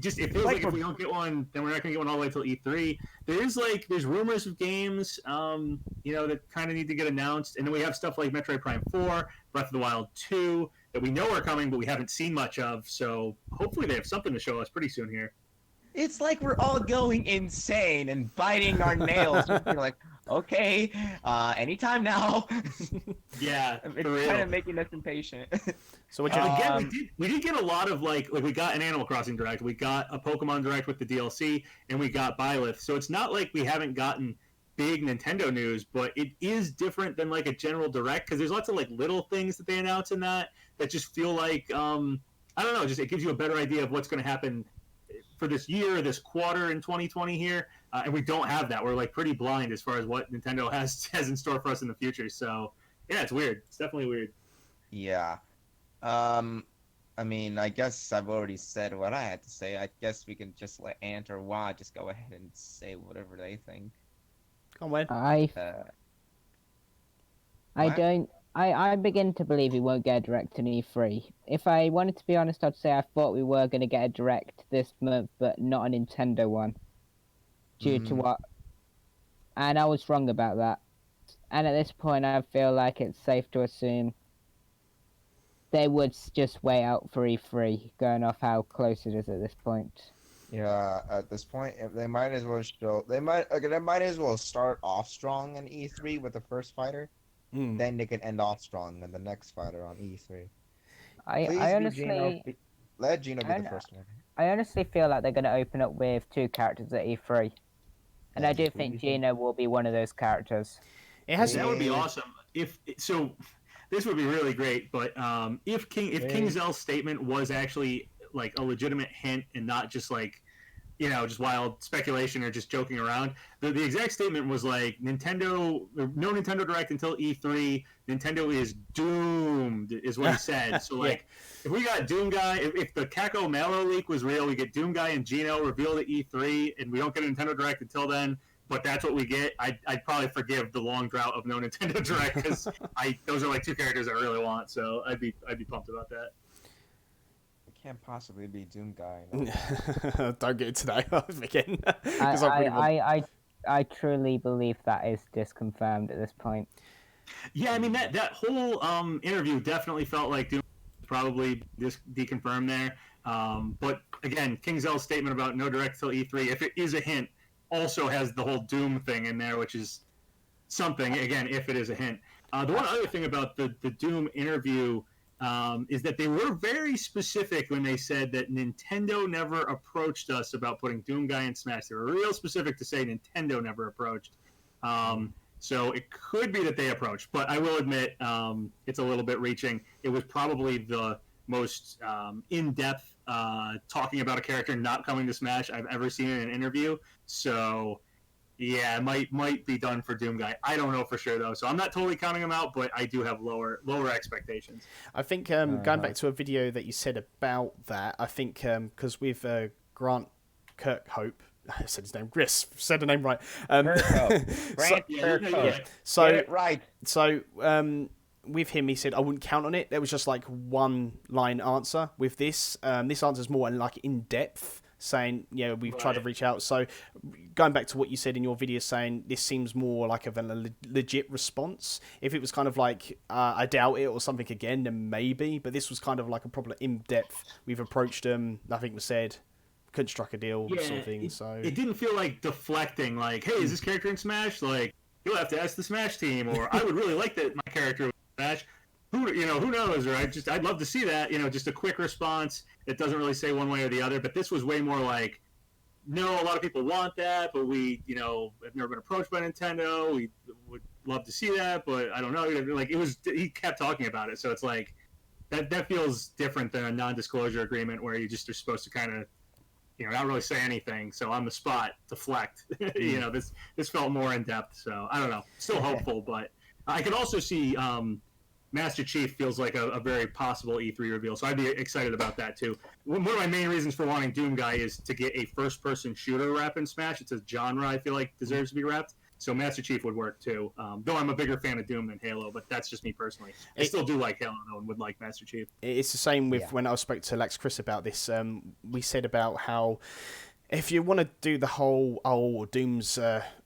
F: feels like if we don't get one, then we're not gonna get one all the way till E3. There's rumors of games, that kind of need to get announced, and then we have stuff like Metroid Prime 4, Breath of the Wild 2 that we know are coming, but we haven't seen much of. So hopefully they have something to show us pretty soon here.
E: It's like we're all going insane and biting our nails. We're like, okay, anytime now.
F: Yeah,
E: it's kind of making us impatient.
A: So what you
F: again, we did get a lot of like we got an Animal Crossing direct, we got a Pokemon direct with the DLC, and we got Byleth. So it's not like we haven't gotten big Nintendo news, but it is different than like a general direct because there's lots of like little things that they announce in that just feel like I don't know, just it gives you a better idea of what's going to happen for this year, this quarter in 2020 here, and we don't have that. We're like pretty blind as far as what Nintendo has in store for us in the future. So yeah, it's weird. It's definitely weird.
E: Yeah. I mean, I guess I've already said what I had to say. I guess we can just let Ant or Wa just go ahead and say whatever they think.
A: Come on, Wayne.
D: I
E: What?
D: don't. I begin to believe we won't get a direct in E3. If I wanted to be honest, I'd say I thought we were going to get a direct this month, but not a Nintendo one. Due to what? And I was wrong about that. And at this point, I feel like it's safe to assume they would just wait out for E3, going off how close it is at this point.
E: Yeah, at this point, if they might as well show. They might as well start off strong in E3 with the first fighter. Then they can end off strong in the next fighter on E3.
D: I honestly,
E: let Geno be the first one.
D: I honestly feel like they're going to open up with 2 characters at E3, and I do think Geno will be one of those characters.
A: It has.
F: That would be awesome. If so, this would be really great. But if King Zell's statement was actually like a legitimate hint and not just like, you know, just wild speculation or just joking around. The exact statement was like, no Nintendo Direct until E3. Nintendo is doomed, is what he said. So like, if we got Doom Guy, if the Kako Malo leak was real, we get Doom Guy and Geno revealed at E3, and we don't get a Nintendo Direct until then. But that's what we get. I'd probably forgive the long drought of no Nintendo Direct because those are like 2 characters I really want. So I'd be pumped about that.
E: Can't possibly be Doom Guy.
A: No. Don't get into that again.
D: I truly believe that is disconfirmed at this point.
F: Yeah, I mean that whole interview definitely felt like Doom was probably deconfirmed there. But again, King Zell's statement about no direct till E3, if it is a hint, also has the whole Doom thing in there, which is something. Again, if it is a hint. The one other thing about the Doom interview. Is that they were very specific when they said that Nintendo never approached us about putting Doom Guy in Smash. They were real specific to say Nintendo never approached. So it could be that they approached, but I will admit it's a little bit reaching. It was probably the most in-depth talking about a character not coming to Smash I've ever seen in an interview. So yeah, it might be done for Doom Guy. I don't know for sure though, so I'm not totally counting him out, but I do have lower expectations.
A: I think going back to a video that you said about that, I think because with Grant Kirkhope, I said his name, Chris said the name right.
E: Grant Kirkhope.
A: So
E: get it right.
A: So with him, he said I wouldn't count on it. There was just like one line answer with this. This answer is more like in depth. Saying, yeah, we've tried to reach out. So going back to what you said in your video saying this seems more like of a legit response. If it was kind of like, I doubt it or something again, then maybe. But this was kind of like a proper in-depth. We've approached them. Nothing was said. Couldn't strike a deal sort of thing. So
F: it didn't feel like deflecting. Like, hey, is this character in Smash? Like, you'll have to ask the Smash team. Or I would really like that my character was in Smash. Who knows, right? I'd love to see that, just a quick response. It doesn't really say one way or the other, but this was way more like, no, a lot of people want that, but we, have never been approached by Nintendo. We would love to see that, but I don't know. Like he kept talking about it, so it's like that feels different than a non-disclosure agreement where you just are supposed to kind of, not really say anything. So on the spot, deflect. This felt more in depth. So I don't know. Still hopeful, but I could also see. Master Chief feels like a very possible E3 reveal, so I'd be excited about that too. One of my main reasons for wanting Doom Guy is to get a first-person shooter wrap in Smash. It's a genre I feel like deserves to be wrapped, so Master Chief would work too. Though I'm a bigger fan of Doom than Halo, but that's just me personally. I still do like Halo though and would like Master Chief.
A: It's the same with when I spoke to LaxChris about this. We said about how if you want to do the whole Doom's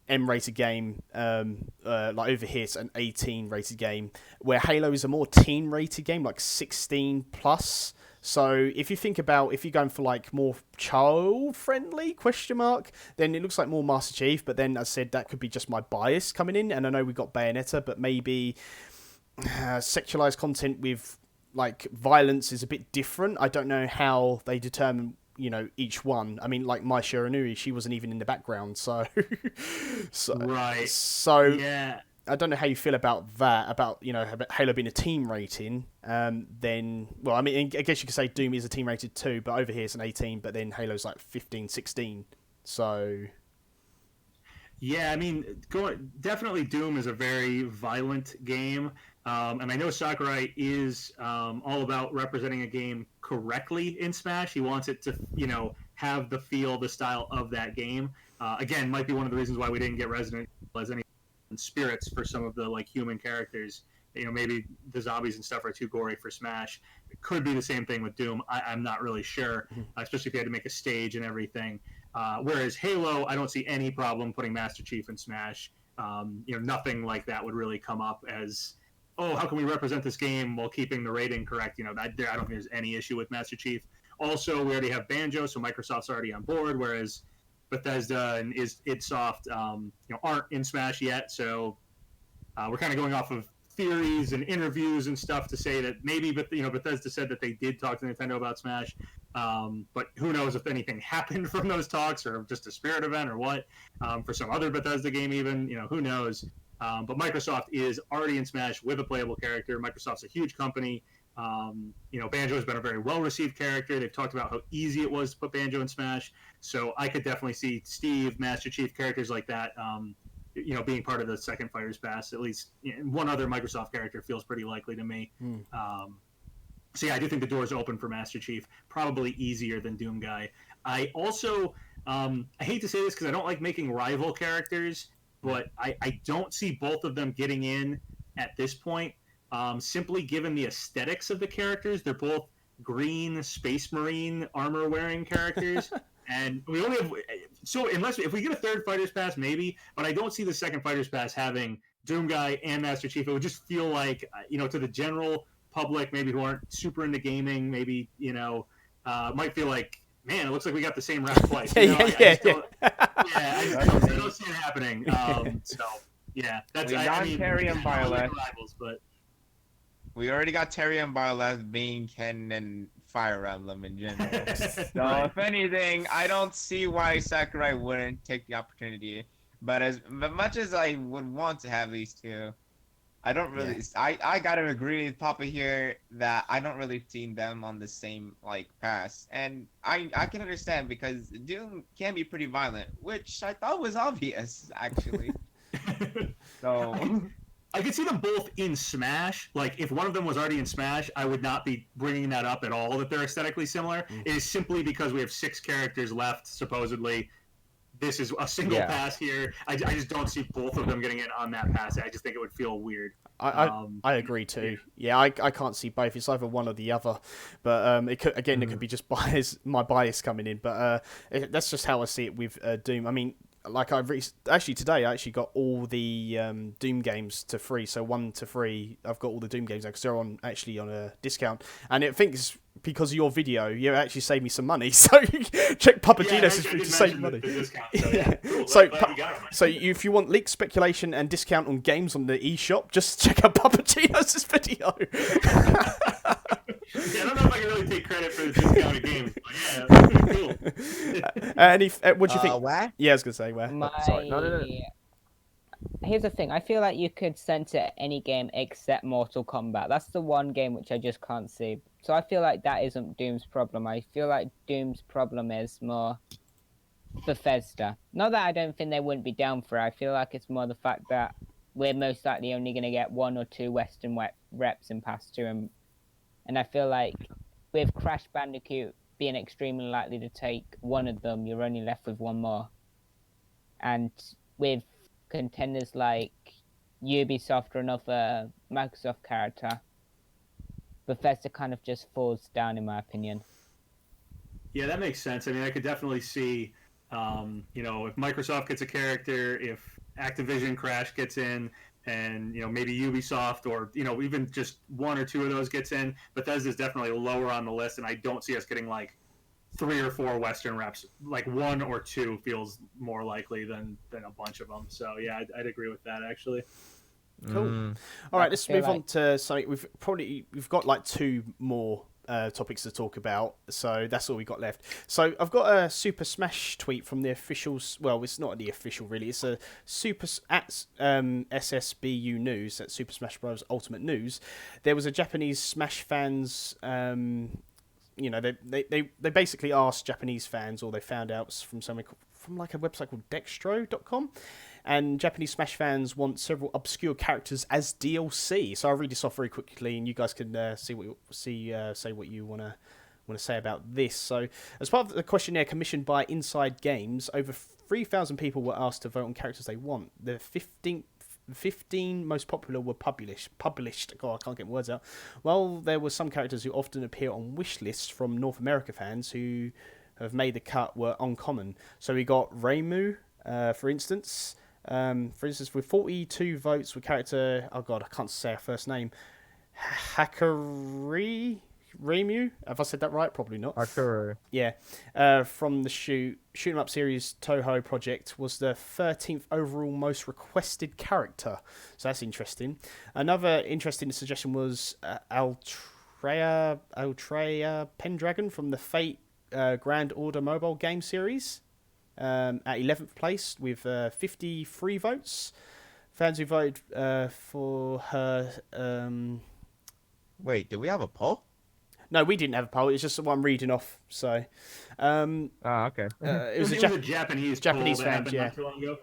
A: M-rated game, like over here it's an 18-rated game, where Halo is a more teen-rated game, like 16 plus. So if you think about, if you're going for like more child-friendly, then it looks like more Master Chief, but then as I said, that could be just my bias coming in, and I know we got Bayonetta, but maybe sexualized content with like violence is a bit different. I don't know how they determine each one. I mean, like Mai Shiranui, she wasn't even in the background, so
F: right.
A: So
F: yeah,
A: I don't know how you feel about that. About Halo being a team rating. Then, well, I mean, I guess you could say Doom is a team rated too, but over here it's an 18. But then Halo's like 15, 16. So
F: yeah, I mean, definitely Doom is a very violent game. And I know Sakurai is all about representing a game correctly in Smash. He wants it to, have the feel, the style of that game. Again, might be one of the reasons why we didn't get Resident Evil as any spirits for some of the like human characters. Maybe the zombies and stuff are too gory for Smash. It could be the same thing with Doom. I'm not really sure, especially if you had to make a stage and everything. Whereas Halo, I don't see any problem putting Master Chief in Smash. Nothing like that would really come up as, oh, how can we represent this game while keeping the rating correct? I don't think there's any issue with Master Chief. Also, we already have Banjo, so Microsoft's already on board, whereas Bethesda and idSoft, aren't in Smash yet. So we're kind of going off of theories and interviews and stuff to say that maybe, Bethesda said that they did talk to Nintendo about Smash, but who knows if anything happened from those talks or just a spirit event or what, for some other Bethesda game even, who knows. But Microsoft is already in Smash with a playable character. Microsoft's a huge company. Banjo has been a very well-received character. They've talked about how easy it was to put Banjo in Smash, so I could definitely see Steve, Master Chief, characters like that being part of the second Fighters Pass. At least one other Microsoft character feels pretty likely to me. So yeah, I do think the door is open for Master Chief. Probably easier than Doom Guy. I also, I hate to say this because I don't like making rival characters, but I don't see both of them getting in at this point. Simply given the aesthetics of the characters, they're both green Space Marine armor-wearing characters. And we only have, so if we get a third Fighters Pass, maybe, but I don't see the second Fighters Pass having Doom Guy and Master Chief. It would just feel like, to the general public, maybe who aren't super into gaming, maybe, might feel like, man, it looks like we got the same rap twice. I don't see it happening. So, yeah, that's,
E: Terry and Byleth.
F: But
E: We already got Terry and Byleth being Ken and Fire Emblem in general. So if anything, I don't see why Sakurai wouldn't take the opportunity. But much as I would want to have these two, I don't really. Yeah. I gotta agree with Papa here that I don't really see them on the same pass, and I can understand because Doom can be pretty violent, which I thought was obvious actually. So.
F: I could see them both in Smash. Like, if one of them was already in Smash, I would not be bringing that up at all, that they're aesthetically similar. It is simply because we have 6 characters left, supposedly. This is a single pass here. I just don't see both of them getting in on that pass. I just think it would feel weird.
A: I agree too. Yeah, I can't see both. It's either one or the other. But it could be just my bias coming in. But that's just how I see it with Doom. I mean, like today I actually got all the Doom games to free, so 1 to 3. I've got all the Doom games because they're on a discount, and I think it's because of your video. You actually saved me some money, so check PapaGenos to save money. So if you want leaked speculation and discount on games on the eShop, just check out PapaGenos' video.
F: I don't know if I can really take credit for the discounted games, but yeah, that's pretty cool.
A: What do you think?
E: Where?
A: Yeah, I was gonna say where.
E: Sorry. No.
D: Here's the thing. I feel like you could censor any game except Mortal Kombat. That's the one game which I just can't see. So I feel like that isn't Doom's problem. I feel like Doom's problem is more Bethesda. Not that I don't think they wouldn't be down for it. I feel like it's more the fact that we're most likely only going to get 1 or 2 Western reps in Pass 2. And I feel like with Crash Bandicoot being extremely likely to take one of them, you're only left with 1 more. And with contenders like Ubisoft or another Microsoft character, Bethesda kind of just falls down, in my opinion.
F: Yeah, that makes sense. I mean, I could definitely see, if Microsoft gets a character, if Activision Crash gets in, and maybe Ubisoft or even just 1 or 2 of those gets in, Bethesda's definitely lower on the list, and I don't see us getting 3 or 4 Western reps. 1 or 2 feels more likely than a bunch of them. So yeah, I'd agree with that actually.
A: Cool. All right, let's move on to something. We've got 2 more topics to talk about, so that's all we got left. So I've got a Super Smash tweet from the officials. Well, it's not the official really. It's a SSBU News, at Super Smash Bros. Ultimate News. There was a Japanese Smash fans. They basically asked Japanese fans, or they found out from a website called Dextro.com. And Japanese Smash fans want several obscure characters as DLC. So I'll read this off very quickly, and you guys can say what you want to say about this. So, as part of the questionnaire commissioned by Inside Games, over 3,000 people were asked to vote on characters they want. The 15th 15 most popular were published. God, I can't get my words out. Well, there were some characters who often appear on wish lists from North America fans who have made the cut were uncommon. So we got Reimu, for instance. With 42 votes with character, oh god, I can't say her first name, Hakari Reimu. Have I said that right? Probably not.
E: Hakuru.
A: Yeah. From the shoot 'em up series Toho project, was the 13th overall most requested character. So that's interesting. Another interesting suggestion was Altrea Pendragon from the Fate Grand Order mobile game series. At 11th place with 53 votes. Fans who voted for her.
E: Wait, do we have a poll?
A: No, we didn't have a poll. It's just what I'm reading off. So,
E: Okay.
A: it was
F: a Japanese
A: Japanese
F: poll that
A: fans,
F: happened
A: yeah.
F: not too long ago.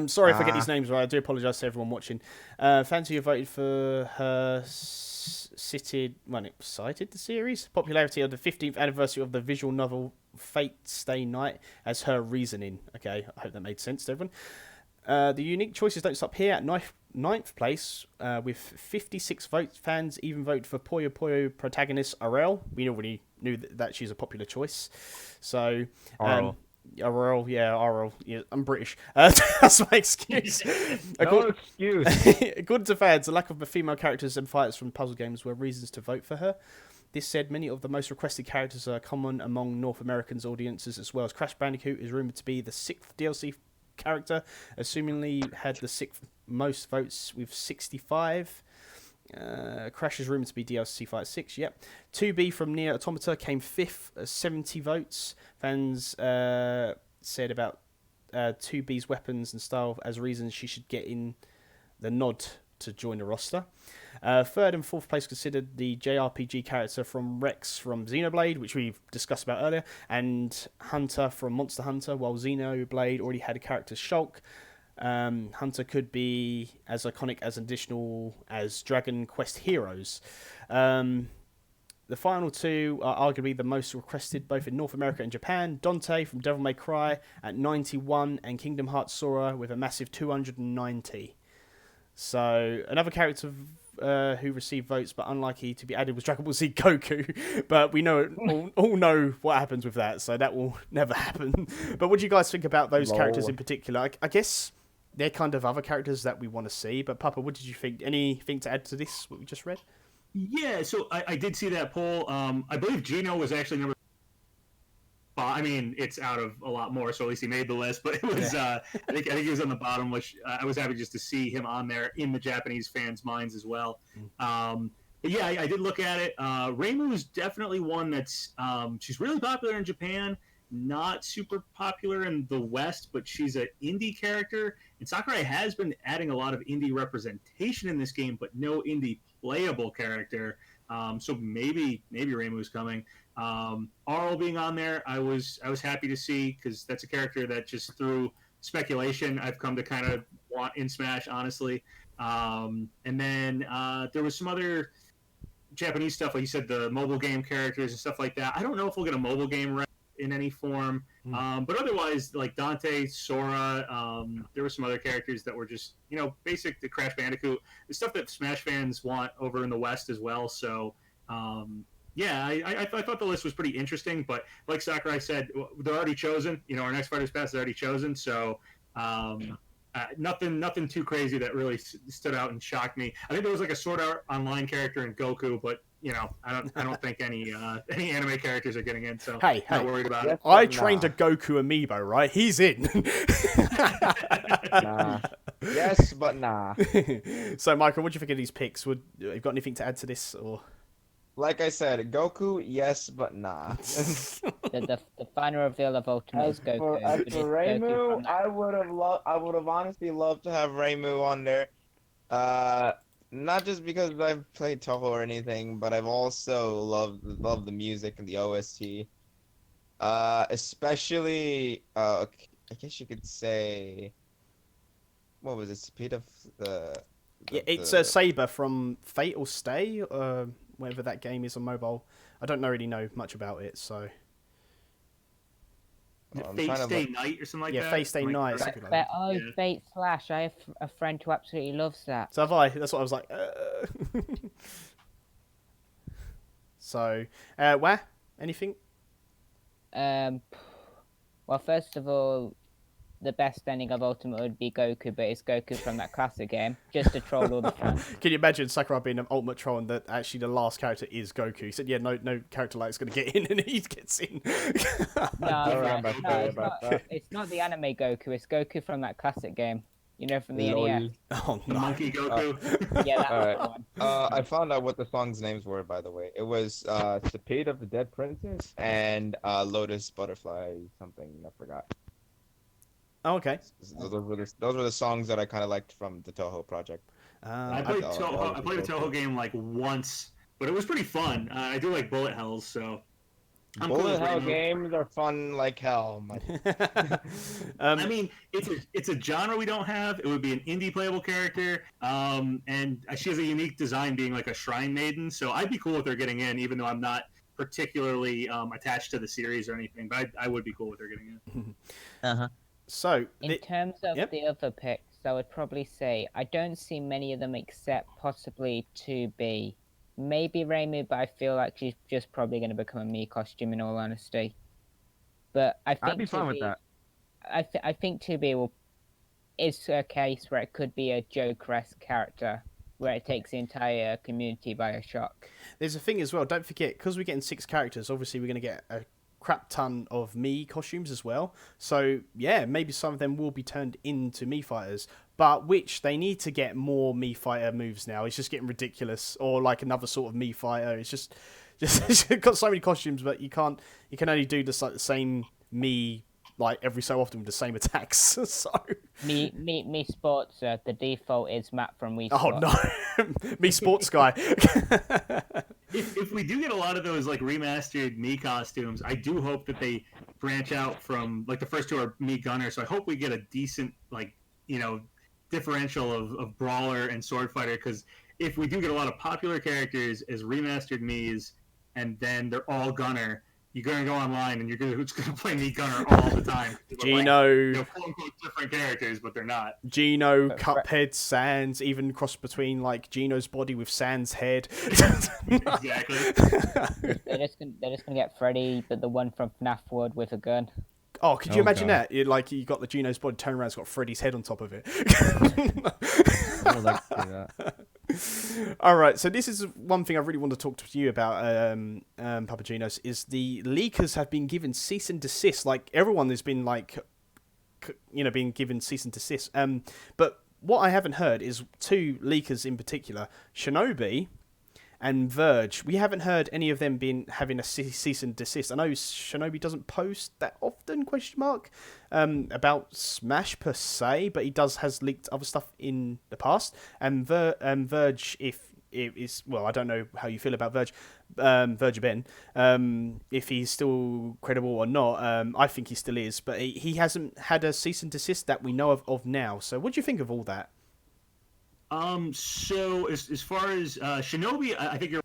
A: Sorry if I get these names right. I do apologise to everyone watching. Fans who voted for her cited the series popularity of the 15th anniversary of the visual novel Fate Stay Night as her reasoning. Okay, I hope that made sense to everyone. The unique choices don't stop here. At ninth place, with 56 votes, fans even voted for Puyo Puyo protagonist Aurel. We already knew that she's a popular choice. So, Aurel, yeah, I'm British. That's my excuse.
E: No excuse.
A: According to fans, the lack of the female characters and fighters from puzzle games were reasons to vote for her. This said, many of the most requested characters are common among North Americans audiences, as well as Crash Bandicoot is rumoured to be the 6th DLC character, assumingly had the 6th most votes with 65. Crash is rumoured to be DLC Fighter 6, yep. 2B from Nier Automata came 5th, 70 votes. Fans said about 2B's weapons and style as reasons she should get in the nod to join the roster. Third and fourth place considered the JRPG character from Rex from Xenoblade, which we've discussed about earlier, and Hunter from Monster Hunter, while Xenoblade already had a character Shulk. Hunter could be as iconic as additional as Dragon Quest heroes. The final two are arguably the most requested both in North America and Japan. Dante from Devil May Cry at 91 and Kingdom Hearts Sora with a massive 290. So another character who received votes but unlikely to be added was Dragon Ball Z Goku. But we know all know what happens with that, so that will never happen. But what do you guys think about those characters in particular? I guess they're kind of other characters that we want to see. But Papa, what did you think? Anything to add to this, what we just read?
F: Yeah, so I did see that poll. I believe Geno was actually number. I mean, it's out of a lot more, so at least he made the list. But it was, I think he was on the bottom, which I was happy just to see him on there in the Japanese fans' minds as well. But yeah, I did look at it. Reimu is definitely one that's she's really popular in Japan, not super popular in the West, but she's an indie character. And Sakurai has been adding a lot of indie representation in this game, but no indie playable character. So maybe Reimu's coming. Arl being on there, I was happy to see, because that's a character that just through speculation I've come to kind of want in Smash, honestly. And then there was some other Japanese stuff, like you said, the mobile game characters and stuff like that. I don't know if we'll get a mobile game in any form, but otherwise, like Dante, Sora, there were some other characters that were just, basic to Crash Bandicoot, the stuff that Smash fans want over in the West as well. So yeah, I thought the list was pretty interesting, but like Sakurai said, they're already chosen. Our next Fighters Pass is already chosen, so nothing too crazy that really stood out and shocked me. I think there was like a Sword Art Online character in Goku, but I don't think any anime characters are getting in, so not worried about it.
A: I trained a Goku amiibo, right? He's in.
E: Nah. Yes, but nah.
A: So, Michael, what do you think of these picks? Have you got anything to add to this, or?
E: Like I said, Goku, yes, but nah.
D: The final reveal of Ultimate is Goku.
E: As
D: but it's
E: for
D: Goku
E: Reimu,
D: from-
E: I would have honestly loved to have Reimu on there. Not just because I've played Toho or anything, but I've also loved the music and the OST. Especially, I guess you could say, what was it? Speed of the
A: Yeah, it's a Saber from Fate or Stay, whatever that game is on mobile. I don't really know much about it, so.
E: I'm
F: Fate
E: trying to
F: Stay
E: look.
F: Night or something like
A: Yeah,
F: that.
A: Fate Stay
F: Am I
A: Night,
F: correct?
A: something like that.
D: Oh,
F: Yeah.
D: Fate Slash. I have a friend who absolutely loves that.
A: So have I. That's what I was like. So, where? Anything?
D: Well, first of all, the best ending of Ultimate would be Goku, but it's Goku from that classic game, just to troll all the fans.
A: Can you imagine Sakurai being an ultimate troll and that actually the last character is Goku? He said, yeah, no character like is going to get in, and he gets in.
D: It's not the anime Goku, it's Goku from that classic game. You know, from the
E: Lol.
D: NES.
A: Oh,
F: The
A: no.
F: Monkey Goku.
D: Yeah, that
E: Alright.
D: one.
E: I found out what the songs' names were, by the way. It was Cepede of the Dead Princess and Lotus Butterfly something. I forgot.
A: Oh, okay.
E: Those were the songs that I kind of liked from the Toho project.
F: I
A: I
F: played
E: thought
F: Toho.
E: that
F: I played a
E: was
F: Toho
E: cool.
F: game like once, but it was pretty fun. I do like bullet hells, so I'm cool
E: Bullet
F: with
E: hell
F: Rainbow.
E: games are fun like hell.
F: I mean, it's a genre we don't have. It would be an indie playable character, and she has a unique design, being like a shrine maiden. So I'd be cool with her getting in, even though I'm not particularly attached to the series or anything. But I would be cool with her getting in.
A: So,
D: In terms of
A: Yep.
D: the other picks, I would probably say I don't see many of them except possibly 2B. Maybe Reimu, but I feel like she's just probably going to become a Mii costume in all honesty. But I think
E: I'd be fine with
D: 2B
E: that.
D: I think 2B is a case where it could be a Joker-esque character, where it takes the entire community by a shock.
A: there's a thing as well. Don't forget, because we're getting 6 characters, obviously we're going to get a crap ton of Mii costumes as well. So, yeah, maybe some of them will be turned into Mii fighters, but which they need to get more Mii fighter moves now. It's just getting ridiculous. Or like another sort of Mii fighter. It's just it's got so many costumes, but you can only do the same Mii like every so often with the same attacks. So
D: Mii Sports, the default is Matt from Wii
A: oh
D: Sports.
A: no, Mii Sports Guy.
F: If we do get a lot of those like remastered Mii costumes, I do hope that they branch out from like the first 2 are Mii Gunner. So I hope we get a decent differential of brawler and sword fighter, because if we do get a lot of popular characters as remastered Mii's and then they're all Gunner, you're gonna go online and you're just gonna play Mii Gunner all the time.
A: Gino,
F: quote unquote different characters, but they're not.
A: Gino, Cuphead, Sans, even cross between like Gino's body with Sans' head.
F: Exactly.
D: They're just gonna get Freddy, but the one from FNAF World with a gun.
A: Oh, could you imagine
G: God.
A: that? You got the Gino's body, turn around, it's got Freddy's head on top of it.
G: I would like to see that.
A: All right, so this is one thing I really want to talk to you about, PapaGenos, is the leakers have been given cease and desist. Like, everyone has been, like, being given cease and desist. But what I haven't heard is 2 leakers in particular, Shinobi and Verge. We haven't heard any of them having a cease and desist. I know Shinobi doesn't post that often, about Smash per se, but he has leaked other stuff in the past. And Verge, if it is, well, I don't know how you feel about Verge, Verge Ben, if he's still credible or not. I think he still is, but he hasn't had a cease and desist that we know of now. So what do you think of all that?
F: So as far as Shinobi, I think you're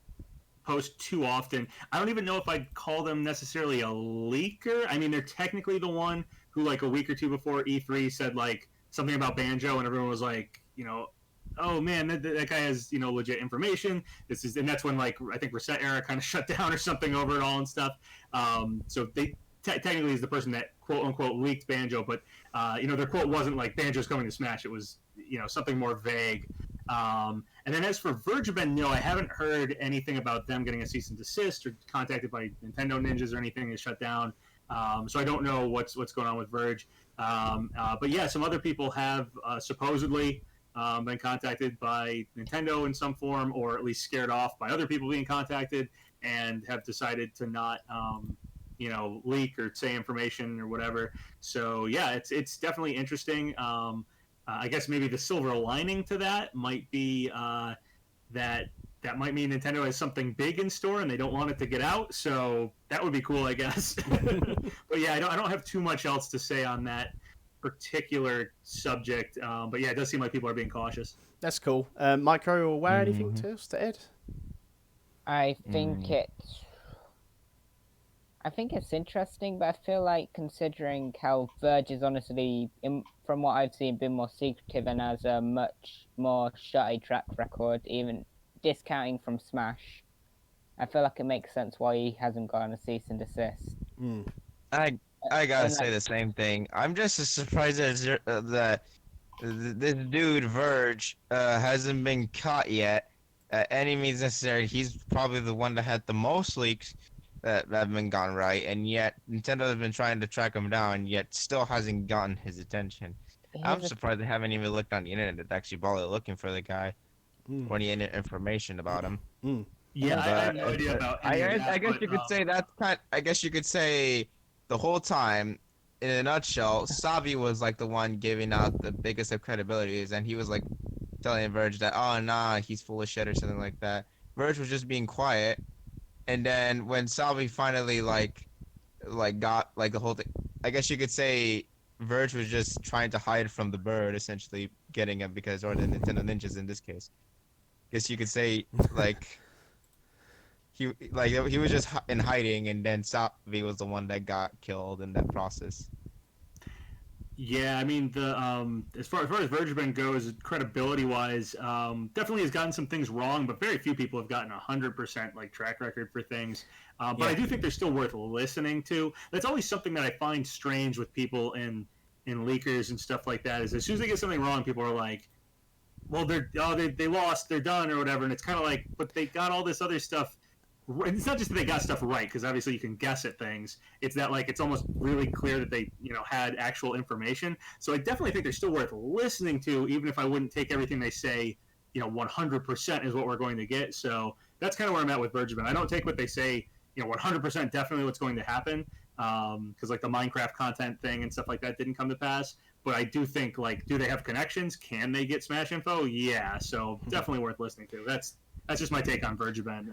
F: post too often. I don't even know if I'd call them necessarily a leaker. I mean, they're technically the one who, like, a week or 2 before E3 said like something about Banjo, and everyone was like, oh man, that guy has legit information. And that's when, like, I think Reset Era kind of shut down or something over it all and stuff. So they technically is the person that quote unquote leaked Banjo, but their quote wasn't like Banjo's coming to Smash. It was something more vague. And then as for Vergeben, no, I haven't heard anything about them getting a cease and desist or contacted by Nintendo Ninjas or anything is shut down. So I don't know what's going on with Verge. But yeah, some other people have supposedly been contacted by Nintendo in some form, or at least scared off by other people being contacted, and have decided to not leak or say information or whatever. So yeah, it's definitely interesting. I guess maybe the silver lining to that might be that might mean Nintendo has something big in store and they don't want it to get out. So that would be cool, I guess. But yeah, I don't have too much else to say on that particular subject. But yeah, it does seem like people are being cautious.
A: That's cool. Micro or Ware, anything else to add?
D: I think it's I think it's interesting, but I feel like considering how Verge is honestly, from what I've seen, been more secretive and has a much more shutty track record, even discounting from Smash. I feel like it makes sense why he hasn't gotten a cease and desist.
E: I gotta
D: And,
E: say
D: like,
E: the same thing. I'm just as surprised as that this dude Verge hasn't been caught yet at any means necessary. He's probably the one that had the most leaks that have been gone right, and yet Nintendo has been trying to track him down, yet still hasn't gotten his attention. I'm
D: here's a
E: surprised they haven't even looked on the internet to actually bother looking for the guy or any information about him.
F: Yeah, I have no
E: But
F: idea about any of that.
E: I guess
F: but,
E: you could say that's I guess you could say the whole time, in a nutshell, Sabi was like the one giving out the biggest of credibilities, and he was like telling Verge that, oh nah, he's full of shit or something like that. Verge was just being quiet, and then when Sabi finally like got like the whole thing, I guess you could say Verge was just trying to hide from the bird, essentially getting him because, or the Nintendo ninjas in this case. Guess you could say like. He was just in hiding, and then Sabi was the one that got killed in that process.
F: Yeah, I mean the as far as Vergeman goes, credibility wise, definitely has gotten some things wrong, but very few people have gotten 100% like track record for things. But I do think they're still worth listening to. That's always something that I find strange with people in leakers and stuff like that. Is as soon as they get something wrong, people are like, "Well, they lost, they're done, or whatever." And it's kind of like, but they got all this other stuff. And it's not just that they got stuff right, because obviously you can guess at things. It's that like it's almost really clear that they had actual information. So I definitely think they're still worth listening to, even if I wouldn't take everything they say 100% is what we're going to get. So that's kind of where I'm at with Vergeman. I don't take what they say 100% definitely what's going to happen, because like the Minecraft content thing and stuff like that didn't come to pass. But I do think, like, do they have connections? Can they get Smash info? Yeah, so definitely worth listening to. That's just my take on Vergeman.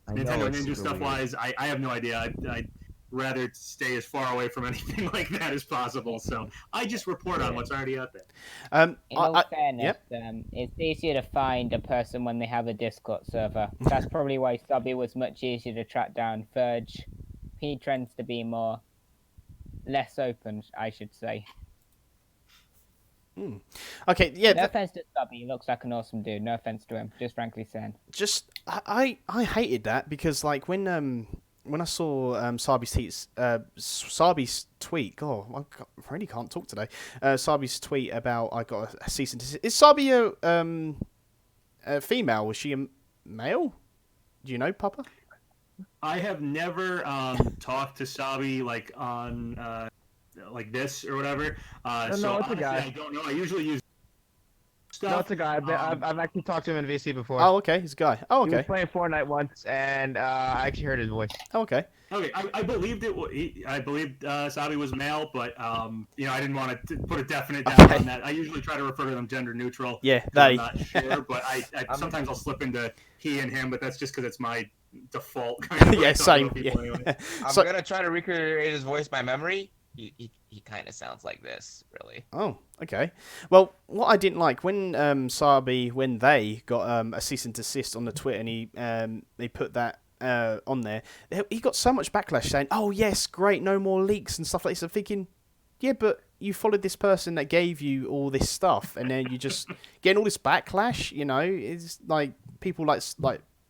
F: Nintendo Ninja stuff wise, I have no idea. I'd rather stay as far away from anything like that as possible. So I just report on what's already out there.
D: In all fairness, it's easier to find a person when they have a Discord server. That's probably why Subby was much easier to track down. Verge, he tends to be less open, I should say.
A: Okay, yeah.
D: No offense to Subby, he looks like an awesome dude. No offense to him, just frankly saying.
A: I hated that because like when I saw Sabi's tweet, God, I really can't talk today. Sabi's tweet about I got a cease and desist. Is Sabi a female? Was she a male? Do you know, Papa?
F: I have never talked to Sabi like on like this or whatever. So
E: it's a guy.
F: I don't know. I usually use stuff.
E: No, it's a guy. I've actually talked to him in VC before.
A: Oh, okay, he's a guy. Oh,
E: He was
A: okay.
E: playing Fortnite once, and I actually heard his voice.
A: Oh, okay.
F: Okay, I believed it. I believed Sabi was male, but I didn't want to put a definite down on that. I usually try to refer to them gender neutral.
A: Yeah,
F: I'm not sure, but I sometimes I'll slip into he and him, but that's just because it's my default kind of.
A: Yeah, same. Yeah.
F: Anyway.
E: I'm gonna try to recreate his voice by memory. He kind of sounds like this, really.
A: Oh, okay. Well, what I didn't like when Sabi, when they got a cease and desist on the Twitter, and they put that on there, he got so much backlash saying, "Oh yes, great, no more leaks and stuff like this." I'm thinking, yeah, but you followed this person that gave you all this stuff, and then you just getting all this backlash. It's like people like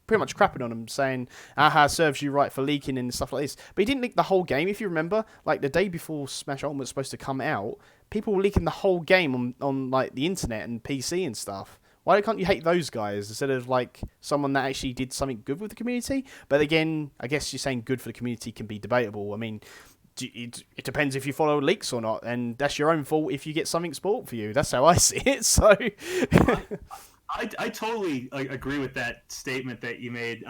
A: pretty much crapping on him, saying, "Aha, serves you right for leaking and stuff like this." But he didn't leak the whole game. If you remember, like the day before Smash Ultimate was supposed to come out, people were leaking the whole game on like the internet and PC and stuff. Why can't you hate those guys instead of like someone that actually did something good with the community? But again, I guess you're saying good for the community can be debatable. I mean, it depends if you follow leaks or not, and that's your own fault if you get something spoiled for you. That's how I see it. So.
F: I totally agree with that statement that you made.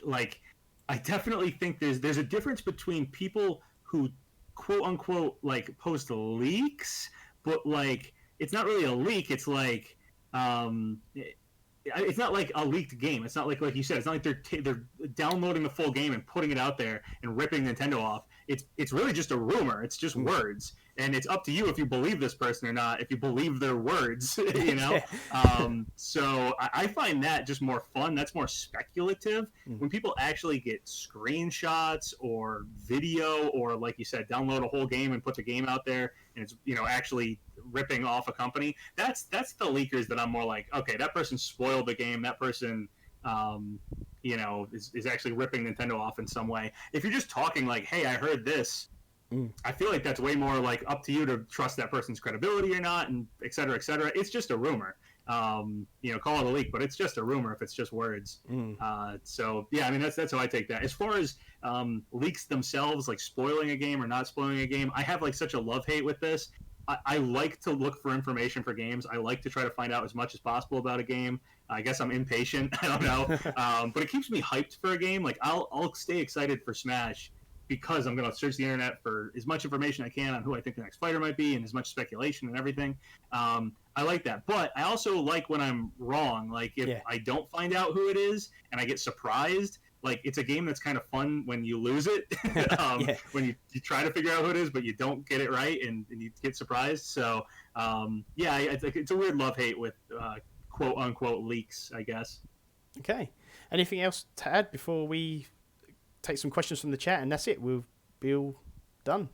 F: Like, I definitely think there's a difference between people who quote unquote like post leaks, but like it's not really a leak. It's like it's not like a leaked game. It's not like you said. It's not like they're downloading the full game and putting it out there and ripping Nintendo off. it's really just a rumor. It's just words, and it's up to you if you believe this person or not. If you believe their words, you know. So I find that just more fun. That's more speculative. When people actually get screenshots or video, or like you said, download a whole game and put the game out there, and it's actually ripping off a company. That's the leakers that I'm more like, okay, that person spoiled the game. That person. Is actually ripping Nintendo off in some way. If you're just talking like, hey, I heard this, I feel like that's way more like up to you to trust that person's credibility or not, and et cetera, et cetera. It's just a rumor. Call it a leak, but it's just a rumor if it's just words. So yeah, I mean, that's how I take that. As far as leaks themselves, like spoiling a game or not spoiling a game, I have like such a love-hate with this. I like to look for information for games. I like to try to find out as much as possible about a game. I guess I'm impatient. I don't know. But it keeps me hyped for a game. Like I'll stay excited for Smash because I'm going to search the internet for as much information I can on who I think the next fighter might be and as much speculation and everything. I like that. But I also like when I'm wrong. Like if I don't find out who it is and I get surprised, like it's a game that's kind of fun when you lose it, when you try to figure out who it is, but you don't get it right and you get surprised. So it's a weird love-hate with quote unquote leaks, I guess.
A: Okay. Anything else to add before we take some questions from the chat? And that's it. We'll be all done.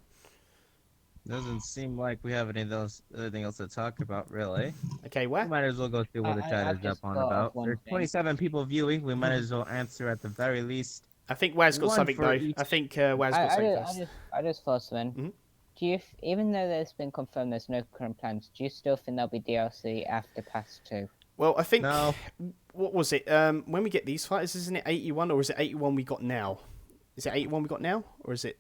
E: Doesn't seem like we have anything else to talk about, really.
A: Okay,
E: We might as well go through what the chat is up on about. There's 27 people viewing. We might as well answer at the very least.
A: I think Waz got
E: One
A: something,
E: for
A: though.
E: each.
A: I think Waz got something first.
D: I just thought something.
A: Mhm.
D: Do you, even though there's been confirmed there's no current plans, do you still think there'll be DLC after Pass 2?
A: Well, I think...
E: No.
A: What was it? When we get these fighters, isn't it 81 or is it 81 we got now? Is it 81 we got now? Or is it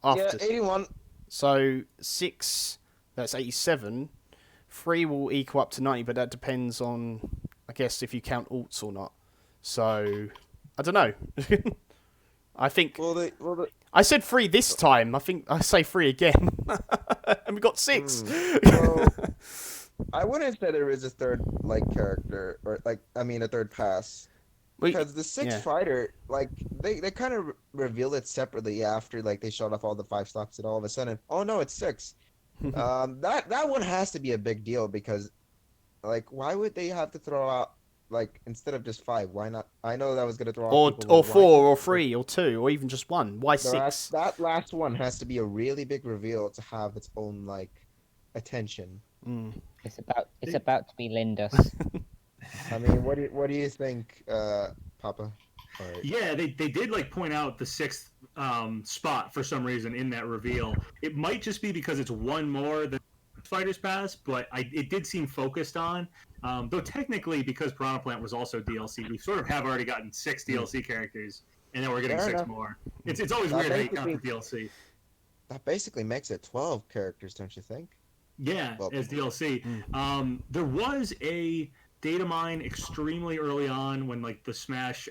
A: after?
E: Yeah, 81.
A: So 6, that's 87. 3 will equal up to 90, but that depends on, I guess, if you count alts or not. So, I don't know. I think... I said 3 this time. I think I say 3 again. And we got 6.
E: Well, I wouldn't say there is a third character, or a third pass. Because the 6th fighter, they kind of revealed it separately after they showed off all the 5 stocks, and all of a sudden, oh no, it's 6. That one has to be a big deal because, why would they have to throw out instead of just 5? Why not? I know that was gonna throw out
A: or 4 or 3 or 2 or even just 1. Why 6?
E: That last one has to be a really big reveal to have its own attention.
D: It's about to be Lindus.
E: I mean, what do you think, Papa? Right.
F: Yeah, they did point out the 6th spot for some reason in that reveal. It might just be because it's one more than Fighters Pass, but it did seem focused on. Though technically, because Piranha Plant was also DLC, we sort of have already gotten 6 DLC characters, and then we're getting 6 more. It's always weird how you count the DLC.
E: That basically makes it 12 characters, don't you think?
F: Yeah, as DLC. There was a data mine extremely early on when the Smash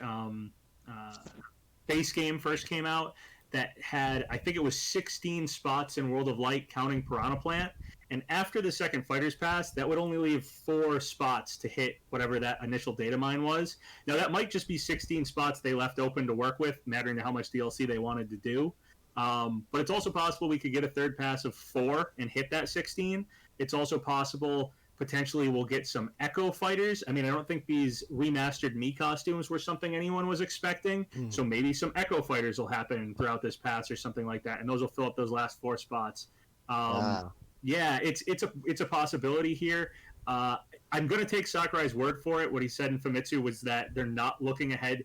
F: base game first came out that had, I think it was 16 spots in World of Light counting Piranha Plant, and after the second Fighters Pass that would only leave 4 spots to hit whatever that initial data mine was. Now that might just be 16 spots they left open to work with, mattering to how much DLC they wanted to do. But it's also possible we could get a third pass of 4 and hit that 16. It's also possible potentially we'll get some Echo fighters. I mean, I don't think these remastered Mii costumes were something anyone was expecting. So maybe some Echo fighters will happen throughout this pass or something like that, and those will fill up those last 4 spots. Yeah, it's a possibility here. I'm going to take Sakurai's word for it. What he said in Famitsu was that they're not looking ahead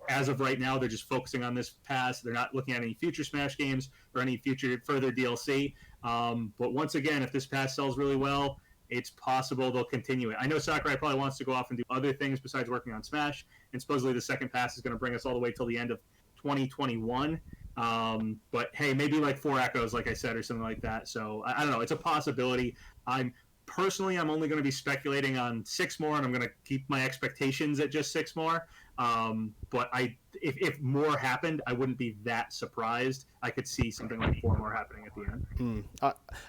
F: as of right now. They're just focusing on this pass. They're not looking at any future Smash games or any future further DLC. But once again, if this pass sells really well, it's possible they'll continue it. I know Sakurai probably wants to go off and do other things besides working on Smash, and supposedly the second pass is going to bring us all the way till the end of 2021. But hey, maybe 4 Echoes, like I said, or something like that. So I don't know. It's a possibility. I'm only going to be speculating on 6 more, and I'm going to keep my expectations at just 6 more. But if more happened, I wouldn't be that surprised. I could see something like 4 more happening at the end.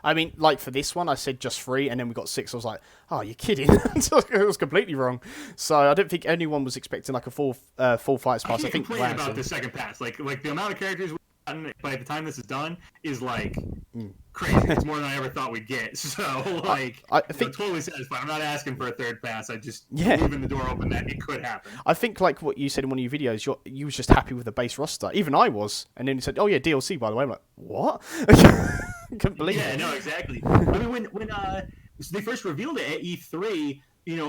A: I mean, for this one, I said just 3, and then we got 6. I was like, oh, you're kidding. It was completely wrong. So I don't think anyone was expecting a full Fighters Pass.
F: I can't complain about the second pass. Like the amount of characters by the time this is done is like crazy. It's more than I ever thought we'd get. So like,
A: I think
F: totally satisfied. I'm not asking for a third pass. I just
A: Yeah.
F: leaving the door open that it could happen.
A: I think like what you said in one of your videos, you was just happy with the base roster. Even I was, and then you said, "Oh yeah, DLC by the way." I'm like, "What?" Couldn't believe
F: Yeah,
A: it.
F: no, exactly. I mean, when they first revealed it at E3,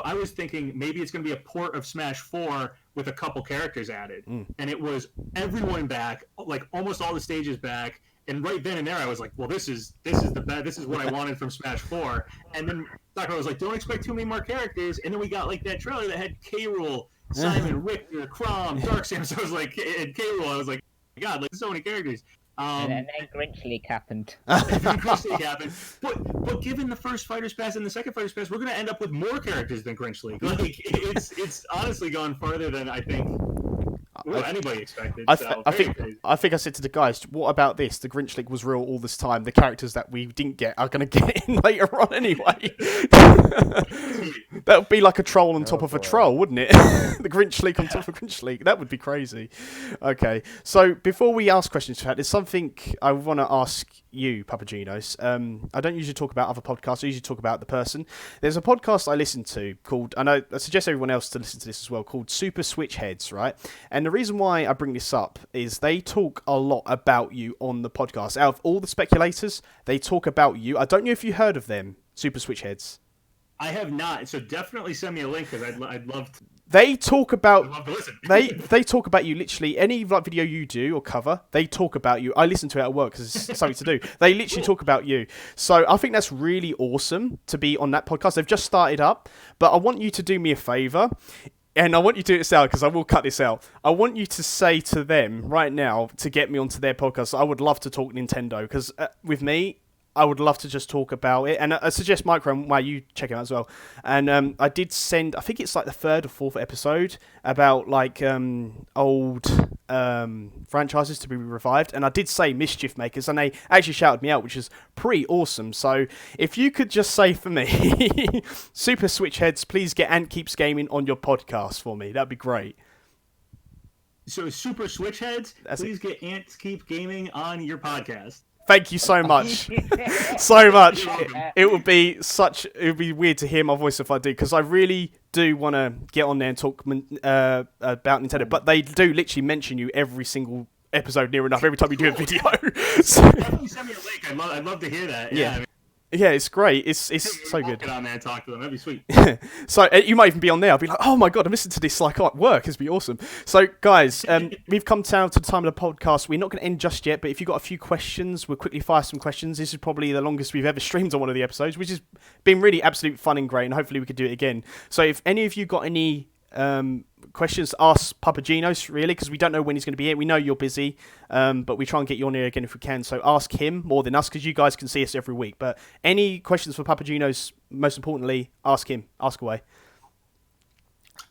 F: I was thinking maybe it's going to be a port of Smash 4 with a couple characters added, and it was everyone back, like almost all the stages back. And right then and there, I was like, "Well, this is the best. This is what I wanted from Smash 4." And then Dr. was like, "Don't expect too many more characters." And then we got like that trailer that had K. Rool, Simon, Richter, Crom, Dark Sam. So I was like, and K. Rool, I was like, "God, like so many characters."
D: And then Grinch League happened.
F: Grinch League happened. But given the first Fighters Pass and the second Fighters Pass, we're going to end up with more characters than Grinch League. Like it's honestly gone farther than I think anybody expected.
A: I think I said to the guys, "What about this? The Grinch League was real all this time. The characters that we didn't get are going to get in later on anyway." That would be like a troll on top of a troll, wouldn't it? The Grinch League on top of Grinch League. That would be crazy. Okay, so before we ask questions, there's something I want to ask you, PapaGenos. I don't usually talk about other podcasts. I usually talk about the person. There's a podcast I listen to called, and I suggest everyone else to listen to this as well, called Super Switch Heads, right? And the reason why I bring this up is they talk a lot about you on the podcast. Out of all the speculators, they talk about you. I don't know if you heard of them, Super Switch Heads.
F: I have not, so definitely send me a link because I'd love to.
A: They talk about
F: I'd love to listen.
A: they talk about you literally any like video you do or cover. They talk about you. I listen to it at work because it's something to do. They literally talk about you. So I think that's really awesome to be on that podcast. They've just started up, but I want you to do me a favor. And I want you to do this out because I will cut this out. I want you to say to them right now to get me onto their podcast. I would love to talk Nintendo because with me, I would love to just talk about it. And I suggest Micro, while you check it out as well. And I did send, I think it's like the 3rd or 4th episode about like old franchises to be revived. And I did say Mischief Makers, and they actually shouted me out, which is pretty awesome. So if you could just say for me, Super Switch Heads, please get AntKeepsGaming on your podcast for me. That'd be great.
F: So Super Switch Heads, please get AntKeepsGaming on your podcast.
A: Thank you so much. So much. It would be weird to hear my voice if I do, because I really do want to get on there and talk about Nintendo. But they do literally mention you every single episode, near enough, every time you do a video. So,
F: definitely send me a link. I'd love to hear that. Yeah.
A: Yeah, it's great. It's so good.
F: Get on there and talk to them. That'd be sweet.
A: So you might even be on there. I'll be like, oh my god, I'm listening to this like at work. It'd be awesome. So guys, we've come down to the time of the podcast. We're not going to end just yet, but if you've got a few questions, we'll quickly fire some questions. This is probably the longest we've ever streamed on one of the episodes, which has been really absolute fun and great, and hopefully we could do it again. So if any of you got any questions, ask PapaGenos, really, because we don't know when he's going to be here. We know you're busy, but we try and get you on here again if we can. So ask him more than us, because you guys can see us every week. But any questions for PapaGenos, most importantly, ask him. Ask away.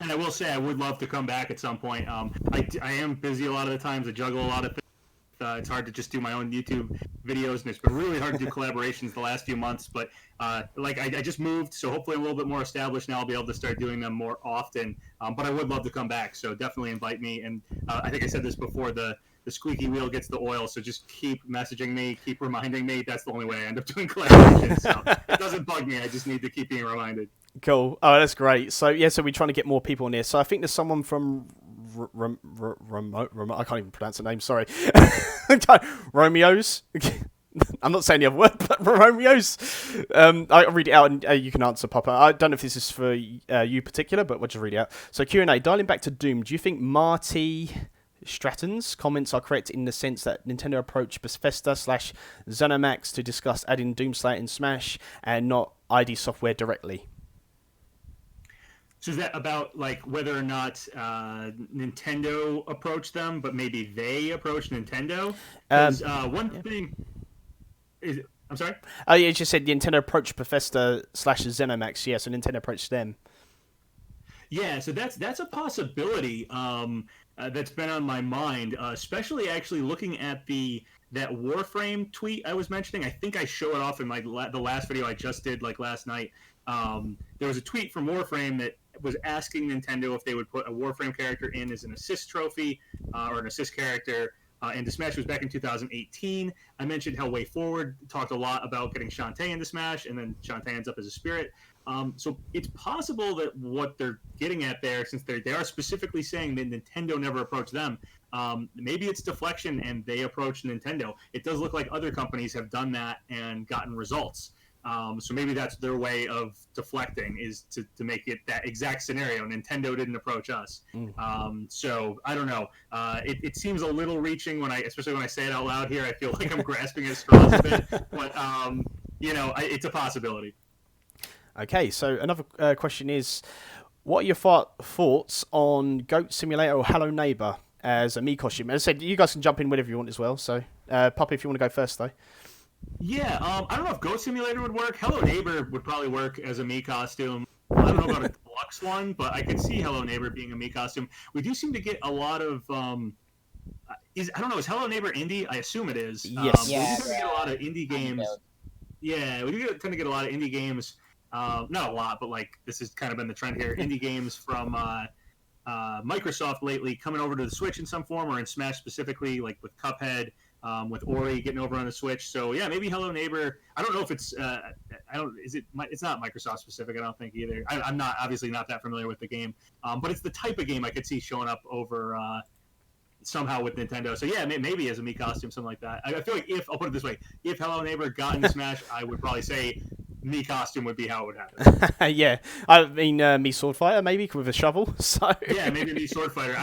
F: And I will say I would love to come back at some point. I am busy a lot of the times. I juggle a lot of things. It's hard to just do my own YouTube videos, and it's been really hard to do collaborations the last few months. But I just moved, so hopefully I'm a little bit more established now. I'll be able to start doing them more often. But I would love to come back, so definitely invite me. And I think I said this before, the squeaky wheel gets the oil, so just keep messaging me, keep reminding me. That's the only way I end up doing collaborations. So it doesn't bug me. I just need to keep being reminded.
A: Cool. Oh, that's great. So yeah, so we're trying to get more people on here. So I think there's someone from remote. I can't even pronounce the name. Sorry, Romeo's. I'm not saying the other word, but Romeo's. I'll read it out, and you can answer, Papa. I don't know if this is for you particular, but we'll just read it out. So Q&A. Dialing back to Doom. Do you think Marty Stratton's comments are correct in the sense that Nintendo approached Bethesda/ZeniMax to discuss adding Doomslayer in Smash and not ID Software directly?
F: So is that about like whether or not Nintendo approached them, but maybe they approached Nintendo? One thing is, I'm sorry.
A: Oh yeah, you just said Nintendo approached Bethesda/ZeniMax. Yeah, so Nintendo approached them.
F: Yeah, so that's a possibility that's been on my mind, especially actually looking at that Warframe tweet I was mentioning. I think I show it off in the last video I just did like last night. There was a tweet from Warframe that was asking Nintendo if they would put a Warframe character in as an assist trophy or an assist character, into Smash was back in 2018. I mentioned how Way Forward talked a lot about getting Shantae into Smash, and then Shantae ends up as a spirit. So it's possible that what they're getting at there, since they are specifically saying that Nintendo never approached them, maybe it's deflection and they approached Nintendo. It does look like other companies have done that and gotten results. So maybe that's their way of deflecting, is to make it that exact scenario. Nintendo didn't approach us. So I don't know. It seems a little reaching especially when I say it out loud here. I feel like I'm grasping at straws a bit, but it's a possibility.
A: Okay, so another question is, what are your thoughts on Goat Simulator or Hello Neighbor as a Mii costume? As I said, you guys can jump in whenever you want as well. So, Papa, if you want to go first, though.
F: Yeah, I don't know if Goat Simulator would work. Hello Neighbor would probably work as a Mii costume. I don't know about a deluxe one, but I could see Hello Neighbor being a Mii costume. We do seem to get a lot of is Hello Neighbor indie? I assume it is.
A: Yes.
F: We do tend to get a lot of indie games. Yeah, we do tend to get a lot of indie games. Not a lot, but like this has kind of been the trend here. Indie games from Microsoft lately coming over to the Switch in some form, or in Smash specifically, like with Cuphead, with Ori getting over on the Switch. So yeah, maybe Hello Neighbor. I don't know if it's it's not Microsoft specific. I don't think either. I'm not obviously not that familiar with the game, but it's the type of game I could see showing up over somehow with Nintendo. So yeah, maybe as a Mii costume, something like that. I feel like I'll put it this way, if Hello Neighbor got into Smash, I would probably say Mii costume would be how it would happen.
A: Yeah, I mean Mii Sword Fighter maybe with a shovel. So
F: yeah, maybe Mii Sword Fighter.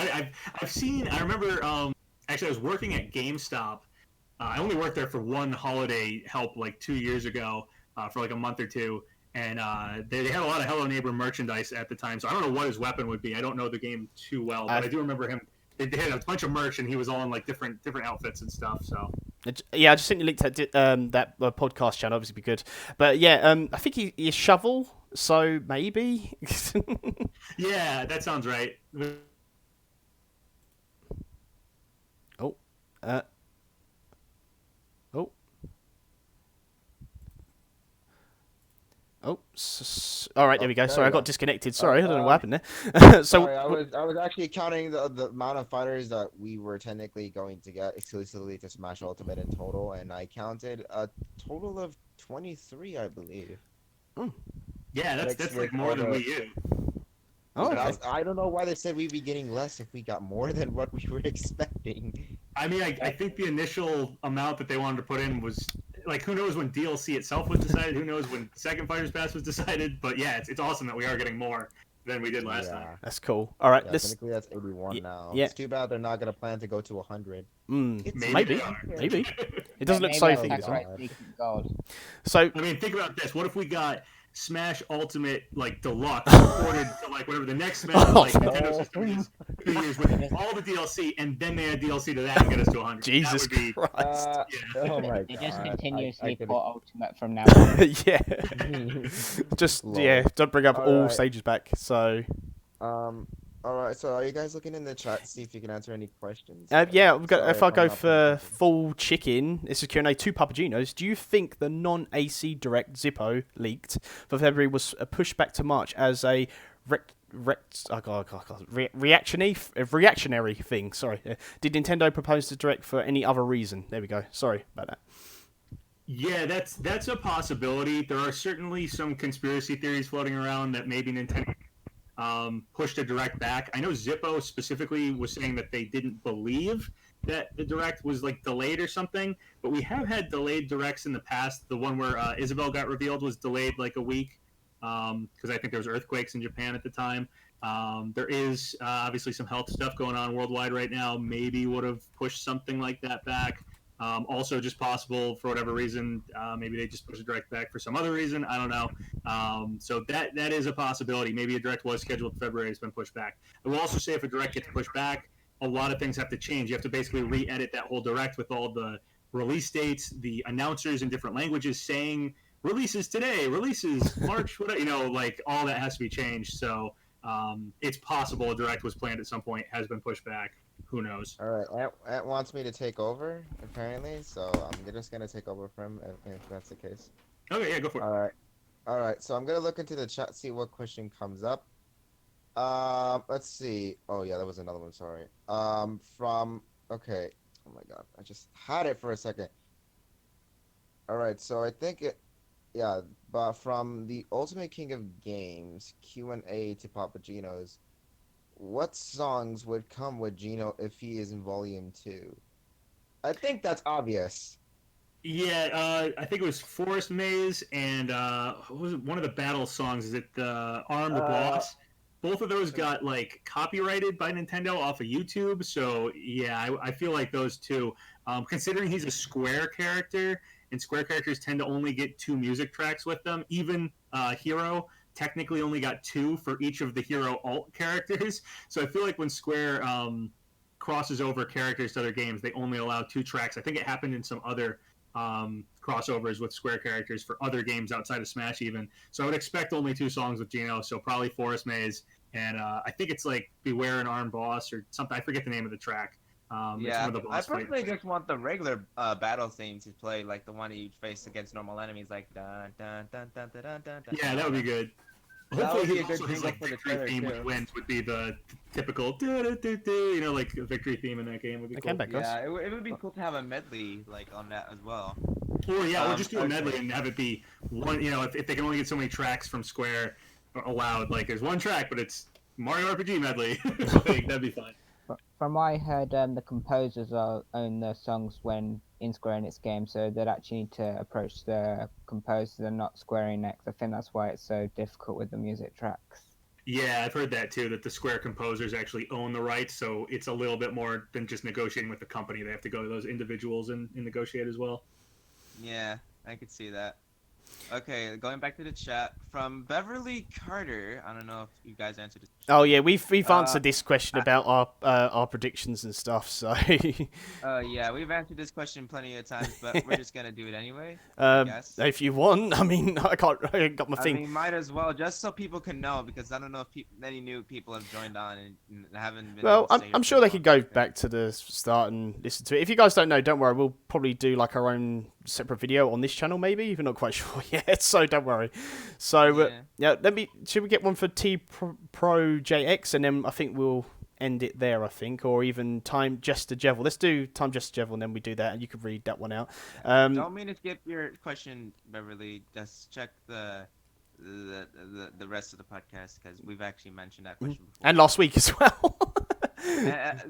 F: I've seen. I remember. Actually, I was working at GameStop. I only worked there for one holiday help like 2 years ago for like a month or two, and they had a lot of Hello Neighbor merchandise at the time. So I don't know what his weapon would be. I don't know the game too well, but I do remember him. They had a bunch of merch, and he was all in like different outfits and stuff. So
A: yeah, I just sent you a link to that podcast channel. Obviously, be good. But yeah, I think he's shovel. So maybe.
F: Yeah, that sounds right.
A: Oh. All right, there we go. Sorry, I got disconnected. Sorry, I don't know what happened there.
E: Sorry, I was actually counting the amount of fighters that we were technically going to get exclusively to Smash Ultimate in total, and I counted a total of 23, I believe.
F: Yeah, that's like more than Wii U.
A: Oh, okay.
E: I don't know why they said we'd be getting less if we got more than what we were expecting.
F: I mean, I think the initial amount that they wanted to put in was, like, who knows when DLC itself was decided, who knows when Second Fighters Pass was decided, but yeah, it's awesome that we are getting more than we did last time.
A: That's cool. All right,
E: technically that's 81 now.
A: Yeah.
E: It's too bad they're not going to plan to go to 100.
A: Maybe. It doesn't look so
D: maybe
A: things.
D: that's right, gold.
A: So
F: I mean, think about this. What if we got Smash Ultimate like Deluxe ported to like whatever the next Smash Nintendo system is 2 years with all the DLC, and then they add DLC to that and get us to 100.
A: Jesus
F: that would be,
A: Christ.
E: Oh my god.
D: They just continuously
E: I
D: port Ultimate from now on.
A: Yeah. Just don't bring up all stages back. So
E: all right, so are you guys looking in the chat to see if you can answer any questions?
A: yeah, we've got,
E: Sorry
A: if I
E: I'm
A: go
E: not
A: for full chicken, this is Q&A to PapaGenos. Do you think the non-AC Direct Zippo leaked for February was pushed back to March as a reactionary thing? Sorry. Did Nintendo propose to Direct for any other reason? There we go. Sorry about that.
F: Yeah, that's a possibility. There are certainly some conspiracy theories floating around that maybe Nintendo pushed a Direct back. I know Zippo specifically was saying that they didn't believe that the Direct was like delayed or something, but we have had delayed Directs in the past. The one where Isabelle got revealed was delayed like a week because I think there was earthquakes in Japan at the time. There is obviously some health stuff going on worldwide right now. Maybe would have pushed something like that back. Also, just possible for whatever reason. Maybe they just pushed a Direct back for some other reason. I don't know. So that is a possibility. Maybe a Direct was scheduled for February. It's been pushed back. I will also say if a Direct gets pushed back, a lot of things have to change. You have to basically re-edit that whole Direct with all the release dates, the announcers in different languages saying releases today, releases March, whatever. Like all that has to be changed. So it's possible a Direct was planned at some point, has been pushed back. Who knows?
E: All right, Ant wants me to take over, apparently, so I'm just going to take over from him if that's the case.
F: Okay, yeah, go for it.
E: All right, so I'm going to look into the chat, see what question comes up. Let's see. Oh, yeah, that was another one, sorry. Okay. Oh my god, I just had it for a second. All right, so I think it, yeah, but from the Ultimate King of Games Q&A to PapaGenos, what songs would come with Geno if he is in Volume 2? I think that's obvious.
F: Yeah, I think it was Forest Maze and what was it? One of the battle songs. Is it the Arm the Boss? Both of those got like copyrighted by Nintendo off of YouTube. So yeah, I feel like those two. Considering he's a Square character, and Square characters tend to only get 2 music tracks with them. Even Hero technically only got 2 for each of the Hero alt characters. So I feel like when Square crosses over characters to other games, they only allow 2 tracks. I think it happened in some other crossovers with Square characters for other games outside of Smash even. So I would expect only 2 songs with Geno, so probably Forest Maze, and I think it's like Beware an Arm Boss or something. I forget the name of the track. It's
C: Yeah,
F: one of the
C: I
F: boss
C: personally
F: fights.
C: just want the regular battle theme to play, like the one you face against normal enemies, like dun dun dun dun dun dun dun.
F: Yeah, that would be good.
E: That
F: Hopefully
E: would be
F: he
E: a good
F: also his
E: jingle
F: like
E: for the
F: victory
E: trailer,
F: theme when
E: too.
F: he wins would be the typical you know, like a victory theme in that game would be
A: Okay,
F: cool.
A: back us.
C: Yeah, it would be cool to have a medley like on that as well.
F: Or yeah, or just do a
C: Okay.
F: medley and have it be one. You know, if they can only get so many tracks from Square allowed, like there's one track, but it's Mario RPG medley. Like, that'd be fine.
D: From what I heard, the composers own the songs when in Square Enix games, so they'd actually need to approach the composers and not Square Enix. I think that's why it's so difficult with the music tracks.
F: Yeah, I've heard that too. That the Square composers actually own the rights, so it's a little bit more than just negotiating with the company. They have to go to those individuals and negotiate as well.
C: Yeah, I could see that. Okay, going back to the chat from Beverly Carter. I don't know if you guys answered this.
A: Oh yeah, we've answered this
C: Uh,
A: question about our predictions and stuff. So
C: Yeah, we've answered this question plenty of times, but we're just gonna do it anyway.
A: um,
C: guess.
A: if you want, I mean, I ain't got my
C: I
A: thing.
C: mean, might as well, just so people can know, because I don't know if many new people have joined on and haven't been.
A: Well,
C: able to say
A: I'm
C: your
A: sure they
C: opinion
A: could
C: on
A: go
C: it.
A: back to the start and listen to it. If you guys don't know, don't worry. We'll probably do like our own separate video on this channel, maybe. We're not quite sure yet, so don't worry. So
C: Yeah.
A: yeah, should we get one for T Pro JX, and then I think we'll end it there. I think, or even Time Jester Jevel. Let's do Time Jester Jevel, and then we do that, and you can read that one out.
C: Don't mean to skip your question, Beverly. Just check the rest of the podcast because we've actually mentioned that question before.
A: And last week as well.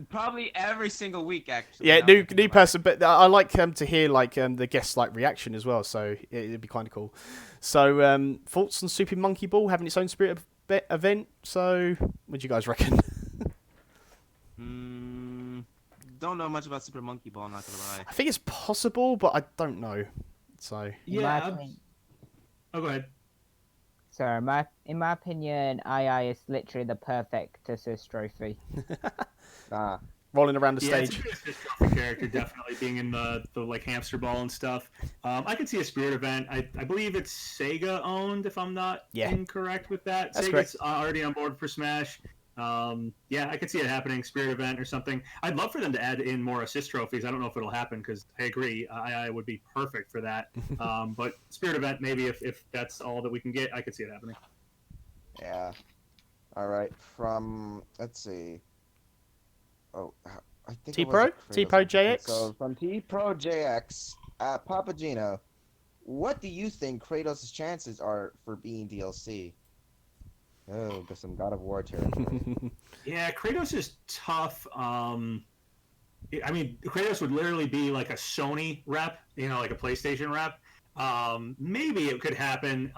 C: Probably every single week, actually.
A: Yeah,
C: now that I
A: new
C: think about it.
A: person, but I like to hear like the guest like reaction as well. So it'd be kind of cool. So thoughts on Super Monkey Ball having its own spirit event. So what do you guys reckon?
C: Don't know much about Super Monkey Ball. Not gonna lie.
A: I think it's possible, but I don't know. So
D: In my opinion-
F: Oh, go ahead.
D: Sorry, in my opinion, II is literally the perfect assist trophy.
A: rolling around the
F: Yeah, it's
A: stage.
F: a good assist trophy character, definitely being in the like hamster ball and stuff. I could see a spirit event. I believe it's Sega owned, if I'm not incorrect with that.
A: That's
F: Sega's already on board for Smash. Yeah, I could see it happening, spirit event or something. I'd love for them to add in more assist trophies. I don't know if it'll happen because I agree, I would be perfect for that. But spirit event, maybe if that's all that we can get, I could see it happening.
E: Yeah. All right. From let's see. Oh, I think it was
A: T-Pro?
E: a Kratos
A: T-Pro
E: one.
A: JX?
E: So from T-Pro JX at PapaGeno, what do you think Kratos' chances are for being DLC? Oh, got some God of War territory.
F: Yeah, Kratos is tough. I mean, Kratos would literally be like a Sony rep, like a PlayStation rep. Maybe it could happen.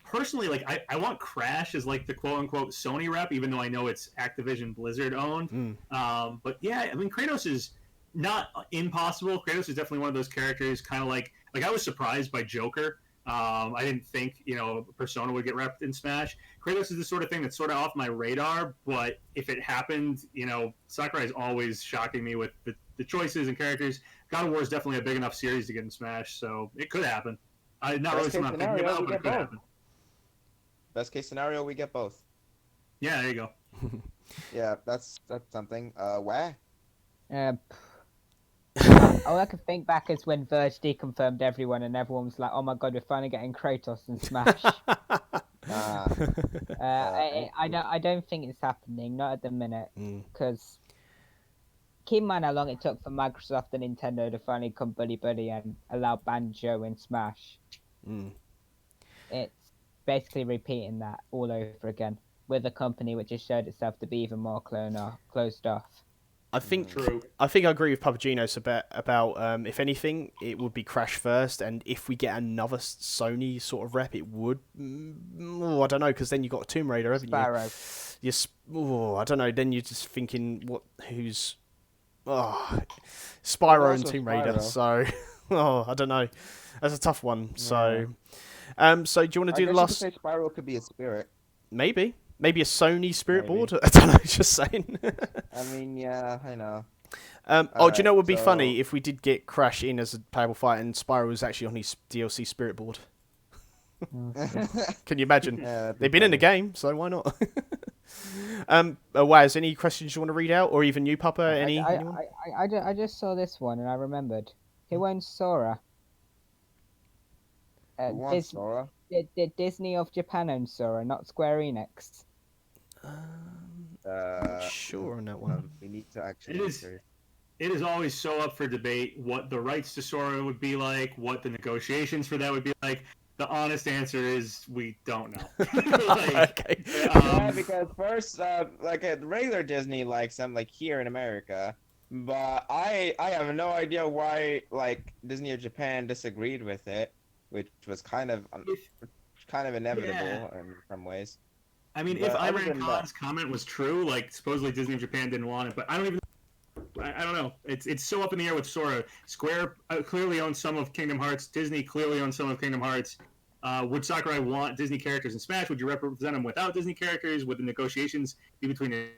F: Personally, like I want Crash as like the quote-unquote Sony rep, even though I know it's Activision Blizzard owned. But yeah, I mean, Kratos is not impossible. Kratos is definitely one of those characters, kind of like I was surprised by Joker. I didn't think Persona would get repped in Smash. Kratos is the sort of thing that's sort of off my radar, but if it happened, Sakurai is always shocking me with the choices and characters. God of War is definitely a big enough series to get in Smash, so it could happen. Not really something I'm thinking about, but it could happen.
E: Best case scenario, we get both.
F: Yeah, there you go.
E: Yeah, that's something. Wah?
D: All I can think back is when Verge deconfirmed everyone, and everyone was like, "Oh my god, we're finally getting Kratos in Smash." I don't think it's happening, not at the minute, because keep in mind how long it took for Microsoft and Nintendo to finally come buddy and allow Banjo in Smash.
A: Mm.
D: It's basically repeating that all over again with a company which has showed itself to be even more closed off.
A: I think
F: True.
A: I agree with PapaGenos about if anything, it would be Crash first, and if we get another Sony sort of rep, it would. I don't know, because then you got Tomb Raider, haven't
D: Spyro.
A: you? Yes. I don't know. Then you're just thinking, who's Spyro and
E: Also
A: Tomb Raider.
E: Spyro.
A: So, I don't know. That's a tough one. So, so do you want to do
E: I
A: the
E: guess
A: last?
E: you could say Spyro could be a spirit.
A: Maybe a Sony Spirit
E: Maybe.
A: board. I don't know. Just saying.
E: I mean, yeah, I know.
A: Do you know
E: Alright,
A: what would be
E: so-
A: funny if we did get Crash in as a playable fight and Spyro was actually on his DLC Spirit board? Can you imagine?
E: Yeah, that'd be
A: They've been in the
E: funny.
A: game, so why not? Waz, any questions you want to read out, or even you, Papa? Anyone?
D: I just saw this one and I remembered. Who owns Sora?
E: Who wants Sora?
D: Did Disney of Japan own Sora, not Square Enix?
A: Sure on that one.
E: We need to actually.
F: It is-
E: research.
F: It is always so up for debate what the rights to Sora would be like, what the negotiations for that would be like. The honest answer is we don't know. Like,
A: Okay.
E: Yeah, because first, like at regular Disney likes them, like here in America, but I have no idea why like Disney of Japan disagreed with it, which was kind of inevitable
F: Yeah.
E: in some ways.
F: I mean,
E: But
F: if
E: other
F: Iran
E: than
F: Khan's comment was true, like supposedly Disney of Japan didn't want it, but I don't even. I don't know. It's so up in the air with Sora. Square clearly owns some of Kingdom Hearts. Disney clearly owns some of Kingdom Hearts. Would Sakurai want Disney characters in Smash? Would you represent them without Disney characters? Would the negotiations be between it?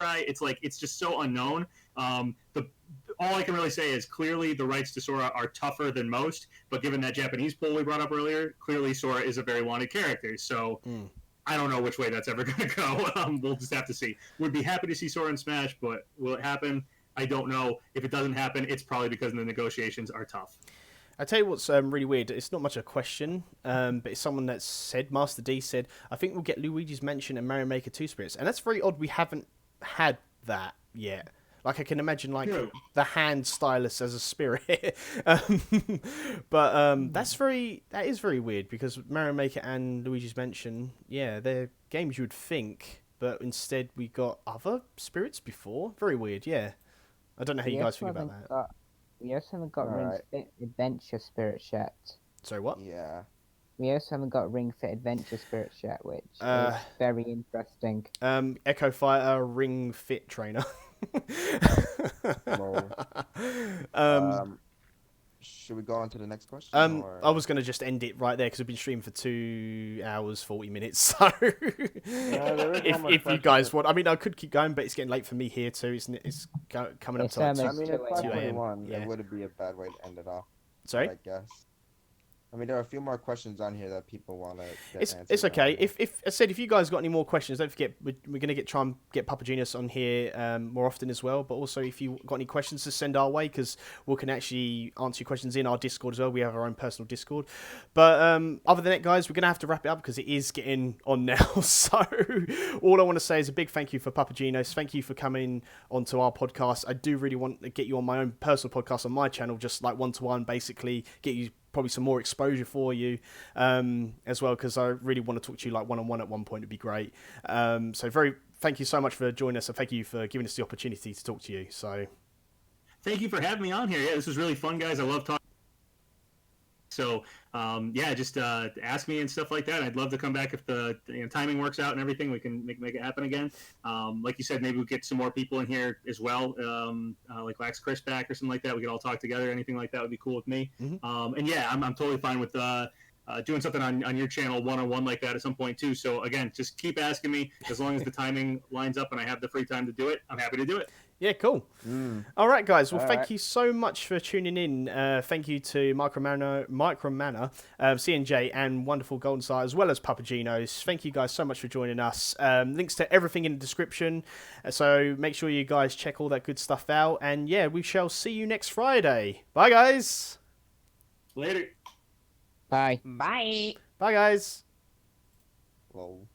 F: Right? It's like it's just so unknown. All I can really say is clearly the rights to Sora are tougher than most. But given that Japanese poll we brought up earlier, clearly Sora is a very wanted character. So. I don't know which way that's ever going to go. We'll just have to see. Would be happy to see Sora in Smash, but will it happen? I don't know. If it doesn't happen, it's probably because the negotiations are tough.
A: I tell you what's really weird. It's not much a question, but it's someone that said, Master D said, I think we'll get Luigi's Mansion and Mario Maker 2 spirits, and that's very odd. We haven't had that yet. Like I can imagine, like
F: True.
A: the hand stylus as a spirit, but that is very weird because Mario Maker and Luigi's Mansion, yeah, they're games you would think, but instead we got other spirits before. Very weird, yeah. I don't know how you guys think about that.
D: We also haven't got Ring
E: Alright.
D: Fit Adventure Spirits yet.
A: Sorry, what?
E: Yeah.
D: We also haven't got Ring Fit Adventure Spirits yet, which
A: Uh,
D: is very interesting.
A: Echo Fighter Ring Fit Trainer.
E: Should we go on to the next question? or-
A: I was going to just end it right there because we've been streaming for 2 hours 40 minutes. So
E: there is one more
A: if you
E: question.
A: guys want, I mean, I could keep going, but it's getting late for me here too. It's coming up
D: It's
A: to like
D: almost
E: I mean,
A: 2
E: it's
D: 2 a.m.
E: 5:21.
A: Yeah.
E: It wouldn't be a bad way to end it off.
A: Sorry.
E: I guess. I mean, there are a few more questions on here that people want to get
A: It's
E: answered
A: okay.
E: on.
A: If I said if you guys got any more questions, don't forget we're gonna try and get PapaGenos on here more often as well. But also if you got any questions to send our way, because we can actually answer your questions in our Discord as well. We have our own personal Discord. But other than that, guys, we're gonna have to wrap it up because it is getting on now. So all I want to say is a big thank you for PapaGenos. Thank you for coming onto our podcast. I do really want to get you on my own personal podcast on my channel, just like 1-to-1, basically get you probably some more exposure for you as well, because I really want to talk to you like one-on-one at one point. It'd be great. So thank you so much for joining us, and thank you for giving us the opportunity to talk to you. So
F: Thank you for having me on here. Yeah, this was really fun, guys. I love talking. So, yeah, just ask me and stuff like that. I'd love to come back if the timing works out and everything. We can make it happen again. Like you said, maybe we'll get some more people in here as well, like LaxChris back or something like that. We could all talk together. Anything like that would be cool with me.
A: Mhm.
F: And yeah, I'm totally fine with doing something on your channel one-on-one like that at some point too. So again, just keep asking me. As long as the timing lines up and I have the free time to do it, I'm happy to do it.
A: yeah, cool. All right, guys. Well,
E: All
A: thank
E: right.
A: you so much for tuning in. Thank you to Micromana, CNJ, and Wonderful Golden Star, as well as PapaGenos. Thank you guys so much for joining us. Links to everything in the description. So make sure you guys check all that good stuff out. And yeah, we shall see you next Friday. Bye, guys.
F: Later.
D: Bye.
E: Bye.
A: Bye, guys.
E: Lol.